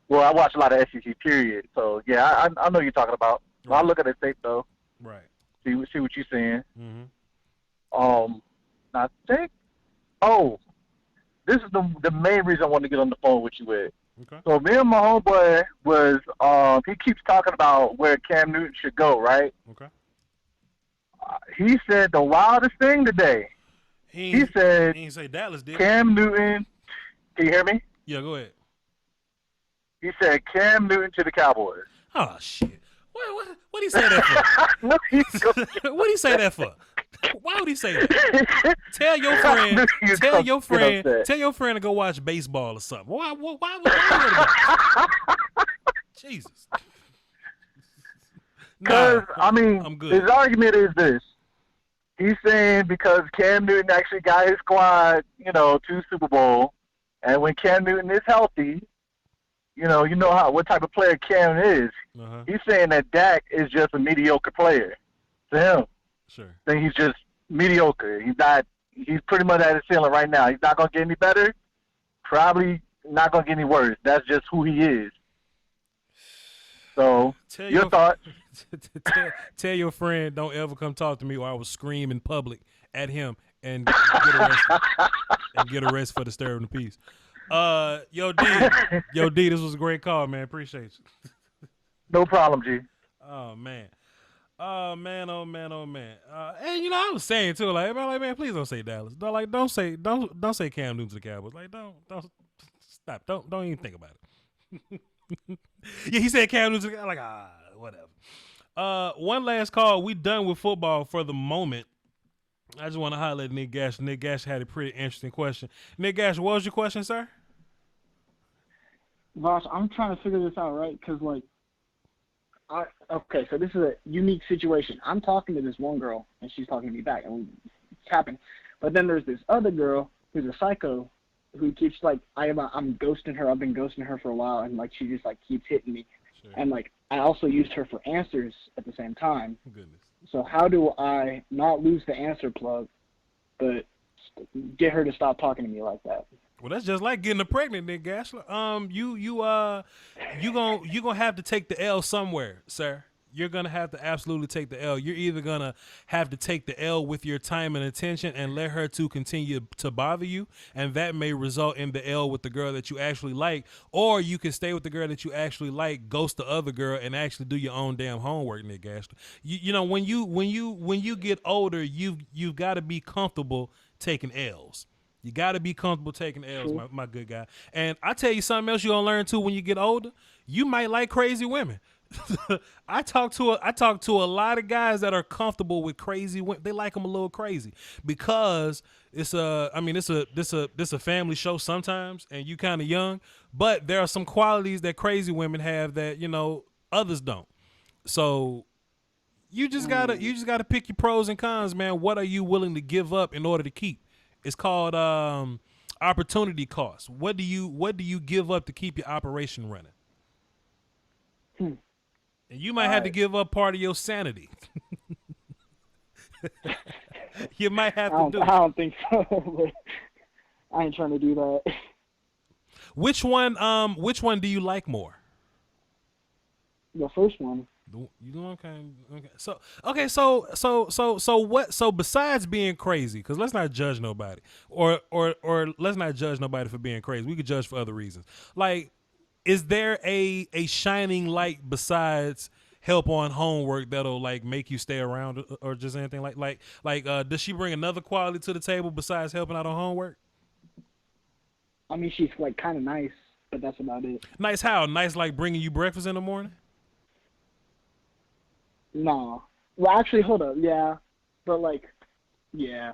well, I watch a lot of SEC period. So yeah, I know you're talking about. Right. I'll look at his tape though. Right. See what you're saying. I think. This is the main reason I wanted to get on the phone with you with. Okay. So me and my homeboy was he keeps talking about where Cam Newton should go, right? Okay. He said the wildest thing today. He said he didn't say Dallas, did he? Cam Newton. Can you hear me? Yeah, go ahead. He said Cam Newton to the Cowboys. Oh shit! What did he say that for? What did he say that for? Why would he say that? Tell your friend to go watch baseball or something. Why would Jesus. Because, I'm good. His argument is this. He's saying because Cam Newton actually got his squad, to Super Bowl, and when Cam Newton is healthy, what type of player Cam is. He's saying that Dak is just a mediocre player to him. Sure. Then he's just mediocre. He's pretty much at his ceiling right now. He's not going to get any better. Probably not going to get any worse. That's just who he is. So, your thoughts? Tell your friend don't ever come talk to me or I will scream in public at him and get arrested for disturbing the peace. Yo, D, this was a great call, man. Appreciate you. No problem, G. Oh, man. Oh man! And I was saying too, man, please don't say Dallas. Don't say Cam Newton to the Cowboys. Like, don't stop. Don't even think about it. Yeah, he said Cam Newton. Like, whatever. One last call. We done with football for the moment. I just want to highlight Nick Gash. Nick Gash had a pretty interesting question. Nick Gash, what was your question, sir? Voch, I'm trying to figure this out, right? Because okay, so this is a unique situation. I'm talking to this one girl, and she's talking to me back, and it's happened. But then there's this other girl who's a psycho who keeps, I'm ghosting her. I've been ghosting her for a while, and, she just, keeps hitting me. Sure. And, I also used her for answers at the same time. Goodness. So how do I not lose the answer plug, but get her to stop talking to me like that? Well, that's just like getting pregnant, Nick Gashler. You gonna have to take the L somewhere, sir. You're gonna have to absolutely take the L. You're either gonna have to take the L with your time and attention and let her to continue to bother you, and that may result in the L with the girl that you actually like, or you can stay with the girl that you actually like, ghost the other girl, and actually do your own damn homework, Nick Gashler. When you get older, you've got to be comfortable taking L's. You got to be comfortable taking L's, my good guy. And I tell you something else you're going to learn, too, when you get older. You might like crazy women. I talk to a lot of guys that are comfortable with crazy women. They like them a little crazy because it's a family show sometimes, and you kind of young. But there are some qualities that crazy women have that, others don't. So you just gotta pick your pros and cons, man. What are you willing to give up in order to keep? It's called opportunity cost. What do you give up to keep your operation running? And you might have to give up part of your sanity. You might have to do it. I don't think so. But I ain't trying to do that. Which one do you like more? The first one. So besides being crazy, because let's not judge nobody, or let's not judge nobody for being crazy. We could judge for other reasons. Like, is there a shining light besides help on homework that'll make you stay around, or just anything like does she bring another quality to the table besides helping out on homework? I mean, she's kind of nice. but that's about it. Nice how? Nice like bringing you breakfast in the morning? No. Well, actually, hold up. Yeah. But, like, yeah.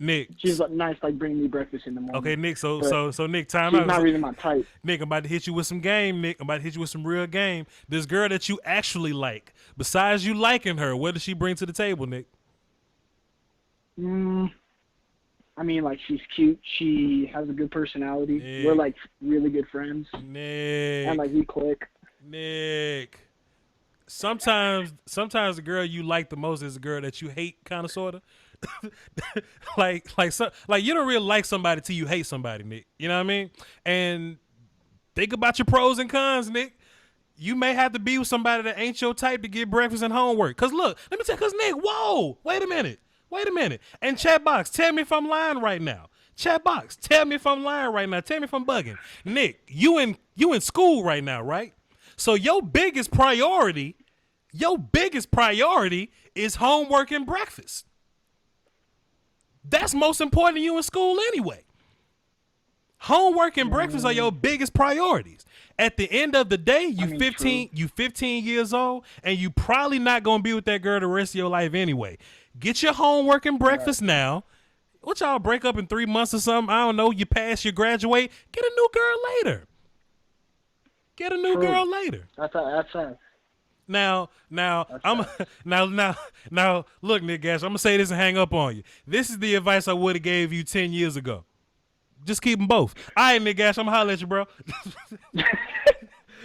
Nick. She's nice, like, bringing me breakfast in the morning. Okay, Nick, so Nick, time she's out. She's not really my type. Nick, I'm about to hit you with some game, Nick. I'm about to hit you with some real game. This girl that you actually like, besides you liking her, what does she bring to the table, Nick? I mean, like, she's cute. She has a good personality. Nick. We're, like, really good friends. Nick. And, like, we click. Nick. Sometimes the girl you like the most is the girl that you hate, kind of, sort of. like you don't really like somebody till you hate somebody, Nick. You know what I mean? And think about your pros and cons, Nick. You may have to be with somebody that ain't your type to get breakfast and homework. Cause look, let me tell you, cause Nick, whoa, wait a minute. And chat box, tell me if I'm lying right now. Chat box, tell me if I'm lying right now. Tell me if I'm bugging. Nick, you in school right now, right? So your biggest priority is homework and breakfast. That's most important to you in school anyway. Homework and breakfast are your biggest priorities. At the end of the day, you 15 years old, and you probably not gonna be with that girl the rest of your life anyway. Get your homework and breakfast now. What y'all break up in 3 months or something? I don't know. You pass, you graduate. Get a new girl later. That's it. Now, look, Nick Gash, I'm gonna say this and hang up on you. This is the advice I would have gave you 10 years ago. Just keep them both. All right, Nick Gash, I'm gonna holler at you, bro.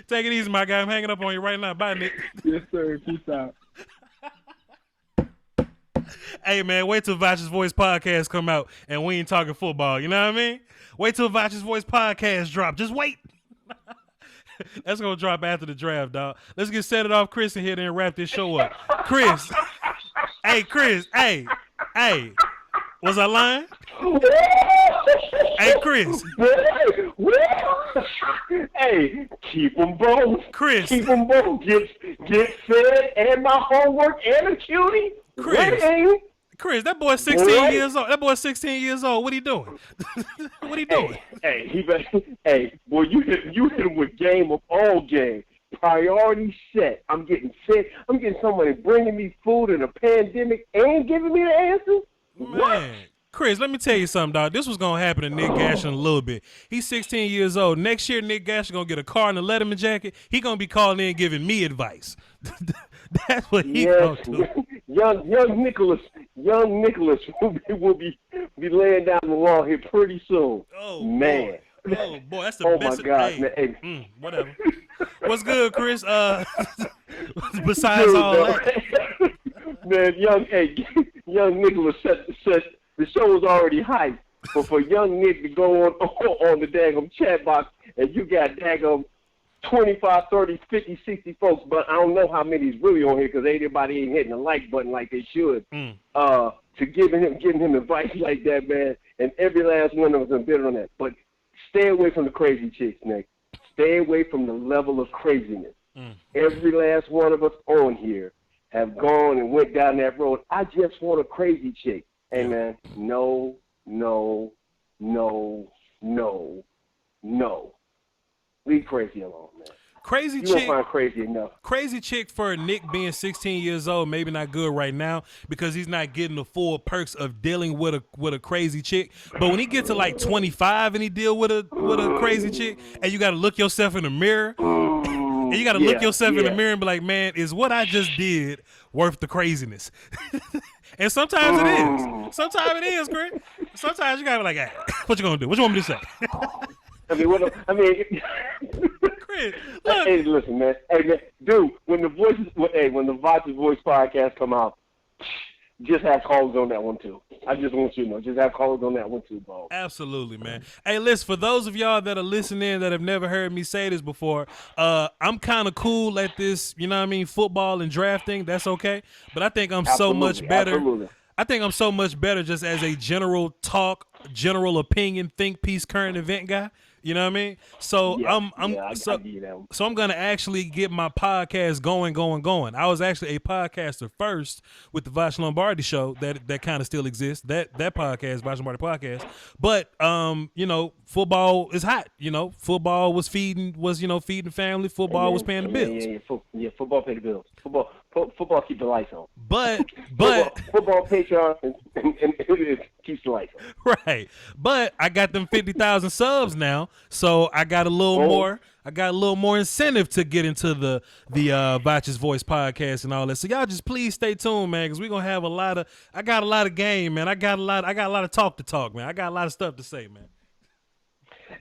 Take it easy, my guy. I'm hanging up on you right now. Bye, Nick. Yes, sir. Peace out. Hey, man, wait till Voch's Voice podcast come out and we ain't talking football. You know what I mean? Wait till Voch's Voice podcast drop. Just wait. That's going to drop after the draft, dog. Let's get set it off Chris in here and wrap this show up. Chris. Hey, was I lying? Hey, Chris. Hey, keep them both. Chris. Keep them both. Get fed and my homework and a cutie. Chris, that boy's 16 years old. That boy's 16 years old. What he doing? What he doing? Boy, you hit him with game of all game. Priority set. I'm getting fed. I'm getting somebody bringing me food in a pandemic and giving me the answer. Man. What? Chris, let me tell you something, dog. This was going to happen to Nick Gash in a little bit. He's 16 years old. Next year, Nick Gash is going to get a car and a Letterman jacket. He going to be calling in giving me advice. That's what he going to do. Young Nicholas will be laying down the law here pretty soon. Oh, man. Boy. Oh, boy, that's the best. Oh, my God, man. Hey. Whatever. What's good, Chris? Besides all that. Man, young Nicholas said the show was already hyped, but for young Nick to go on the daggum chat box and you got daggum 25, 30, 50, 60 folks, but I don't know how many is really on here because everybody ain't hitting the like button like they should. To giving him advice like that, man, and every last one of us have been on that. But stay away from the crazy chicks, Nick. Stay away from the level of craziness. Every last one of us on here have gone and went down that road. I just want a crazy chick. Hey, man, no. Leave crazy alone, man. Crazy you chick. You won't find crazy enough. Crazy chick for Nick being 16 years old, maybe not good right now because he's not getting the full perks of dealing with a crazy chick. But when he gets to like 25 and he deal with a crazy chick, and you got to look yourself in the mirror, and you got to look yourself in the mirror and be like, man, is what I just did worth the craziness? And sometimes it is. Sometimes it is, Chris. Sometimes you gotta be like, hey, what you gonna do? What you want me to say? Chris, look. Hey, listen, man. Hey, man, dude, when the Voch's Voice podcast come out, just have callers on that one too. I just want you to know, just have callers on that one too, bro. Absolutely, man. Hey, listen, for those of y'all that are listening that have never heard me say this before, I'm kind of cool at this, you know what I mean, football and drafting. That's okay. But I think I'm so much better. Absolutely. I think I'm so much better just as a general talk, general opinion, think piece, current event guy. You know what I mean? So I give you that one. So I'm gonna actually get my podcast going. I was actually a podcaster first with the Voch Lombardi show that kind of still exists. That podcast, Voch Lombardi podcast. But football is hot. Football was feeding family. Football was paying the bills. Yeah, football pay the bills. Football keep the lights on. But football Patreon and it keeps the lights on. Right. But I got them 50,000 subs now, so I got a little more. I got a little more incentive to get into the Voch's Voice podcast and all that. So y'all just please stay tuned, man, because we're gonna have I got a lot of game, man. I got a lot of talk, man. I got a lot of stuff to say, man.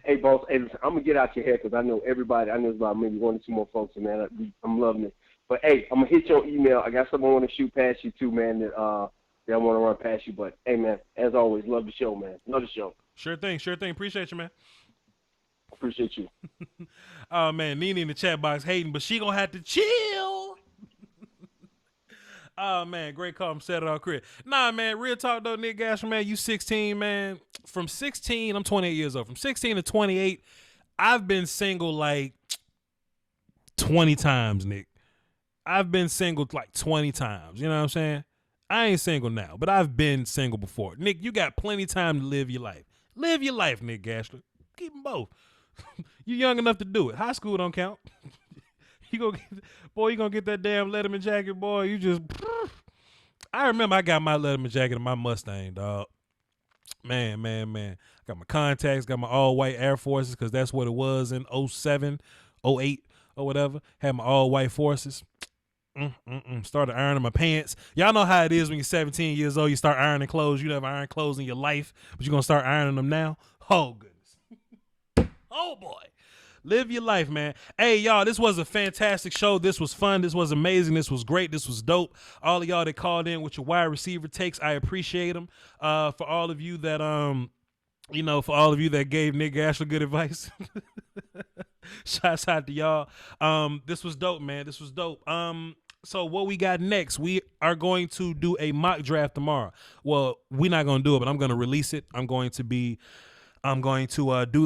Hey, boss. Hey, listen, I'm gonna get out your hair because I know everybody. I know it's about maybe 1 or 2 more folks, and man, I'm loving it. But hey, I'm gonna hit your email. I got something I want to shoot past you too, man. That I want to run past you. But hey, man, as always, love the show, man. Love the show. Sure thing. Appreciate you, man. Appreciate you. Oh man, Nene in the chat box hating, but she gonna have to chill. Oh man, great call from Set It All Crib. Nah, man, real talk though, Nick Gasher, man, you 16, man. From 16, I'm 28 years old. From 16 to 28, I've been single like 20 times, Nick. I've been single like 20 times. You know what I'm saying? I ain't single now, but I've been single before. Nick, you got plenty of time to live your life. Live your life, Nick Gashler. Keep them both. You young enough to do it. High school don't count. You gonna get that damn Letterman jacket, boy. You just. I remember I got my Letterman jacket and my Mustang, dog. Man. I got my contacts, got my all-white Air Forces, because that's what it was in 07, 08, or whatever. Had my all-white Forces. Started ironing my pants. Y'all know how it is when you're 17 years old. You start ironing clothes. You never ironed clothes in your life, but you're going to start ironing them now. Oh, goodness. Oh, boy. Live your life, man. Hey, y'all, this was a fantastic show. This was fun. This was amazing. This was great. This was dope. All of y'all that called in with your wide receiver takes, I appreciate them. For all of you that, for all of you that gave Nick Ashley good advice. Shouts out to y'all. This was dope, man. This was dope. So what we got next, we are going to do a mock draft tomorrow. Well, we're not going to do it, but I'm going to release it. I'm going to do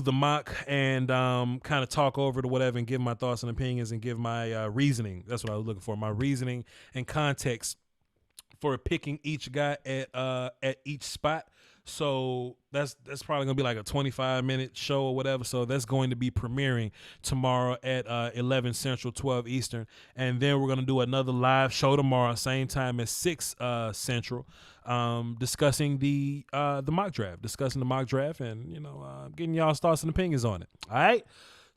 the mock and kind of talk over it or whatever and give my thoughts and opinions and give my reasoning. That's what I was looking for, my reasoning and context for picking each guy at each spot. So that's probably gonna be like a 25-minute show or whatever. So that's going to be premiering tomorrow at 11 Central, 12 Eastern, and then we're gonna do another live show tomorrow, same time as 6 Central, discussing the mock draft, and getting y'all's thoughts and opinions on it. All right.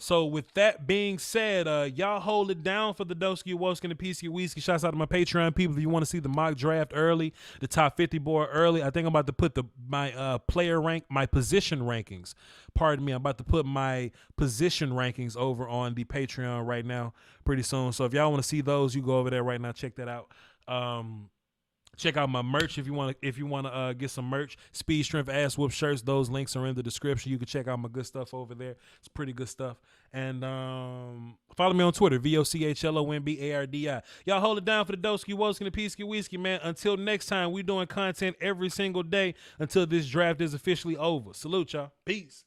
So with that being said, y'all hold it down for the Doski Woski and the PC Whiskey. Shouts out to my Patreon people. If you want to see the mock draft early, the top 50 board early, I think I'm about to put my position rankings. Pardon me. I'm about to put my position rankings over on the Patreon right now pretty soon. So if y'all want to see those, you go over there right now. Check that out. Check out my merch if you want to get some merch. Speed Strength Ass Whoop shirts. Those links are in the description. You can check out my good stuff over there. It's pretty good stuff. And follow me on Twitter, VOCHLONBARDI. Y'all hold it down for the Doski Woski and the Peasky Whiskey, man. Until next time, we doing content every single day until this draft is officially over. Salute, y'all. Peace.